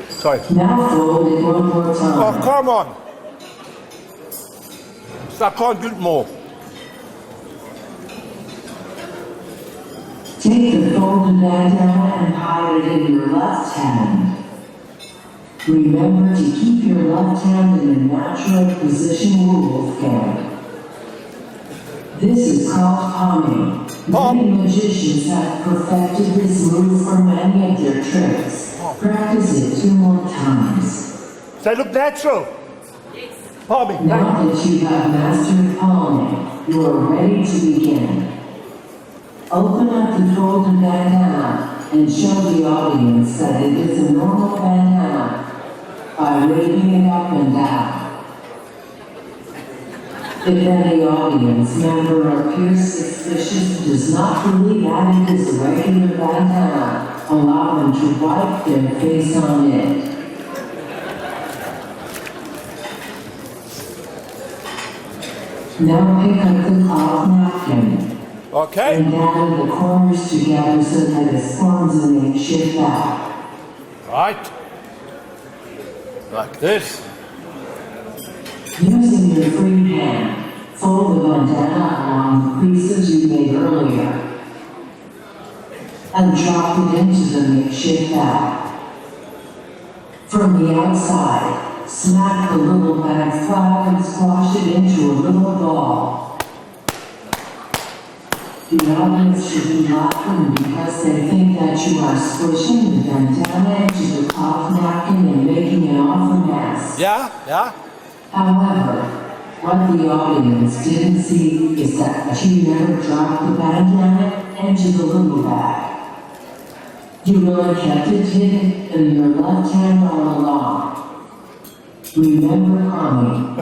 Sorry. Now fold it one more time. Oh, come on. So I can't do it more. Take the folded bandana and hide it in your left hand. Remember to keep your left hand in a natural position, Wolfgang. This is called palming. Many magicians have perfected this move for many of their tricks. Practice it 2 more times. Does that look natural? Yes. Palming. Now that you have mastered palming, you are ready to begin. Open up the folded bandana and show the audience that it is a normal bandana by waving it up and down. If any audience member appears suspicious and does not believe that it is a regular bandana, allow them to wipe their face on it. Now pick up the cloth napkin. Okay. And gather the corners together so that it forms a makeshift bag. Right. Like this. Using your free hand, fold the bandana along the creases you made earlier. And drop it into the makeshift bag. From the outside, smack the little bag flat and squash it into a little ball. The audience should be laughing because they think that you are squishing the bandana into the cloth napkin and making an awful mess. Yeah. However, what the audience didn't see is that you never dropped the bandana into the little bag. You really kept it hidden in your left hand all along. Remember humming.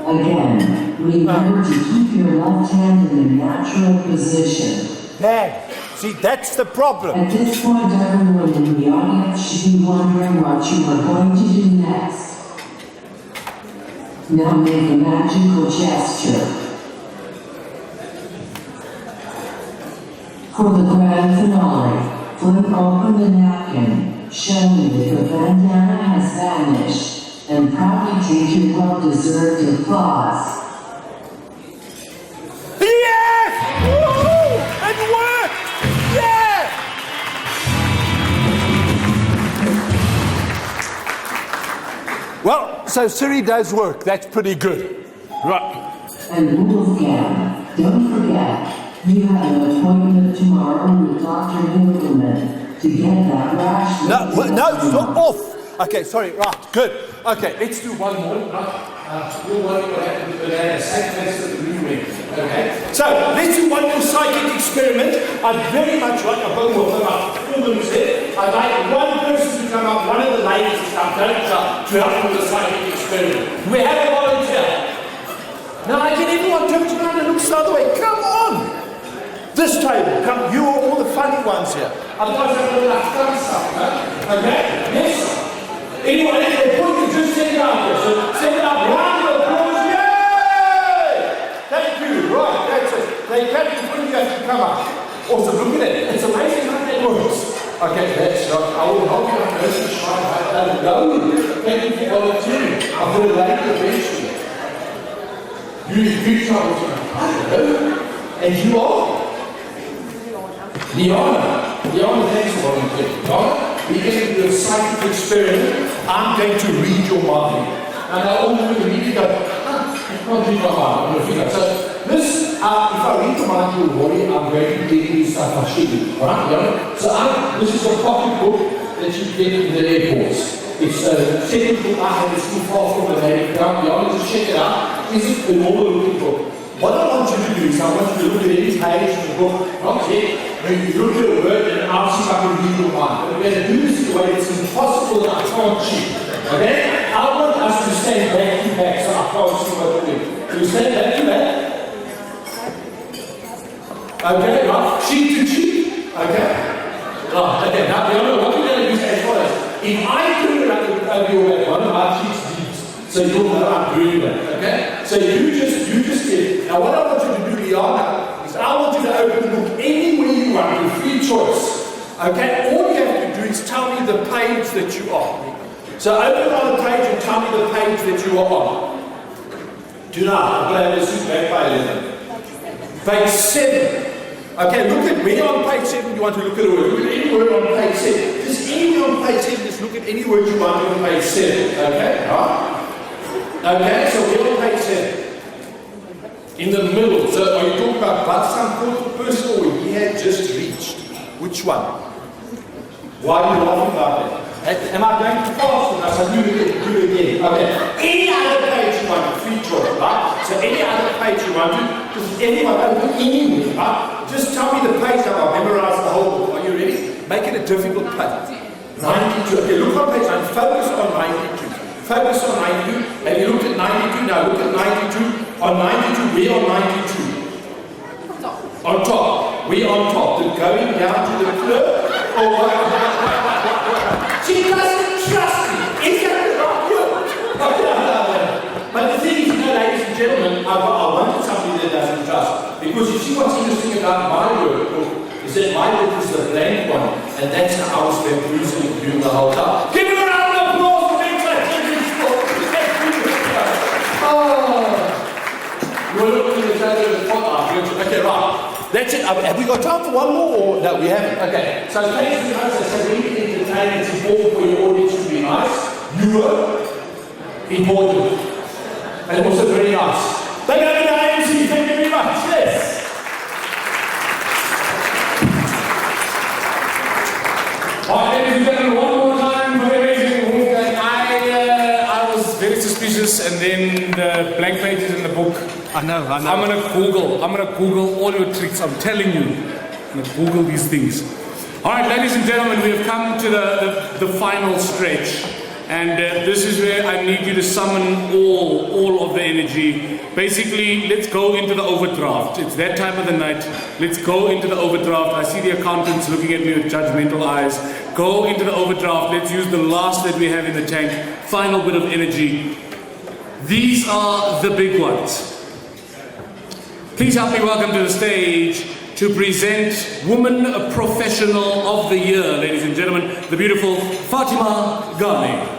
Again, remember to keep your left hand in a natural position. Dad, see, that's the problem. At this point, everyone in the audience should be wondering what you are going to do next. Now make a magical gesture. For the grand finale, flip open the napkin, showing that the bandana has vanished. and proudly take your well-deserved applause. Yes! Woo! It worked! Yeah! Well, so Siri does work. That's pretty good. Right. And Wolfgang, don't forget, you have an appointment tomorrow with Dr. Hildeman to get that rash. No, stop off. Okay, sorry, right, good. Okay, let's do one more. We'll work what happened with banana. Same place that the room went. Okay? So, let's do one more psychic experiment. I'd very much like, I've got about 4 minutes here. I'd like one person to come up, one of the ladies and stuff, don't jump, to help with the psychic experiment. We have a volunteer. Now, I get everyone turns around and looks the other way. Come on! This table, come, you are all the funny ones here. Otherwise, I'm going to have fun stuff, huh? Okay? Yes? Anyone, if they point you, just send it out here. So, send it out. Round of applause. Yay! Thank you. Right, that's it. They can't put you have to come up. Also, look at it. It's amazing how that works. Okay, that's right. I will help you on this to try and go. Thank you for volunteering. I'm going to lay the bench here. You trouble tonight. And you are? Liana, thanks for volunteering. Liana, we're going to do a psychic experiment. I'm going to read your mind. And I all going to read it go, I can't read my mind. I'm going to figure. So, this, if I read your mind, you'll worry, I'm going to give you stuff I should do. Alright, Liana? So, this is a pocket book that you get in the airports. It's a second book I have. It's too far from the name. Liana, just check it out. Is it a normal looking book? What I want you to do is I want you to look at any page in the book, not yet, when you look at a word and I'll see if I can read your mind. But we're going to do this in a way that's impossible that I can't cheat. Okay? I want us to stand back to back so I can't see what we're doing. So we stand back to back. Okay, right? Cheek to cheek. Okay? Right, okay. Now, what we're going to do is as follows. If I do it over your back, one of our cheeks deeps. So you'll know I'm doing that, okay? So you just did. Now what I want you to do, Liana, is I want you to open the book anywhere you want, with free choice. Okay? All you have to do is tell me the page that you are. So open on the page and tell me the page that you are on. Do not. I'm going to have a suit back by 11. Page 7. Okay, look at where on page 7 you want to look at a word. Look at any word on page 7. Just anywhere on page 7, just look at any word you want on page 7. Okay? Right? Okay, so we're on page 7. In the middle, so are you talking about but some person or he had just reached? Which one? Why are you laughing about that? Am I going too fast? I said, do it again. Okay. Any other page you want, free choice, right? So any other page you want to, just anyone, open anywhere, right? Just tell me the page number, I'll memorize the whole book. Are you ready? Make it a difficult page. 92. Okay, look on page 9, focus on 92. Focus on 92. Have you looked at 92? Now look at 92. On 92, we're on 92. On top. We're on top. Then going down to the cliff. Oh, what? She doesn't trust me. Is that right? But the thing is, ladies and gentlemen, I wanted something that doesn't trust. Because you see what's interesting about my work is that my book is the blank one. And that's how I was bamboozling and doing the whole time. Give him a round of applause for being such a good sport. Oh. We're looking at each other in the spotlight. Okay, right. That's it. Have we got time for one more? Or no, we haven't. Okay. So thanks very much. I said we need to entertain. It's important for your audience to be nice. You were important. And also very nice. Thank you, AMC. Thank you very much. Yes. Alright, ladies and gentlemen, one more time for the amazing Wolfgang. I was very suspicious, and then the blank pages in the book. I know. I'm gonna Google all your tricks. I'm telling you. I'm gonna Google these things. Alright, ladies and gentlemen, we have come to the final stretch. And this is where I need you to summon all of the energy. Basically, let's go into the overdraft. It's that time of the night. Let's go into the overdraft. I see the accountants looking at me with judgmental eyes. Go into the overdraft. Let's use the last that we have in the tank. Final bit of energy. These are the big ones. Please help me welcome to the stage to present Woman Professional of the Year, ladies and gentlemen, the beautiful Fatima Ghani.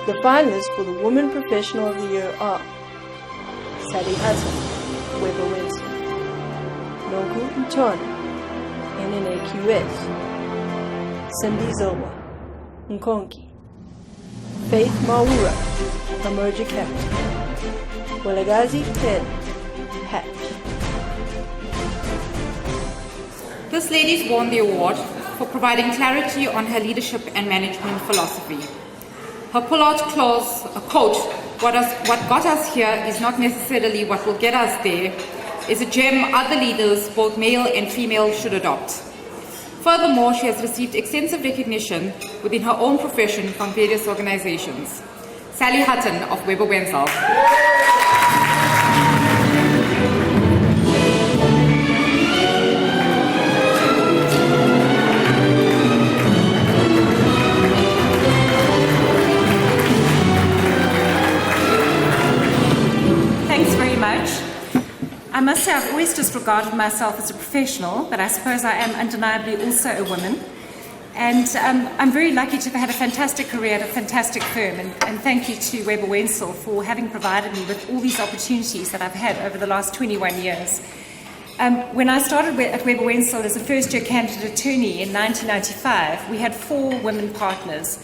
The finalists for the Woman Professional of the Year are Sally Hutton, Weber Winston, Nogu Mtwana, NNAQS, Cindy Zilwa, Nkonki, Faith Maura, Emerger Captain, Walagazi Ted, Hatch. This lady's won the award for providing clarity on her leadership and management philosophy. Her pull-out clause, quote, what got us here is not necessarily what will get us there, is a gem other leaders, both male and female, should adopt. Furthermore, she has received extensive recognition within her own profession from various organizations. Sally Hutton of Weber Wenzel. I must say I've always just regarded myself as a professional, but I suppose I am undeniably also a woman. And I'm very lucky to have had a fantastic career at a fantastic firm, and thank you to Weber Wenzel for having provided me with all these opportunities that I've had over the last 21 years. When I started at Weber Wenzel as a first-year candidate attorney in 1995, we had 4 women partners.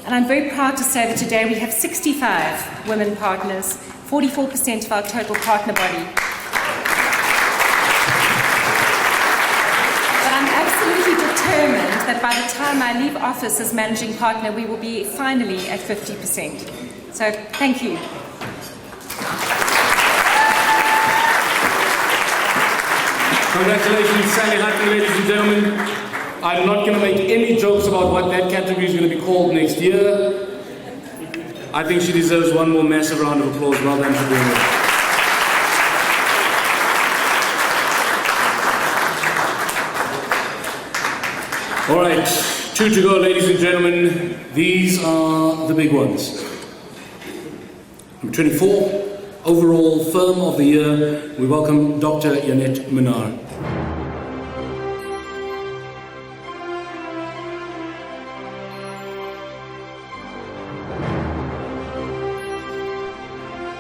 And I'm very proud to say that today we have 65 women partners, 44% of our total partner body. Determined that by the time I leave office as managing partner, we will be finally at 50%. So, thank you. Congratulations, Sally Hutton, ladies and gentlemen. I'm not going to make any jokes about what that category is going to be called next year. I think she deserves one more massive round of applause. Well done for doing it. All right, 2 to go, ladies and gentlemen. These are the big ones. Number 24, overall Firm of the Year. We welcome Dr. Yanette Minnaar.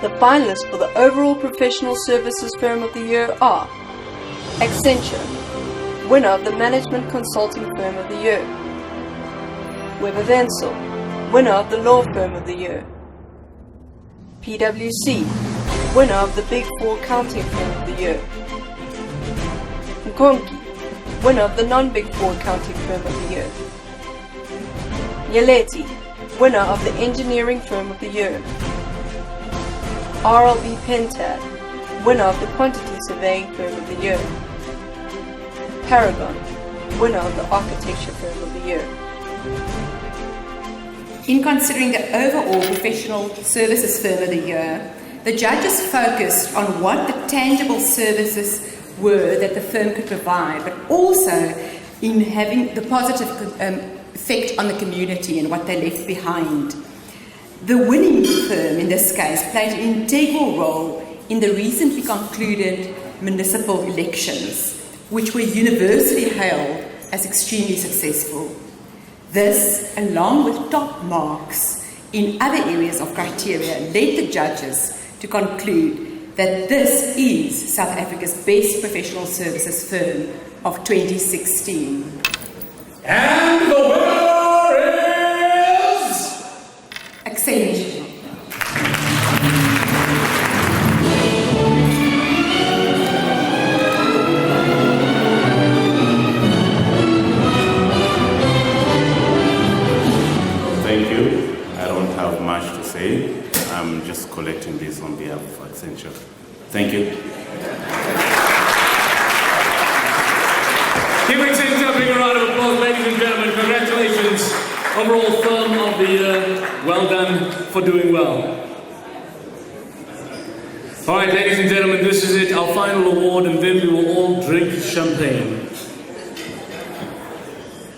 The finalists for the overall Professional Services Firm of the Year are Accenture, winner of the Management Consulting Firm of the Year; Weber Wenzel, winner of the Law Firm of the Year; PwC, winner of the Big Four Accounting Firm of the Year; Nkonki, winner of the Non-Big Four Accounting Firm of the Year; Nyaleti, winner of the Engineering Firm of the Year; RLB Pentad, winner of the Quantity Surveying Firm of the Year; Paragon, winner of the Architecture Firm of the Year. In considering the overall Professional Services Firm of the Year, the judges focused on what the tangible services were that the firm could provide, but also in having the positive effect on the community and what they left behind. The winning firm in this case played an integral role in the recently concluded municipal elections, which were universally hailed as extremely successful. This, along with top marks in other areas of criteria, led the judges to conclude that this is South Africa's best professional services firm of 2016. And the winner is Accenture. Thank you. I don't have much to say. I'm just collecting this on behalf of Accenture. Thank you. Give Accenture a big round of applause, ladies and gentlemen. Congratulations. Overall Firm of the Year. Well done for doing well. All right, ladies and gentlemen, this is it, our final award, and then we will all drink champagne.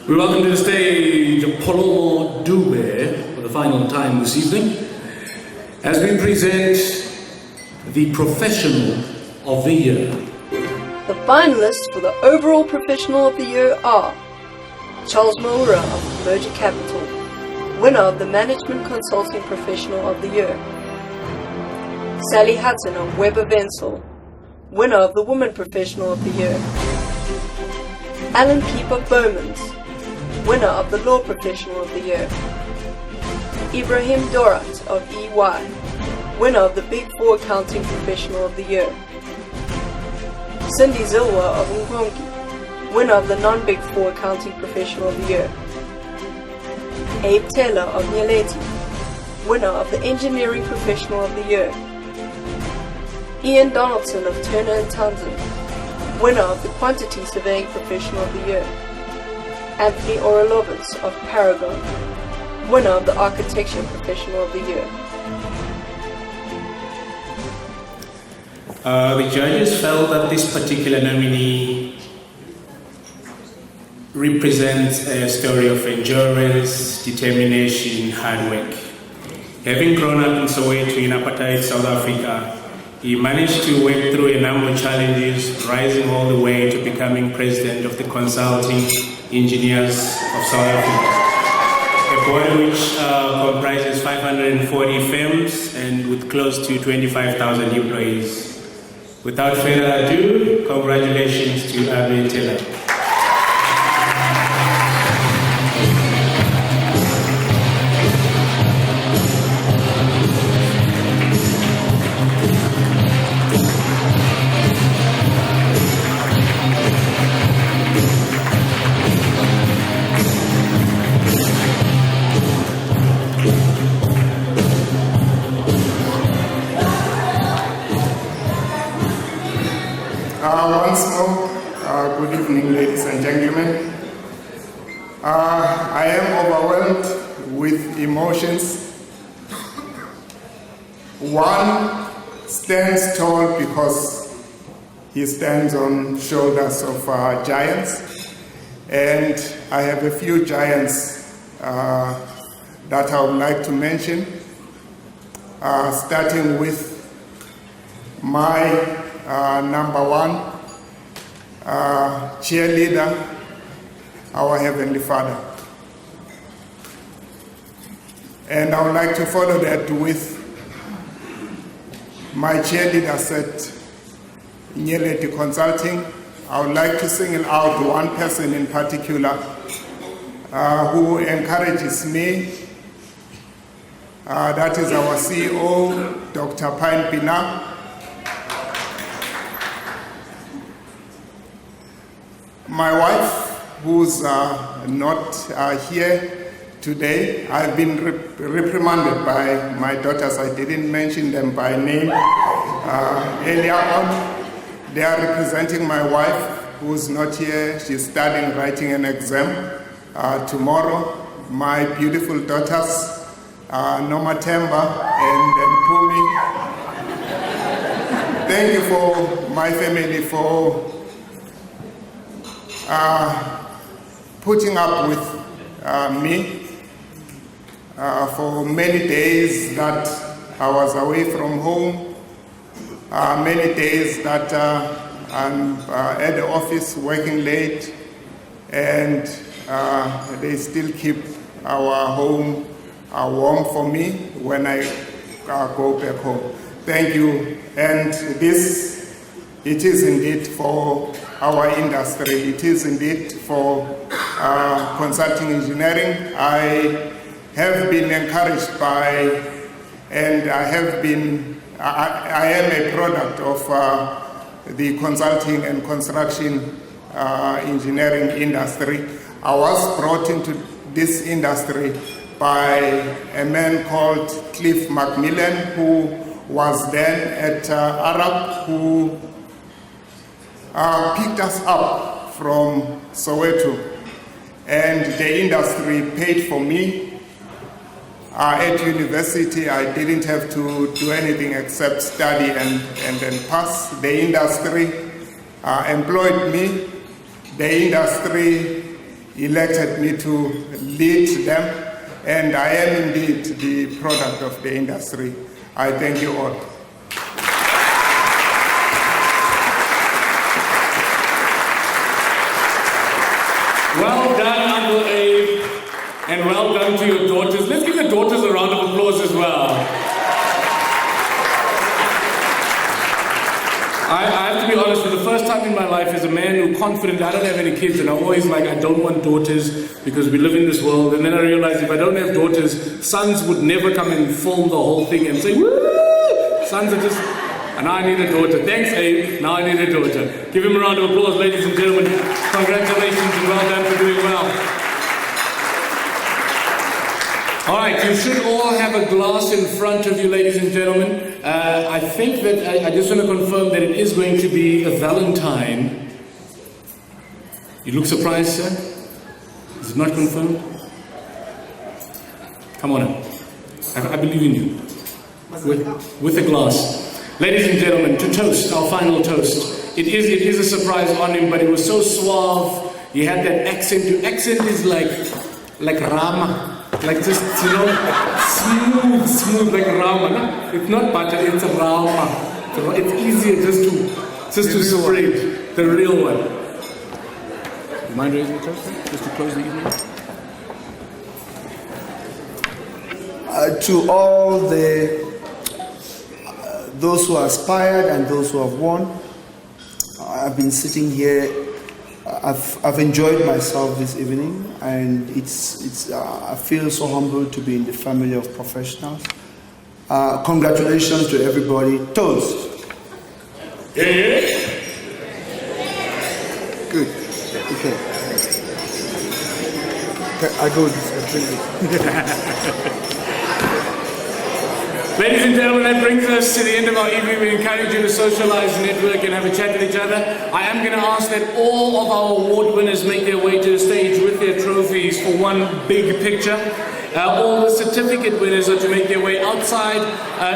We welcome to the stage Polomo Dube for the final time this evening, as we present the Professional of the Year. The finalists for the overall Professional of the Year are Charles Maura of Emerger Capital, winner of the Management Consulting Professional of the Year. Sally Hudson of Weber Wenzel, winner of the Woman Professional of the Year. Alan Peep of Bowmans, winner of the Law Professional of the Year. Ibrahim Dorat of EY, winner of the Big Four Accounting Professional of the Year. Cindy Zilwa of Ngongi, winner of the Non-Big Four Accounting Professional of the Year. Abe Taylor of Nyaleti, winner of the Engineering Professional of the Year. Ian Donaldson of Turner & Townsend, winner of the Quantity Surveying Professional of the Year. Anthony Orolovitz of Paragon, winner of the Architecture Professional of the Year. The judges felt that this particular nominee represents a story of endurance, determination, hard work. Having grown up in Soweto in apartheid South Africa, he managed to work through a number of challenges, rising all the way to becoming president of the Consulting Engineers of South Africa, a body which comprises 540 firms and with close to 25,000 employees. Without further ado, congratulations to Abe Taylor. Once more, good evening, ladies and gentlemen. I am overwhelmed with emotions. One stands tall because he stands on shoulders of giants, and I have a few giants that I would like to mention, starting with my number one cheerleader, our Heavenly Father. And I would like to follow that with my cheerleaders at Nyaleti Consulting. I would like to single out one person in particular who encourages me. That is our CEO, Dr. Pine Pina. My wife, who's not here today, I've been reprimanded by my daughters. I didn't mention them by name earlier on. They are representing my wife, who's not here. She's studying, writing an exam tomorrow. My beautiful daughters, Noma Temba and Pumi. Thank you for my family for putting up with me for many days that I was away from home, many days that I'm at the office working late, and they still keep our home warm for me when I go back home. Thank you. And this, it is indeed for our industry. It is indeed for consulting engineering. I have been encouraged by, and I am a product of the consulting and construction engineering industry. I was brought into this industry by a man called Cliff Macmillan, who was then at Arab, who picked us up from Soweto, and the industry paid for me. At university, I didn't have to do anything except study and then pass. The industry employed me. The industry elected me to lead them, and I am indeed the product of the industry. I thank you all. Well done, Uncle Abe, and well done to your daughters. the daughters a round of applause as well. I have to be honest, for the first time in my life, as a man who's confident, I don't have any kids, and I'm always like, I don't want daughters because we live in this world. And then I realized if I don't have daughters, sons would never come and film the whole thing and say, woo! Sons are just, and I need a daughter. Thanks, Abe. Now I need a daughter. Give him a round of applause, ladies and gentlemen. Congratulations and well done for doing well. All right, you should all have a glass in front of you, ladies and gentlemen. I think that I just want to confirm that it is going to be a Valentine. You look surprised, sir? Is it not confirmed? Come on up. I believe in you. With a glass. Ladies and gentlemen, to toast, our final toast. It is a surprise on him, but it was so suave. He had that accent. Your accent is like Rama. Like just, you know, smooth like Rama. No? It's not butter, it's Rama. It's easier just to spread the real one. You mind raising the toast, just to close the evening? To all those who aspired and those who have won, I've been sitting here. I've enjoyed myself this evening, and I feel so humbled to be in the family of professionals. Congratulations to everybody. Toast. Yeah. Good. Okay. I go this. Ladies and gentlemen, that brings us to the end of our evening. We encourage you to socialize, network, and have a chat with each other. I am going to ask that all of our award winners make their way to the stage with their trophies for one big picture. All the certificate winners are to make their way outside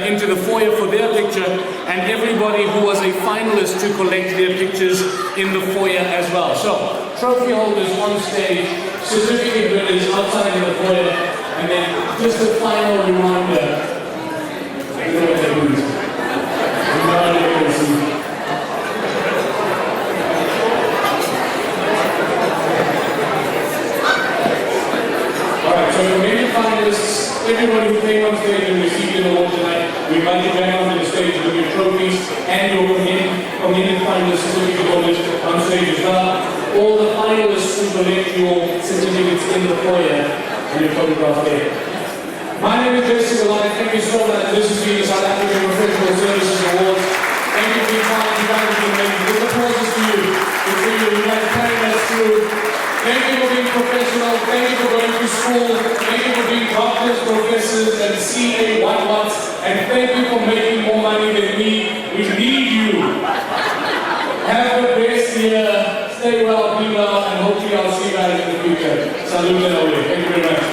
into the foyer for their picture, and everybody who was a finalist to collect their pictures in the foyer as well. So, trophy holders on stage, certificate winners outside in the foyer, and then just a final reminder. Alright, so the main finalists, everybody who came on stage and received an award tonight, we invite you back onto the stage with your trophies and your community finalist certificate holders on stage as well. All the finalists who collect your certificates in the foyer and your photograph there. My name is Jesse Goliath. Thank you so much. This has been the South African Professional Services Awards. Thank you for your time. You guys have been amazing. This applause is to you. It's for you. You guys carrying us through. Thank you for being professional. Thank you for going to school. Thank you for being doctors, professors, and CA what-whats. And thank you for making more money than me. We need you. Have the best year. Stay well, be well, and hopefully I'll see you guys in the future. Salute and away. Thank you very much.